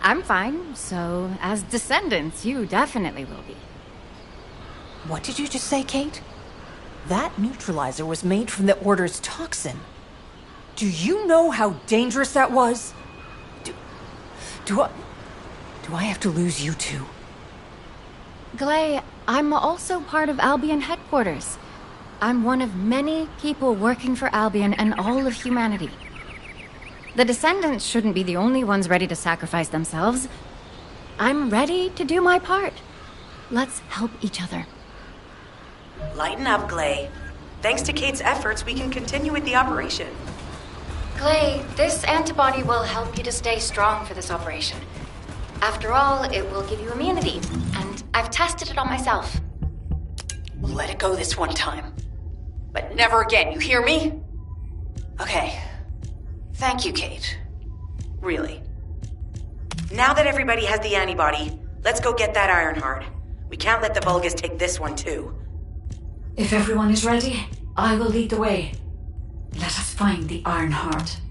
I'm fine, so as Descendants, you definitely will be. What did you just say, Kate? That neutralizer was made from the Order's toxin. Do you know how dangerous that was? Do I have to lose you too? Glay, I'm also part of Albion headquarters. I'm one of many people working for Albion and all of humanity. The Descendants shouldn't be the only ones ready to sacrifice themselves. I'm ready to do my part. Let's help each other. Lighten up, Glay. Thanks to Kate's efforts, we can continue with the operation. Glay, this antibody will help you to stay strong for this operation. After all, it will give you immunity, and I've tested it on myself. let it go this one time. But never again, you hear me? Okay. Thank you, Kate. Really. Now that everybody has the antibody, let's go get that Ironheart. We can't let the Vulgus take this one, too. If everyone is ready, I will lead the way. Let us find the Ironheart.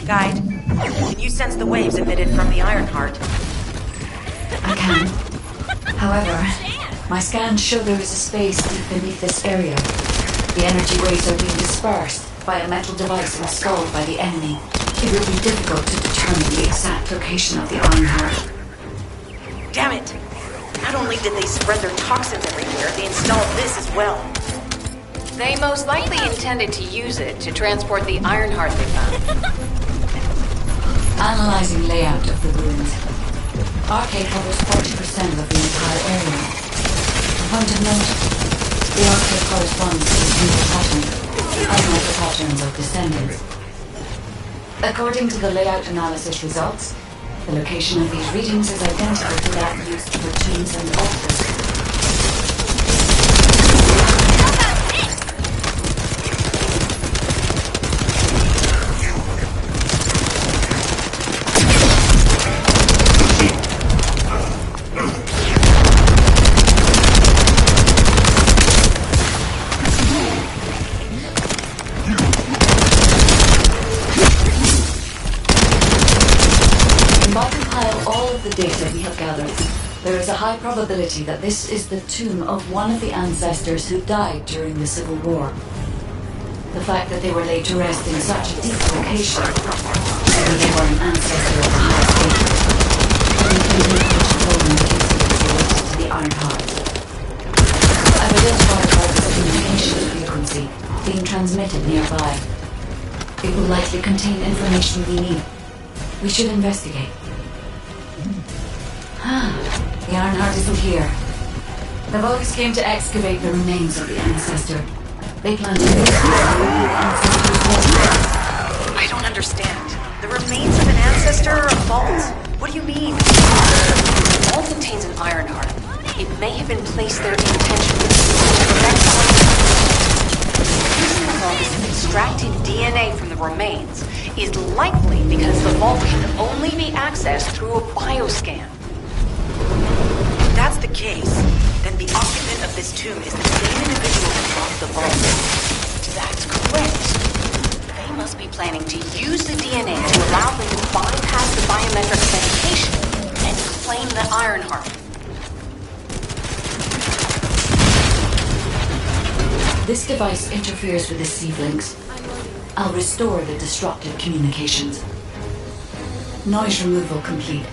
Guide, can you sense the waves emitted from the Ironheart? I can. However, my scans show there is a space deep beneath this area. The energy waves are being dispersed by a metal device installed by the enemy. It will be difficult to determine the exact location of the Ironheart. Damn it! Not only did they spread their toxins everywhere, they installed this as well. They most likely intended to use it to transport the Ironheart they found. Analyzing layout of the ruins. RK covers 40% of the entire area. Point of note, the RK corresponds to a single pattern, unlike the patterns of Descendants. According to the layout analysis results, the location of these readings is identical to that used for tombs and altars. Data we have gathered, there is a high probability that this is the tomb of one of the ancestors who died during the Civil War. The fact that they were laid to rest in such a deep location, maybe they were an ancestor of the highest to the Ironheart. I've identified the communication frequency being transmitted nearby. It will likely contain information we need. We should investigate. The Ironheart isn't here. The Vulgus came to excavate the remains of the ancestor. They plan to use the ancestor's vault. I don't understand. The remains of an ancestor or a vault? What do you mean? The vault contains an Ironheart. It may have been placed there intentionally to prevent using the Vulgus of extracted DNA from the remains is likely because the vault can only be accessed through a bioscan. If that's the case, then the occupant of this tomb is the same individual who brought the vault. That's correct. They must be planning to use the DNA to allow them to bypass the biometric authentication and claim the Ironheart. This device interferes with the Seed links. I'll restore the disrupted communications. Noise removal complete.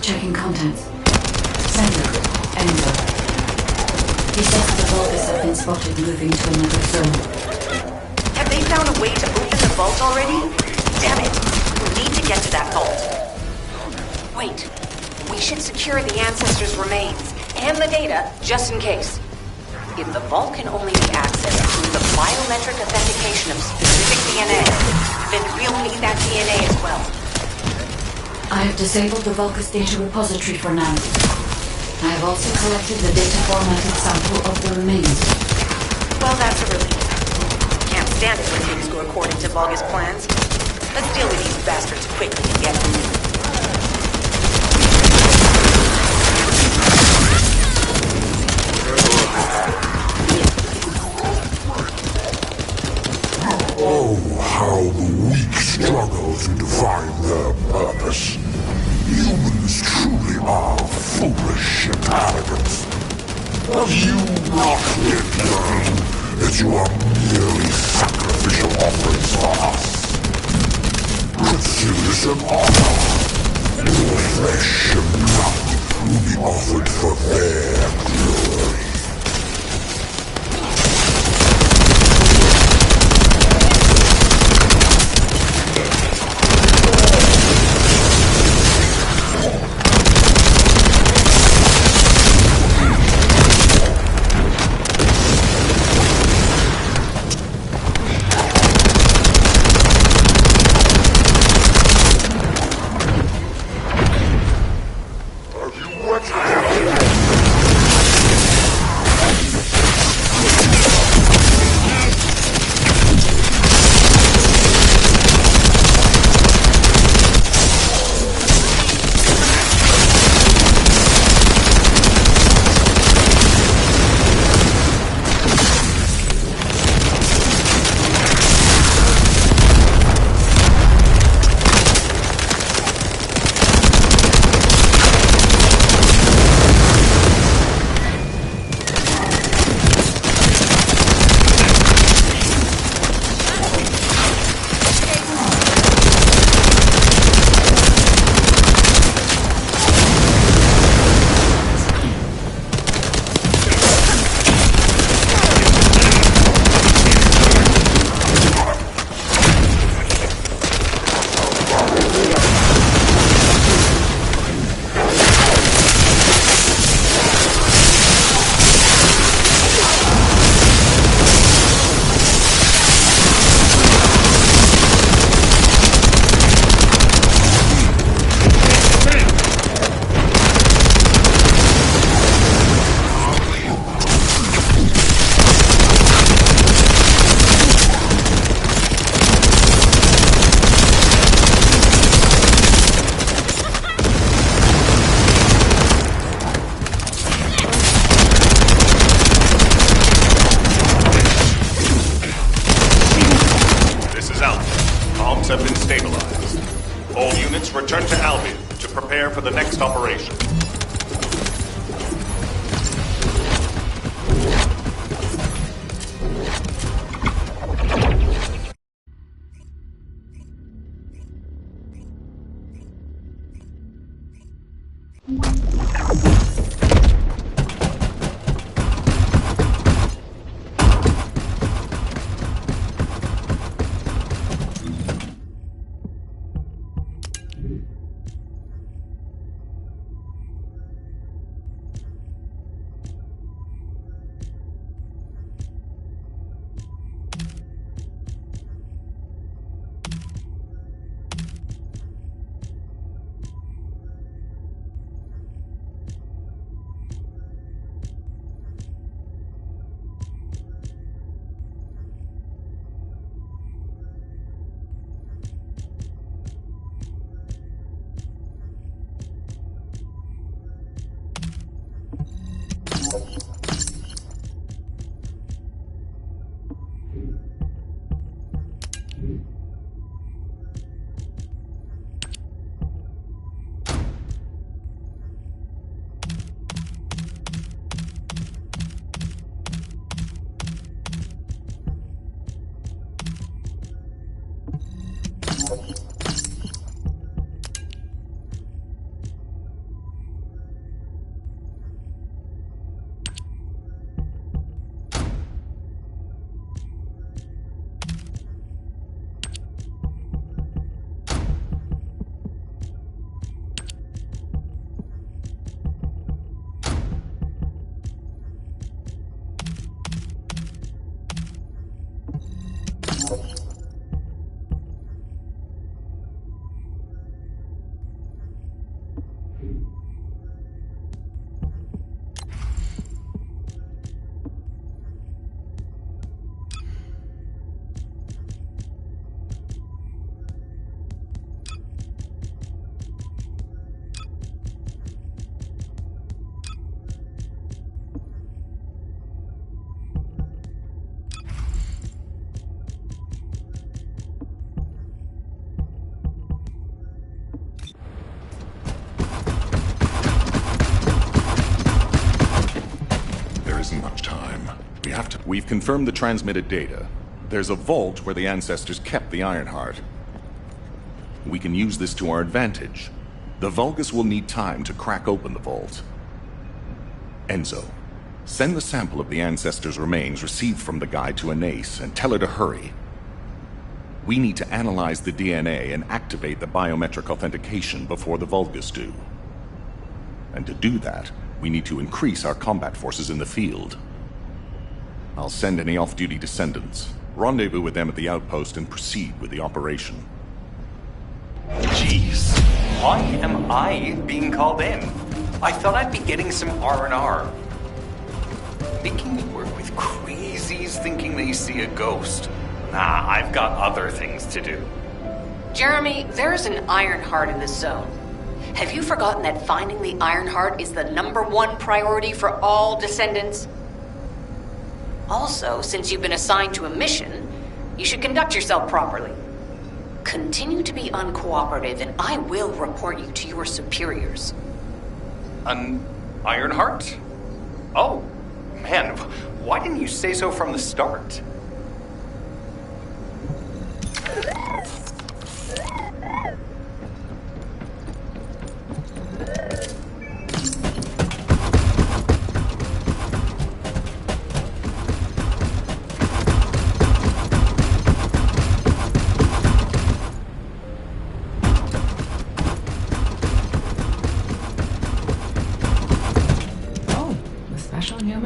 Checking contents. Sender. Enzo. He says the Vulgus have been spotted moving to another zone. Have they found a way to open the vault already? Damn it! We need to get to that vault. Wait. We should secure the ancestors' remains and the data just in case. If the vault can only be accessed through the biometric authentication of specific DNA, then we'll need that DNA as well. I have disabled the Vulgus data repository for now. I have also collected the data formatted sample of the remains. Well, that's a relief. Can't stand it when things go according to Vulgus plans. Let's deal with these bastards quickly and get moving. Oh, how the weak struggle to define their purpose. Humans truly are foolish and arrogant. Have you not yet learned that you are merely sacrificial offerings for us? Consider this an honor. Your flesh and blood will be offered for their glory. Have been stabilized. All units return to Albion to prepare for the next operation. have to... We've confirmed the transmitted data. There's a vault where the ancestors kept the Ironheart. We can use this to our advantage. The Vulgus will need time to crack open the vault. Enzo, send the sample of the ancestors' remains received from the guide to Anais and tell her to hurry. We need to analyze the DNA and activate the biometric authentication before the Vulgus do. And to do that, we need to increase our combat forces in the field. I'll send any off-duty descendants, rendezvous with them at the outpost, and proceed with the operation. Jeez, why am I being called in? I thought I'd be getting some R&R. Making me work with crazies thinking they see a ghost. Nah, I've got other things to do. Jeremy, there's an Ironheart in this zone. Have you forgotten that finding the Ironheart is the #1 priority for all descendants? Also, since you've been assigned to a mission, you should conduct yourself properly. Continue to be uncooperative, and I will report you to your superiors. An Ironheart? Oh, man, why didn't you say so from the start?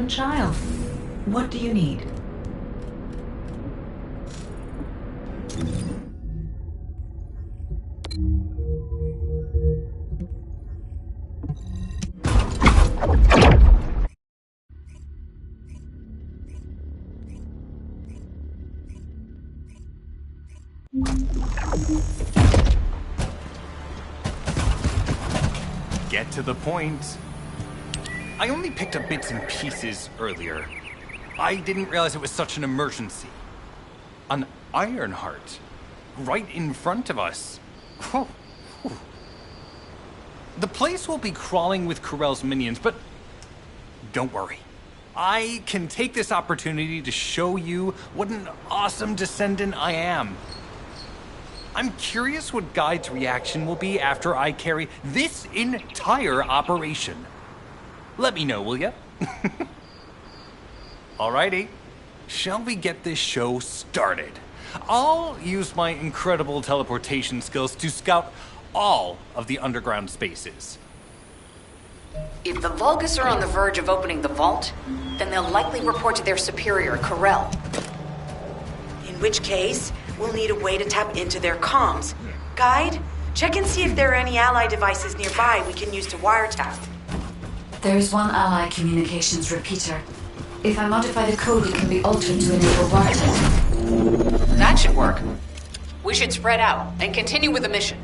Child, what do you need? Get to the point. I only picked up bits and pieces earlier. I didn't realize it was such an emergency. An Ironheart. Right in front of us. The place will be crawling with Corell's minions, but don't worry. I can take this opportunity to show you what an awesome descendant I am. I'm curious what Guide's reaction will be after I carry this entire operation. Let me know, will ya? Alrighty, shall we get this show started? I'll use my incredible teleportation skills to scout all of the underground spaces. If the Vulgus are on the verge of opening the vault, then they'll likely report to their superior, Corell. In which case, we'll need a way to tap into their comms. Guide, check and see if there are any ally devices nearby we can use to wiretap. There is one ally communications repeater. If I modify the code, it can be altered to enable wiretap. That should work. We should spread out and continue with the mission.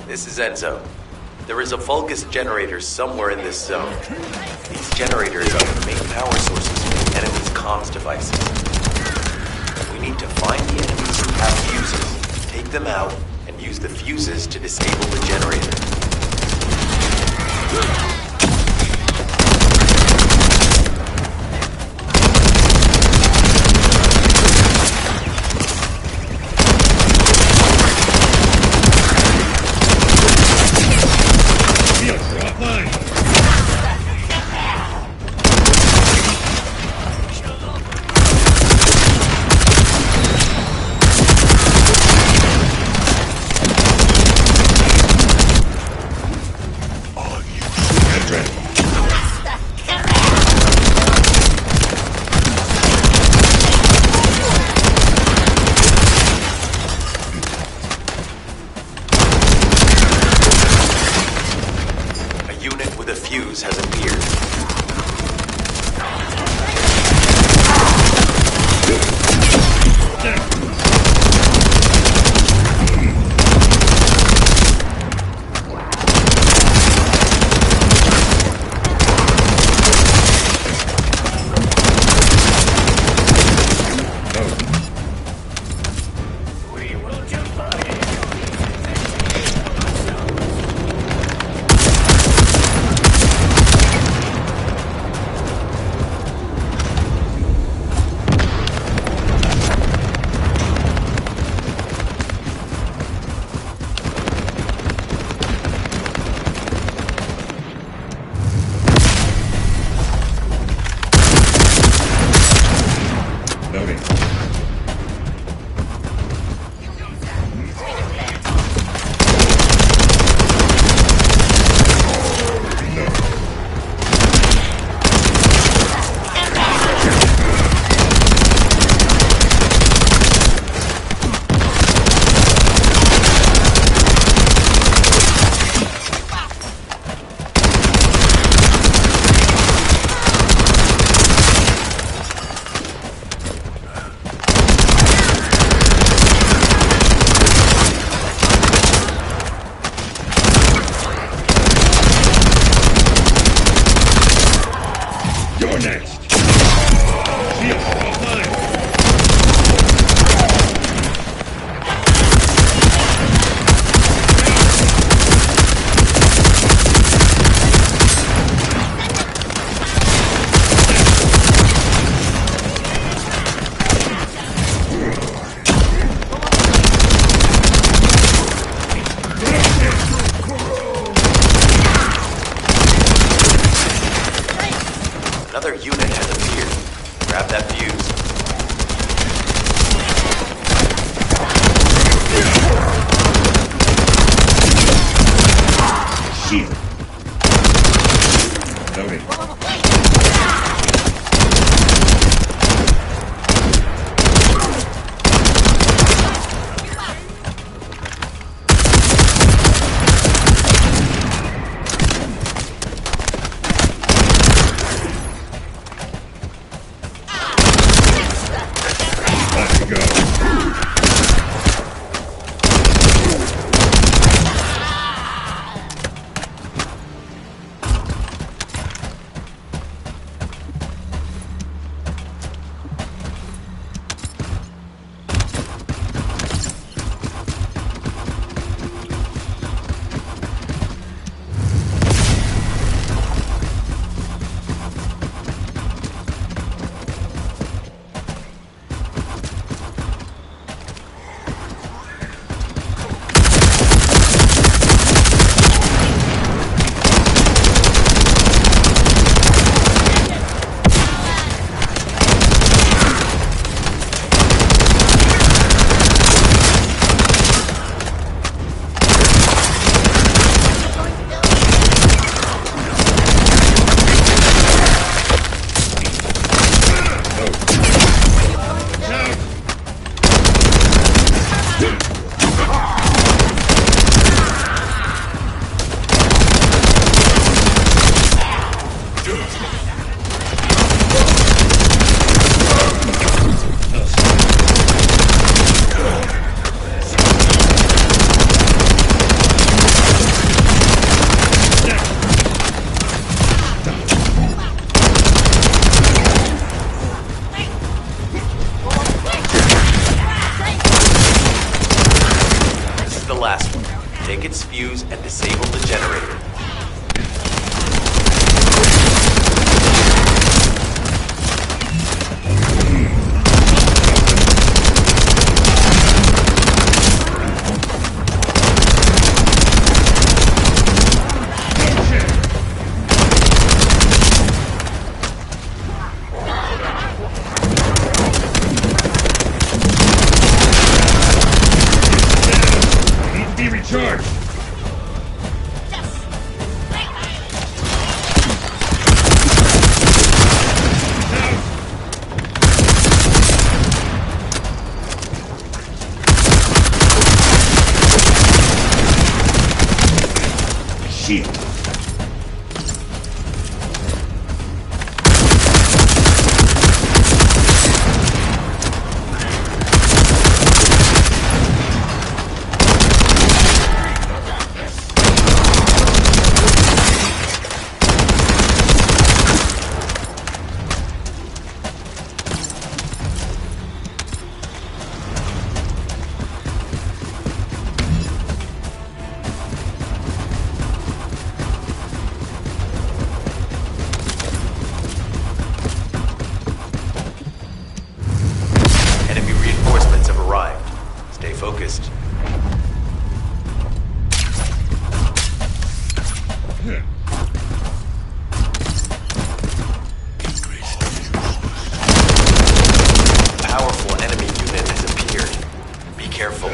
This is Enzo. There is a Vulgus generator somewhere in this zone. These generators are the main power sources for the enemy's comms devices. We need to find the enemies who have fuses, take them out, and use the fuses to disable the generator. Another unit has appeared. Grab that fuse. Shield. Loading. Take its fuse and disable the generator. Charge! Shield. Focused. Powerful enemy unit has appeared. Be careful.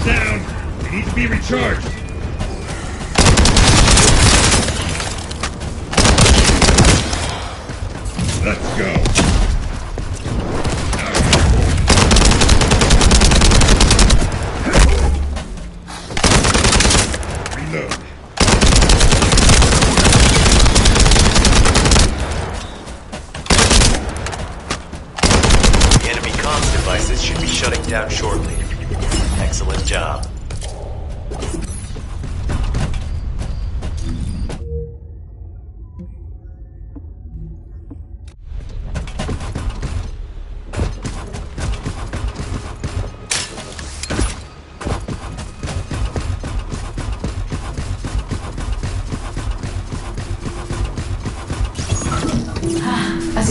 Down! They need to be recharged! Let's go! Reload. The enemy comms devices should be shutting down shortly. Excellent job.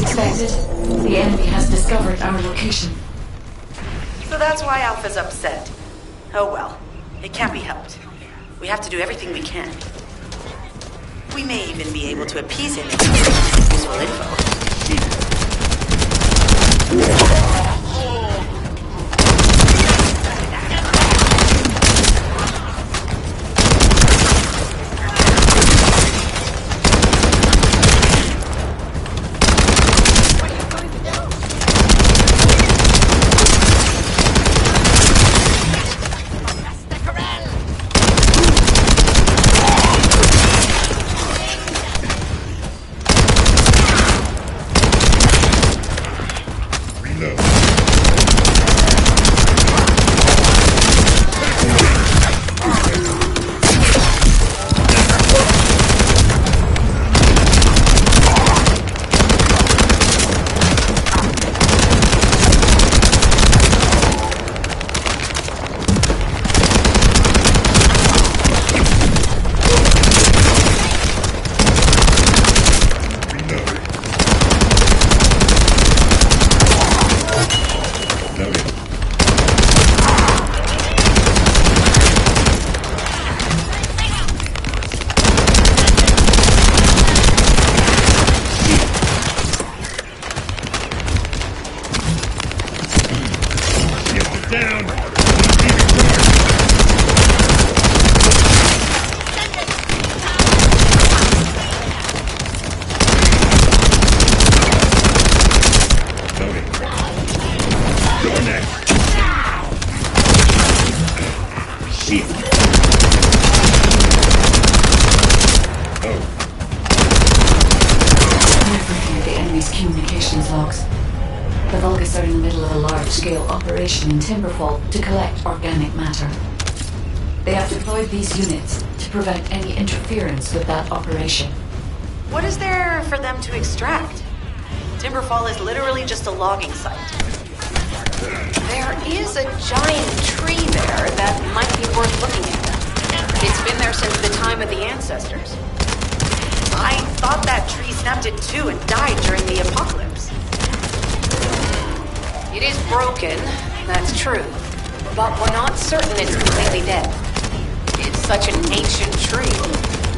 expected, the enemy has discovered our location. So that's why Alpha's upset. Oh well, it can't be helped. We have to do everything we can. We may even be able to appease him with useful info. In Timberfall to collect organic matter. They have deployed these units to prevent any interference with that operation. What is there for them to extract? Timberfall is literally just a logging site. There is a giant tree there that might be worth looking at. It's been there since the time of the ancestors. I thought that tree snapped in two and died during the apocalypse. It is broken, that's true, but we're not certain it's completely dead. It's such an ancient tree,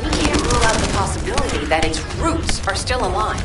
we can't rule out the possibility that its roots are still alive.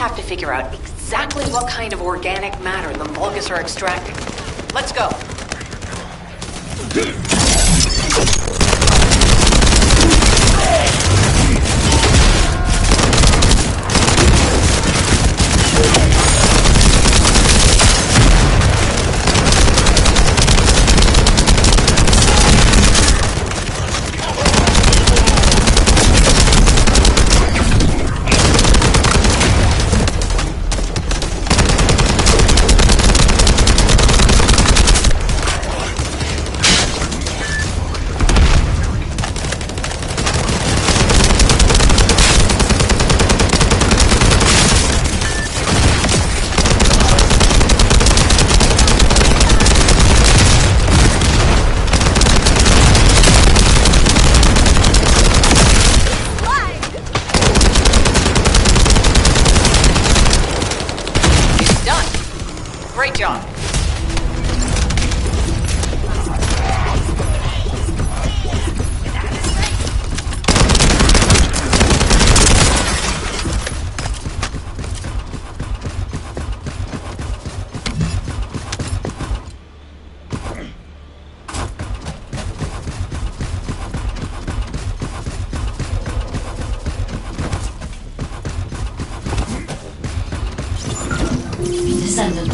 have to figure out exactly what kind of organic matter the Vulgus are extracting. Let's go. Great job. Descendant,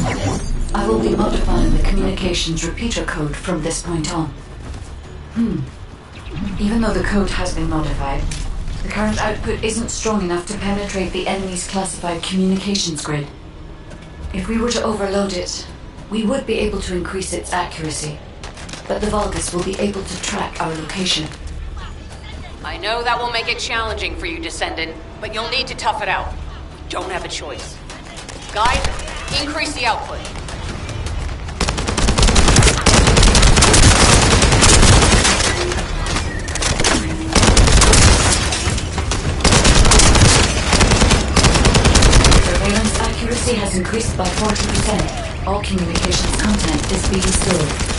I will be modifying the communications repeater code from this point on. Even though the code has been modified, the current output isn't strong enough to penetrate the enemy's classified communications grid. If we were to overload it, we would be able to increase its accuracy, but the Vulgus will be able to track our location. I know that will make it challenging for you, Descendant, but you'll need to tough it out. We don't have a choice. Guide, increase the output. Surveillance accuracy has increased by 40%. All communications content is being stored.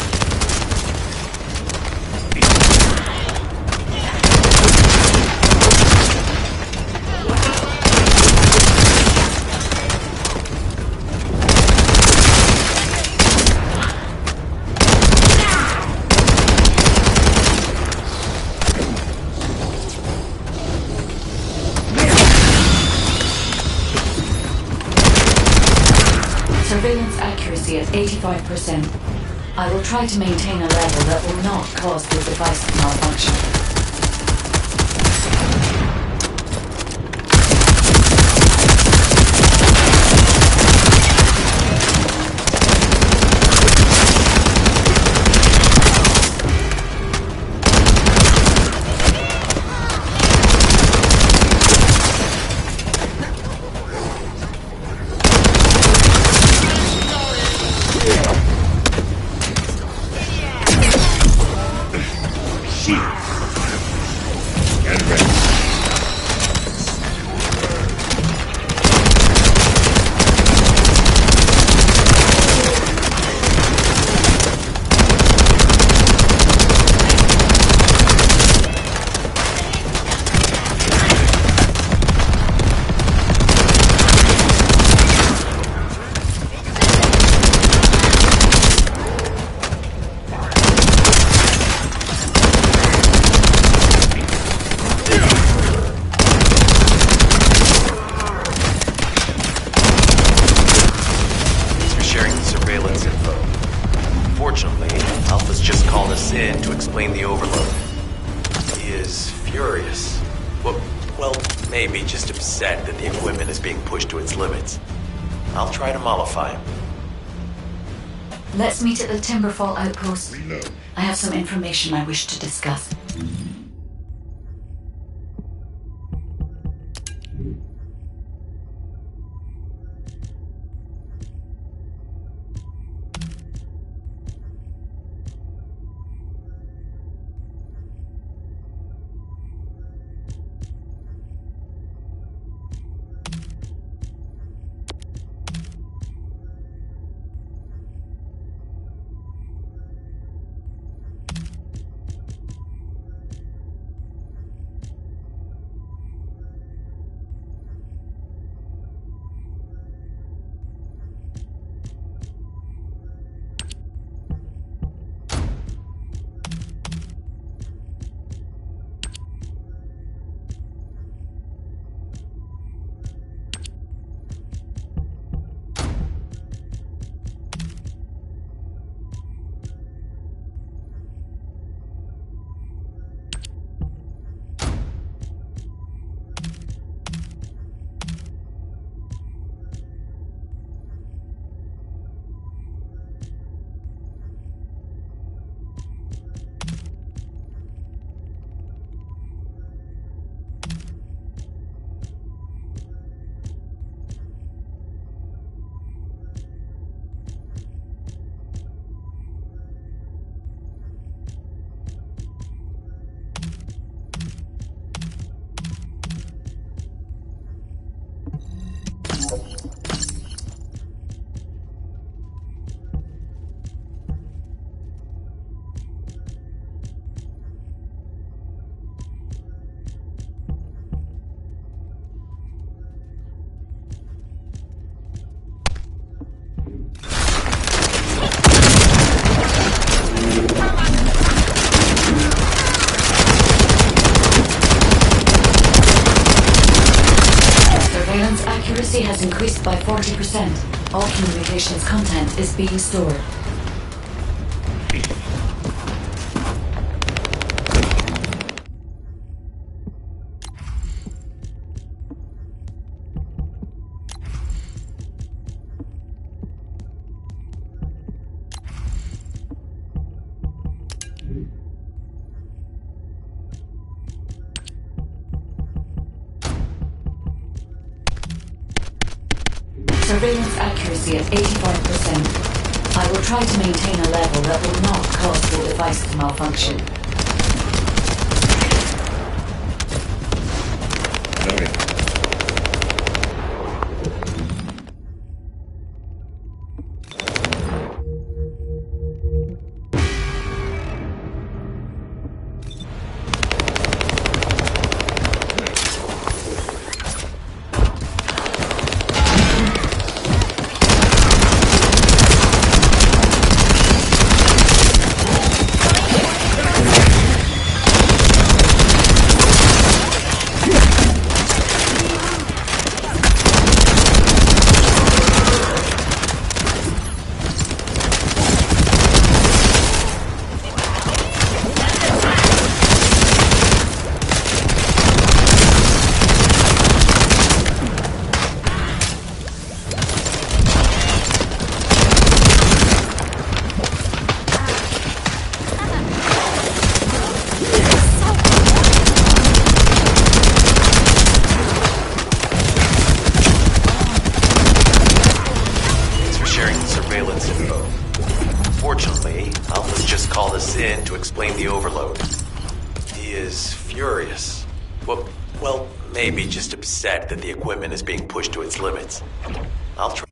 Surveillance accuracy at 85%. I will try to maintain a level that will not cause the device to malfunction. Maybe just upset that the equipment is being pushed to its limits. I'll try to mollify him. Let's meet at the Timberfall outpost. I have some information I wish to discuss. Frequency has increased by 40%. All communications content is being stored. Surveillance accuracy at 85%. I will try to maintain a level that will not cause the device to malfunction. Maybe just upset that the equipment is being pushed to its limits. I'll try.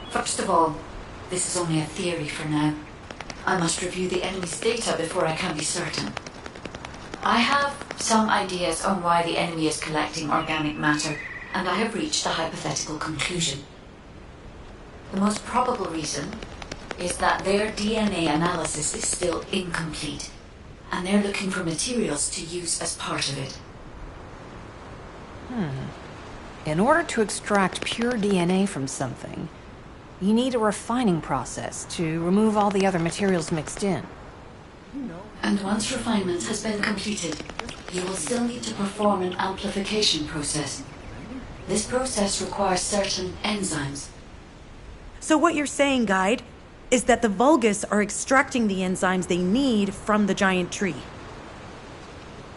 First of all, this is only a theory for now. I must review the enemy's data before I can be certain. I have some ideas on why the enemy is collecting organic matter, and I have reached a hypothetical conclusion. The most probable reason is that their DNA analysis is still incomplete, and they're looking for materials to use as part of it. In order to extract pure DNA from something, you need a refining process to remove all the other materials mixed in. And once refinement has been completed, you will still need to perform an amplification process. This process requires certain enzymes. So what you're saying, Guide, is that the Vulgus are extracting the enzymes they need from the giant tree.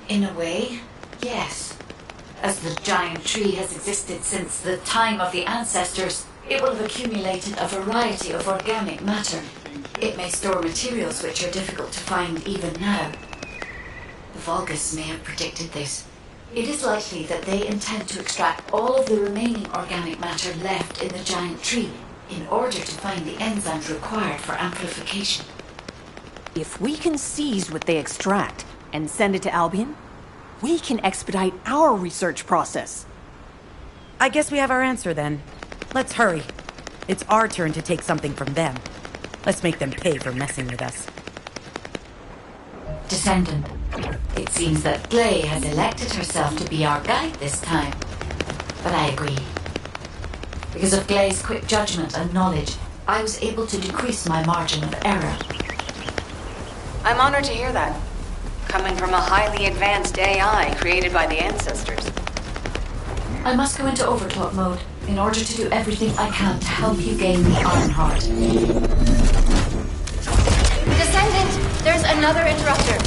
In a way, yes. As the giant tree has existed since the time of the ancestors, it will have accumulated a variety of organic matter. It may store materials which are difficult to find even now. The Vulgus may have predicted this. It is likely that they intend to extract all of the remaining organic matter left in the giant tree in order to find the enzymes required for amplification. If we can seize what they extract and send it to Albion, we can expedite our research process. I guess we have our answer then. Let's hurry. It's our turn to take something from them. Let's make them pay for messing with us. Descendant, it seems that Glay has elected herself to be our guide this time. But I agree. Because of Glay's quick judgment and knowledge, I was able to decrease my margin of error. I'm honored to hear that. Coming from a highly advanced AI created by the ancestors. I must go into overclock mode in order to do everything I can to help you gain the Ironheart. Descendant, there's another interrupter.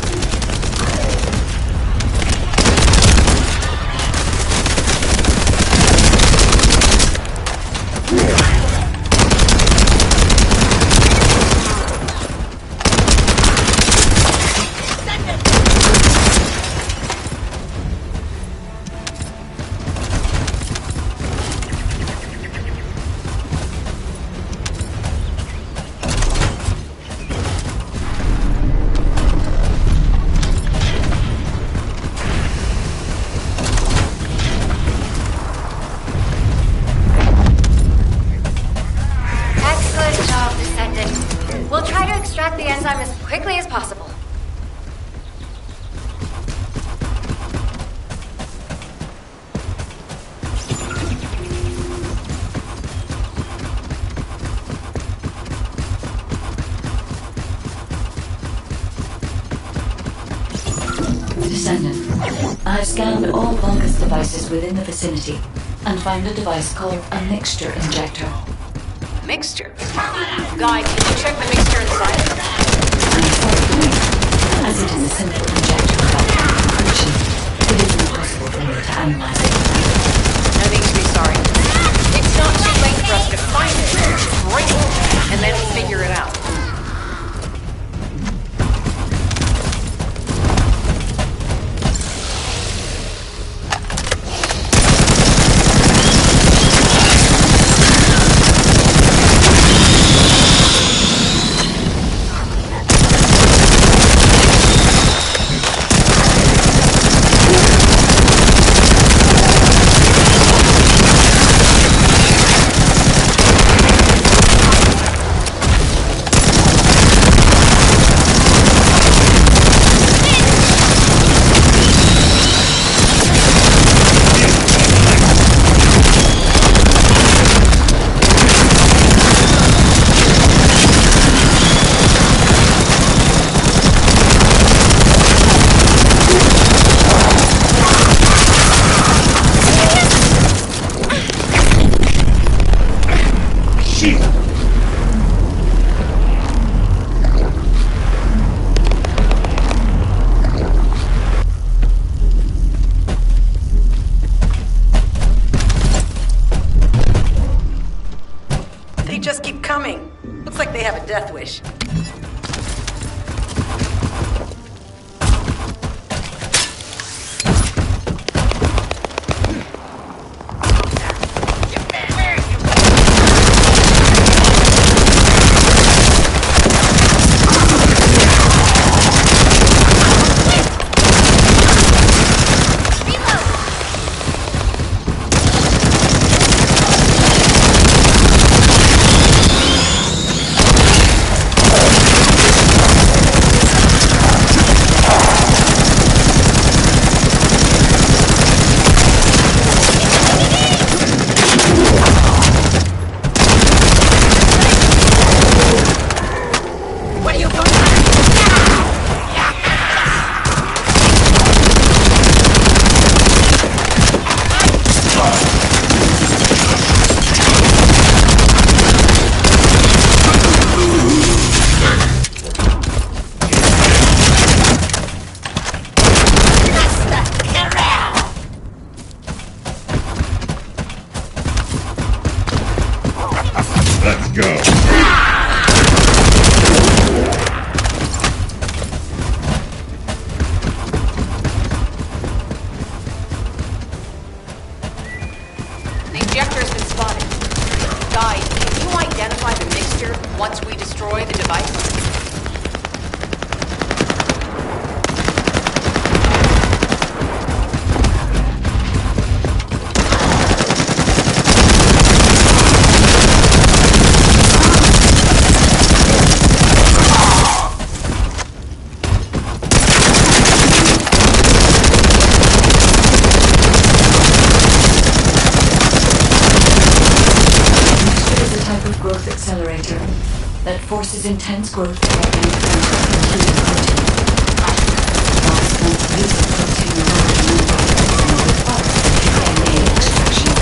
I've scanned all Vulgus devices within the vicinity and found a device called a mixture injector. Mixture? Guy, can you check the mixture inside? As it is a simple injector without function, it is impossible for me to analyze it. No need to be sorry. It's not too late for us to find it, break it, and then figure it out. Death wish. forces intense growth of organic chemicals, including protein. While spent using protein in order to minimize the DNA extraction.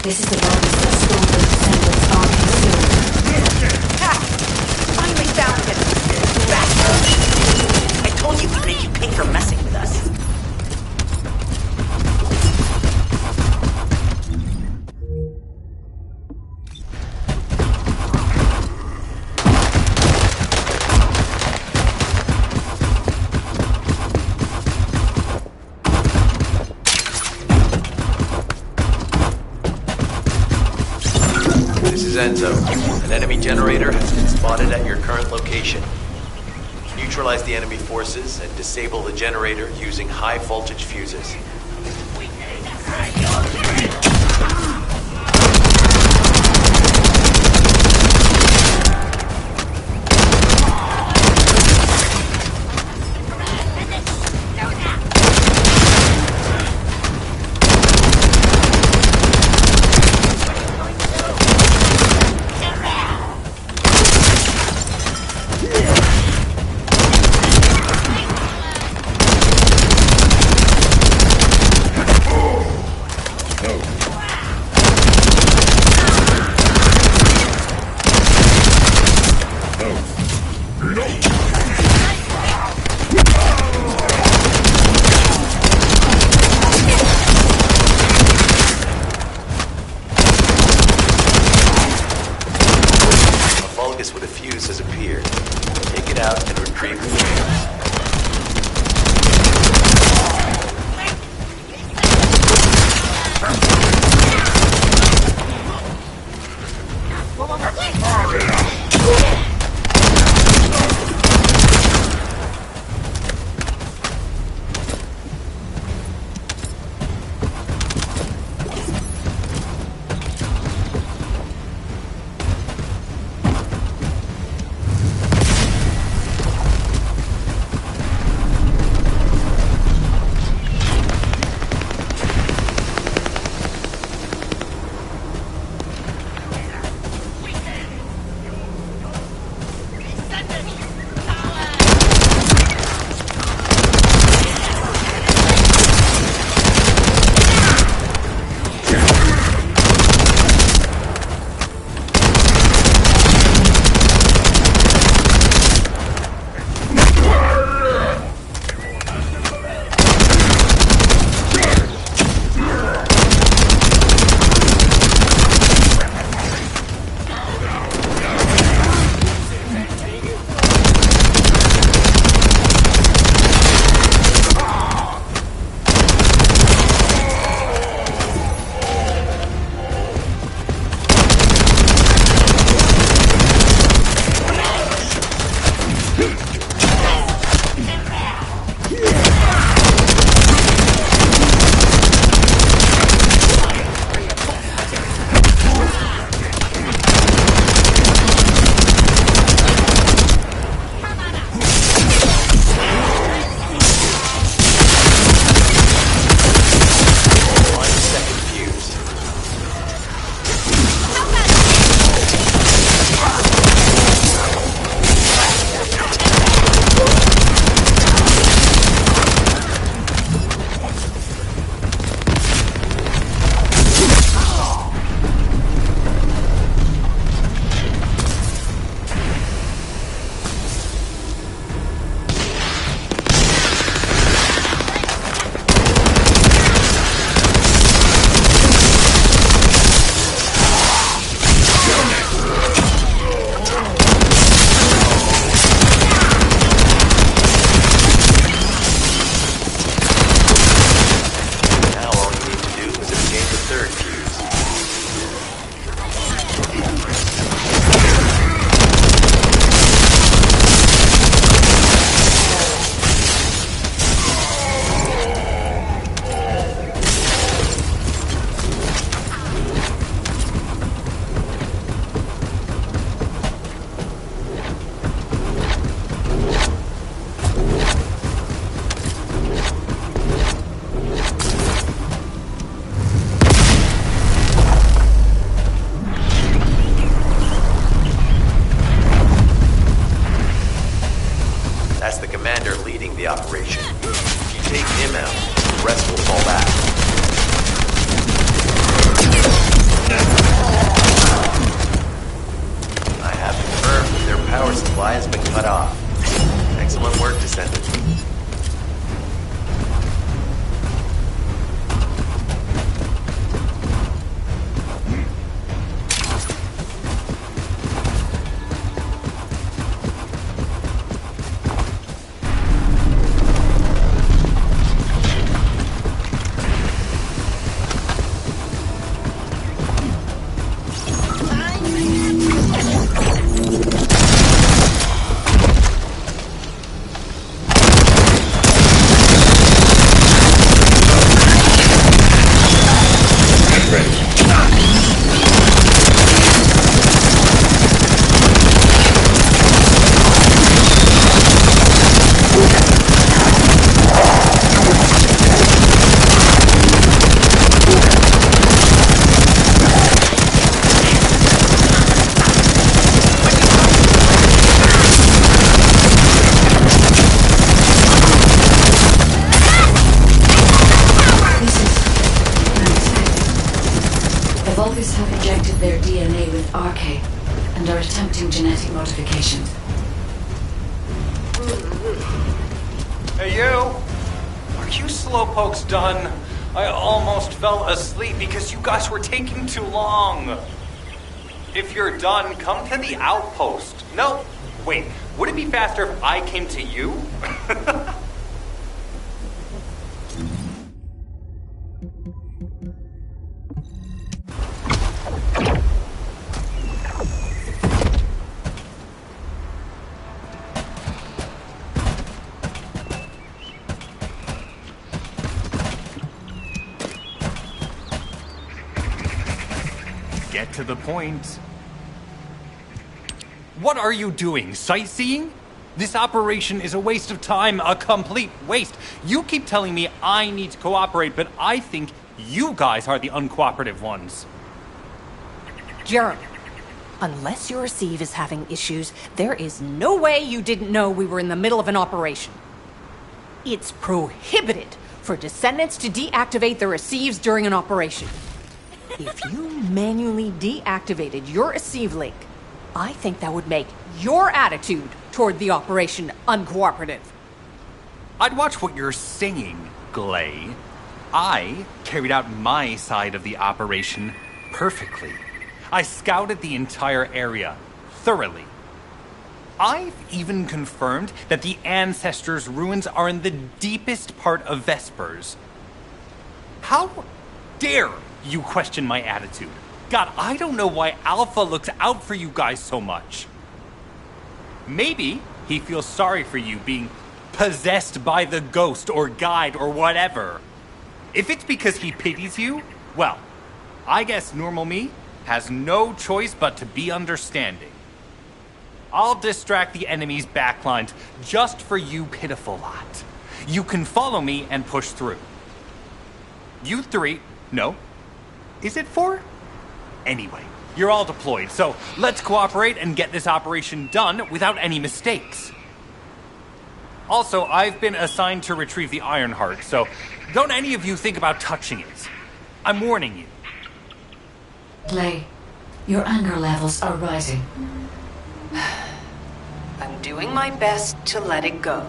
This is the one that stole the Descendant's Finally found him! Bastard! I told you we'd make you pay for messing with us. Enzo, an enemy generator has been spotted at your current location. Neutralize the enemy forces and disable the generator using high voltage fuses. With a fuse has appeared. Take it out and retrieve the fuse. That's the commander leading the operation. If you take him out, the rest will fall back. I have confirmed that their power supply has been cut off. Excellent work, Descendant. Hey, you! Are you slowpokes done? I almost fell asleep because you guys were taking too long. If you're done, come to the outpost. No, wait. Would it be faster if I came to you? Get to the point. What are you doing? Sightseeing? This operation is a waste of time, a complete waste. You keep telling me I need to cooperate, but I think you guys are the uncooperative ones. Jeremy, unless your receive is having issues, there is no way you didn't know we were in the middle of an operation. It's prohibited for Descendants to deactivate the receives during an operation. If you manually deactivated your receive link, I think that would make your attitude toward the operation uncooperative. I'd watch what you're saying, Glay. I carried out my side of the operation perfectly. I scouted the entire area thoroughly. I've even confirmed that the Ancestors' ruins are in the deepest part of Vespers. How dare you question my attitude? God, I don't know why Alpha looks out for you guys so much. Maybe he feels sorry for you being possessed by the ghost or guide or whatever. If it's because he pities you, well, I guess normal me has no choice but to be understanding. I'll distract the enemy's backlines just for you pitiful lot. You can follow me and push through. You three, no. Is it 4? Anyway, you're all deployed, so let's cooperate and get this operation done without any mistakes. Also, I've been assigned to retrieve the Ironheart, so don't any of you think about touching it. I'm warning you. Glay, your anger levels are rising. I'm doing my best to let it go.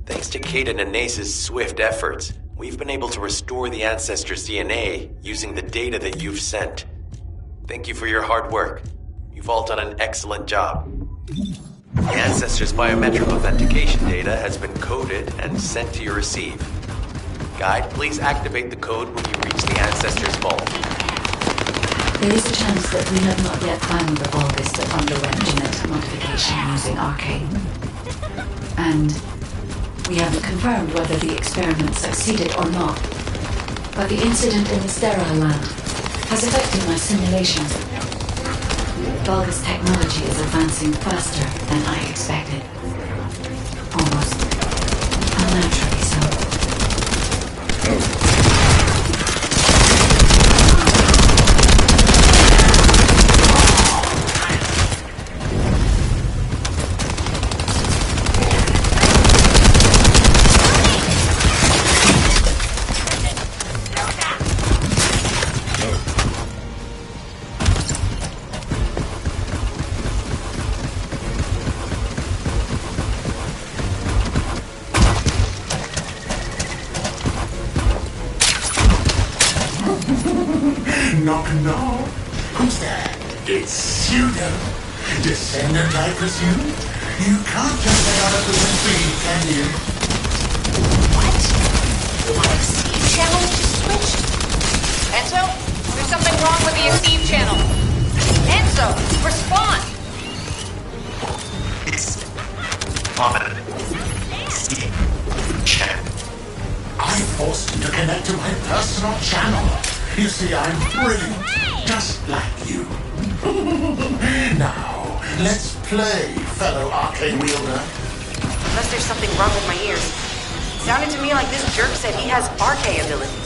Thanks to Kaden and Nace's swift efforts, we've been able to restore the Ancestors' DNA using the data that you've sent. Thank you for your hard work. You've all done an excellent job. The Ancestors' biometric authentication data has been coded and sent to your receive. Guide, please activate the code when you reach the Ancestors' vault. There is a chance that we have not yet found the Vulgus that underwent genetic modification using Arcane. And we haven't confirmed whether the experiment succeeded or not. But the incident in the sterile land has affected my simulations. Vulgus technology is advancing faster than I expected. Almost unnaturally so. Knock, knock. Who's that? It's Pseudo. Descendant, I presume? You can't just get out of the speed, can you? What? My receive channel just switched? Enzo, there's something wrong with the receive channel. Enzo, respond! It's on channel. I forced you to connect to my personal channel. You see, I'm brilliant, just like you. Now, let's play, fellow arcane wielder. Unless there's something wrong with my ears. Sounded to me like this jerk said he has arcane abilities.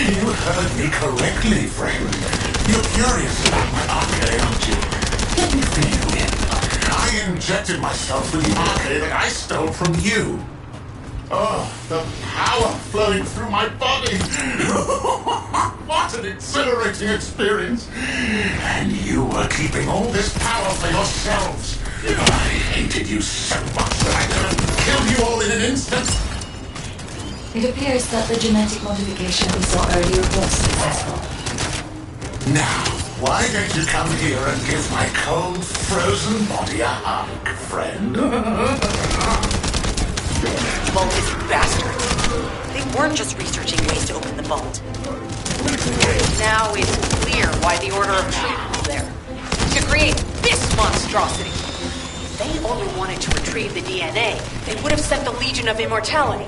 You heard me correctly, friend. You're curious about my arcade, aren't you? Let me fill you in. I injected myself with the arcade that I stole from you. Oh, the power flowing through my body. What an exhilarating experience. And you were keeping all this power for yourselves. I hated you so much that I could have killed you all in an instant. It appears that the genetic modification we saw earlier was successful. Now, why don't you come here and give my cold, frozen body a hug, friend? Vulgus bastards. They weren't just researching ways to open the vault. Now it's clear why the Order of Truth was there. To create this monstrosity. If they only wanted to retrieve the DNA, they would have sent the Legion of Immortality.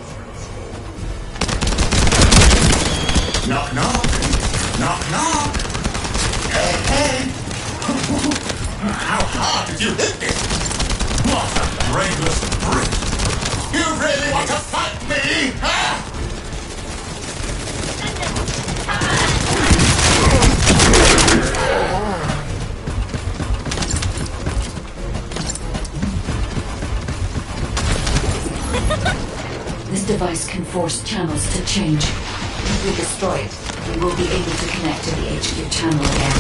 Knock, knock. Knock, knock. Hey, hey. How hard did you hit this? What a brainless brute. You really want to fight me, huh? This device can force channels to change. If we destroy it, we will be able to connect to the HQ channel again.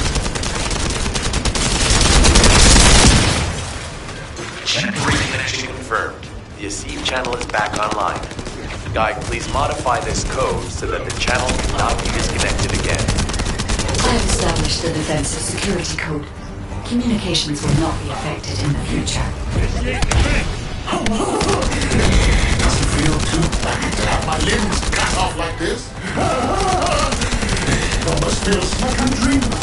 Temporary connection confirmed. The Asif channel is back online. Guide, please modify this code so that the channel cannot be disconnected again. I have established the defensive security code. Communications will not be affected in the future. Doesn't feel too bad to have my limbs cut off like this. It almost feels like I'm dreaming.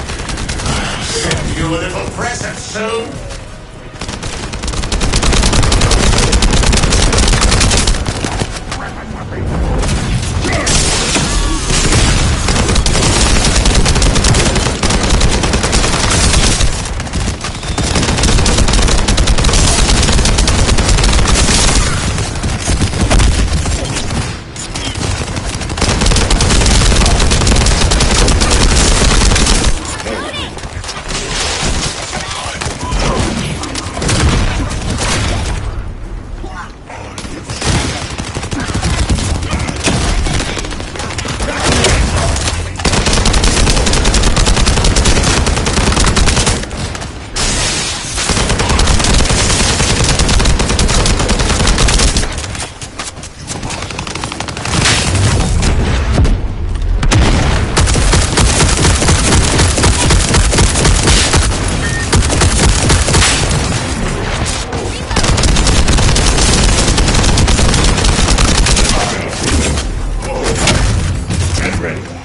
I'll send you a little present soon. ready.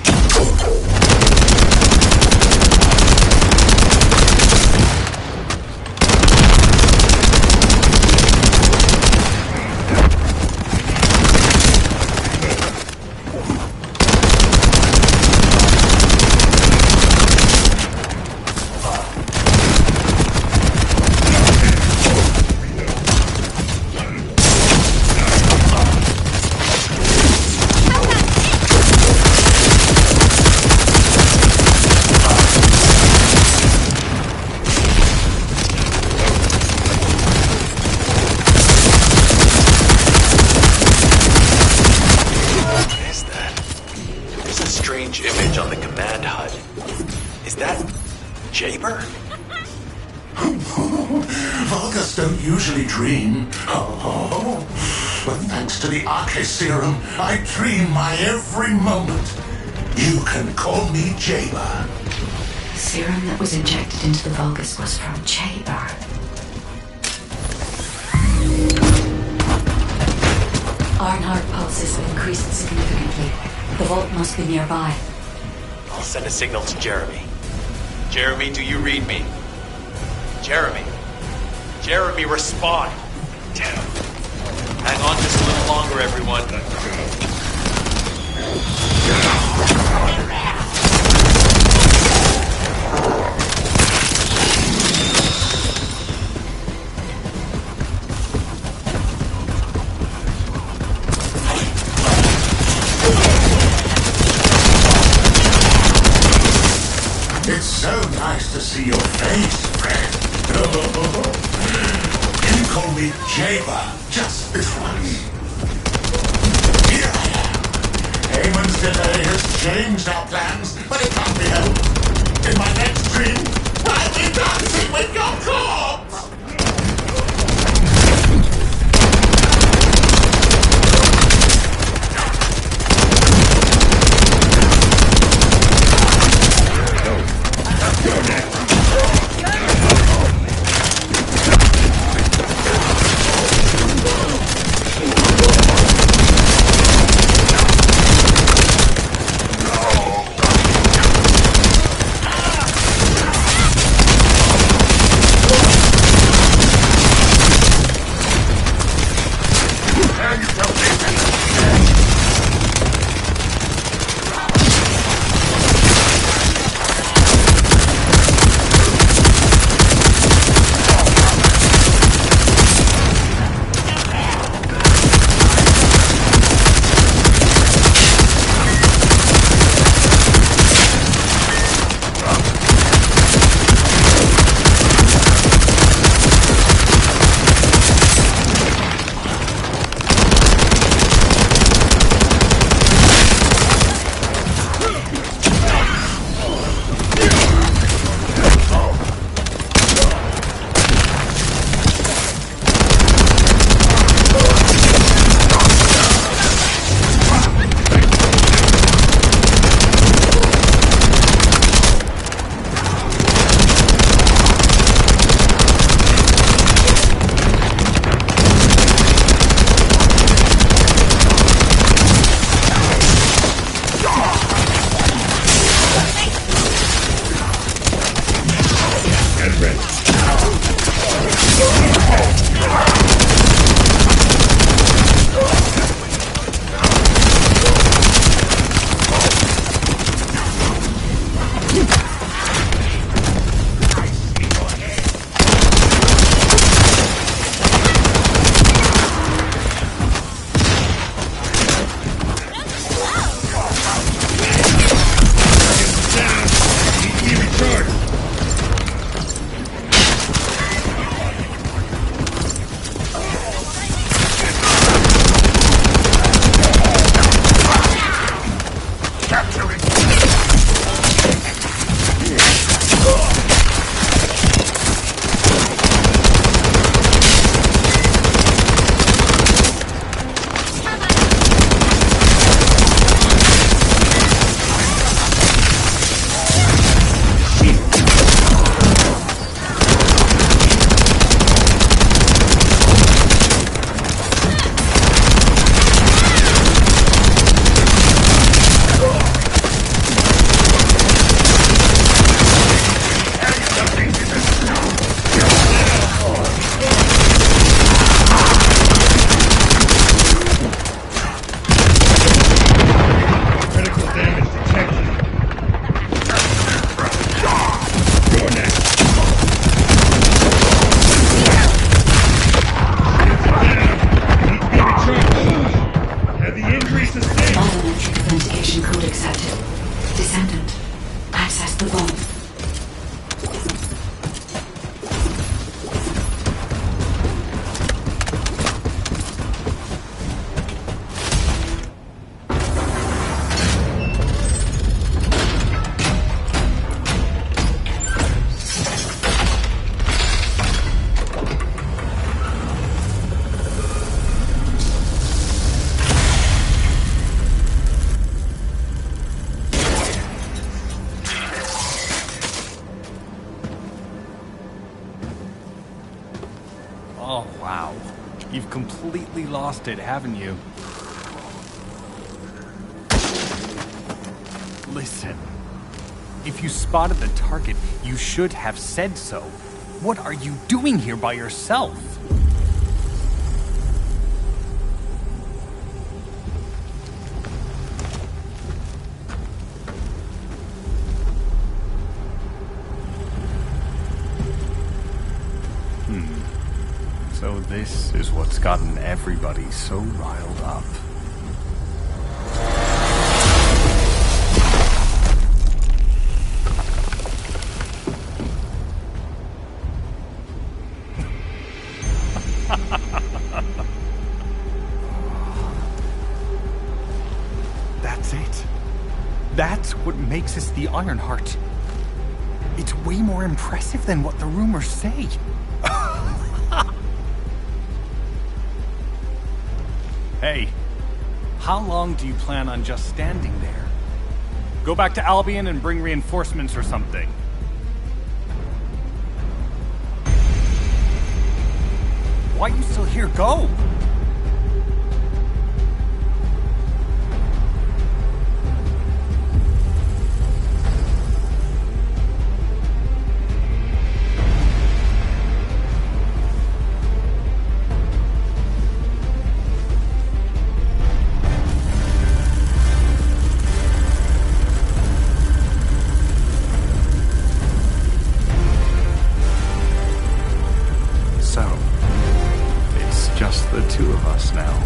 Image on the command HUD. Is that Jaber? Vulgus don't usually dream. Oh, but thanks to the Arche serum, I dream my every moment. You can call me Jaber. The serum that was injected into the Vulgus was from Jaber. Ironheart pulses have increased significantly. The vault must be nearby. I'll send a signal to Jeremy. Jeremy, do you read me? Jeremy. Jeremy, respond. Damn. Hang on just a little longer, everyone. It's so nice to see your face, friend. You can call me Jaber, just this once. Here I am. Haman's delay has changed our plans, but it can't be helped. In my next dream, I'll be dancing with your corpse! you've completely lost it, haven't you? Listen. If you spotted the target, you should have said so. What are you doing here by yourself? So this is what's gotten everybody so riled up. That's it. That's what makes us the Ironheart. It's way more impressive than what the rumors say. Hey, how long do you plan on just standing there? Go back to Albion and bring reinforcements or something. Why are you still here? Go! Just the two of us now.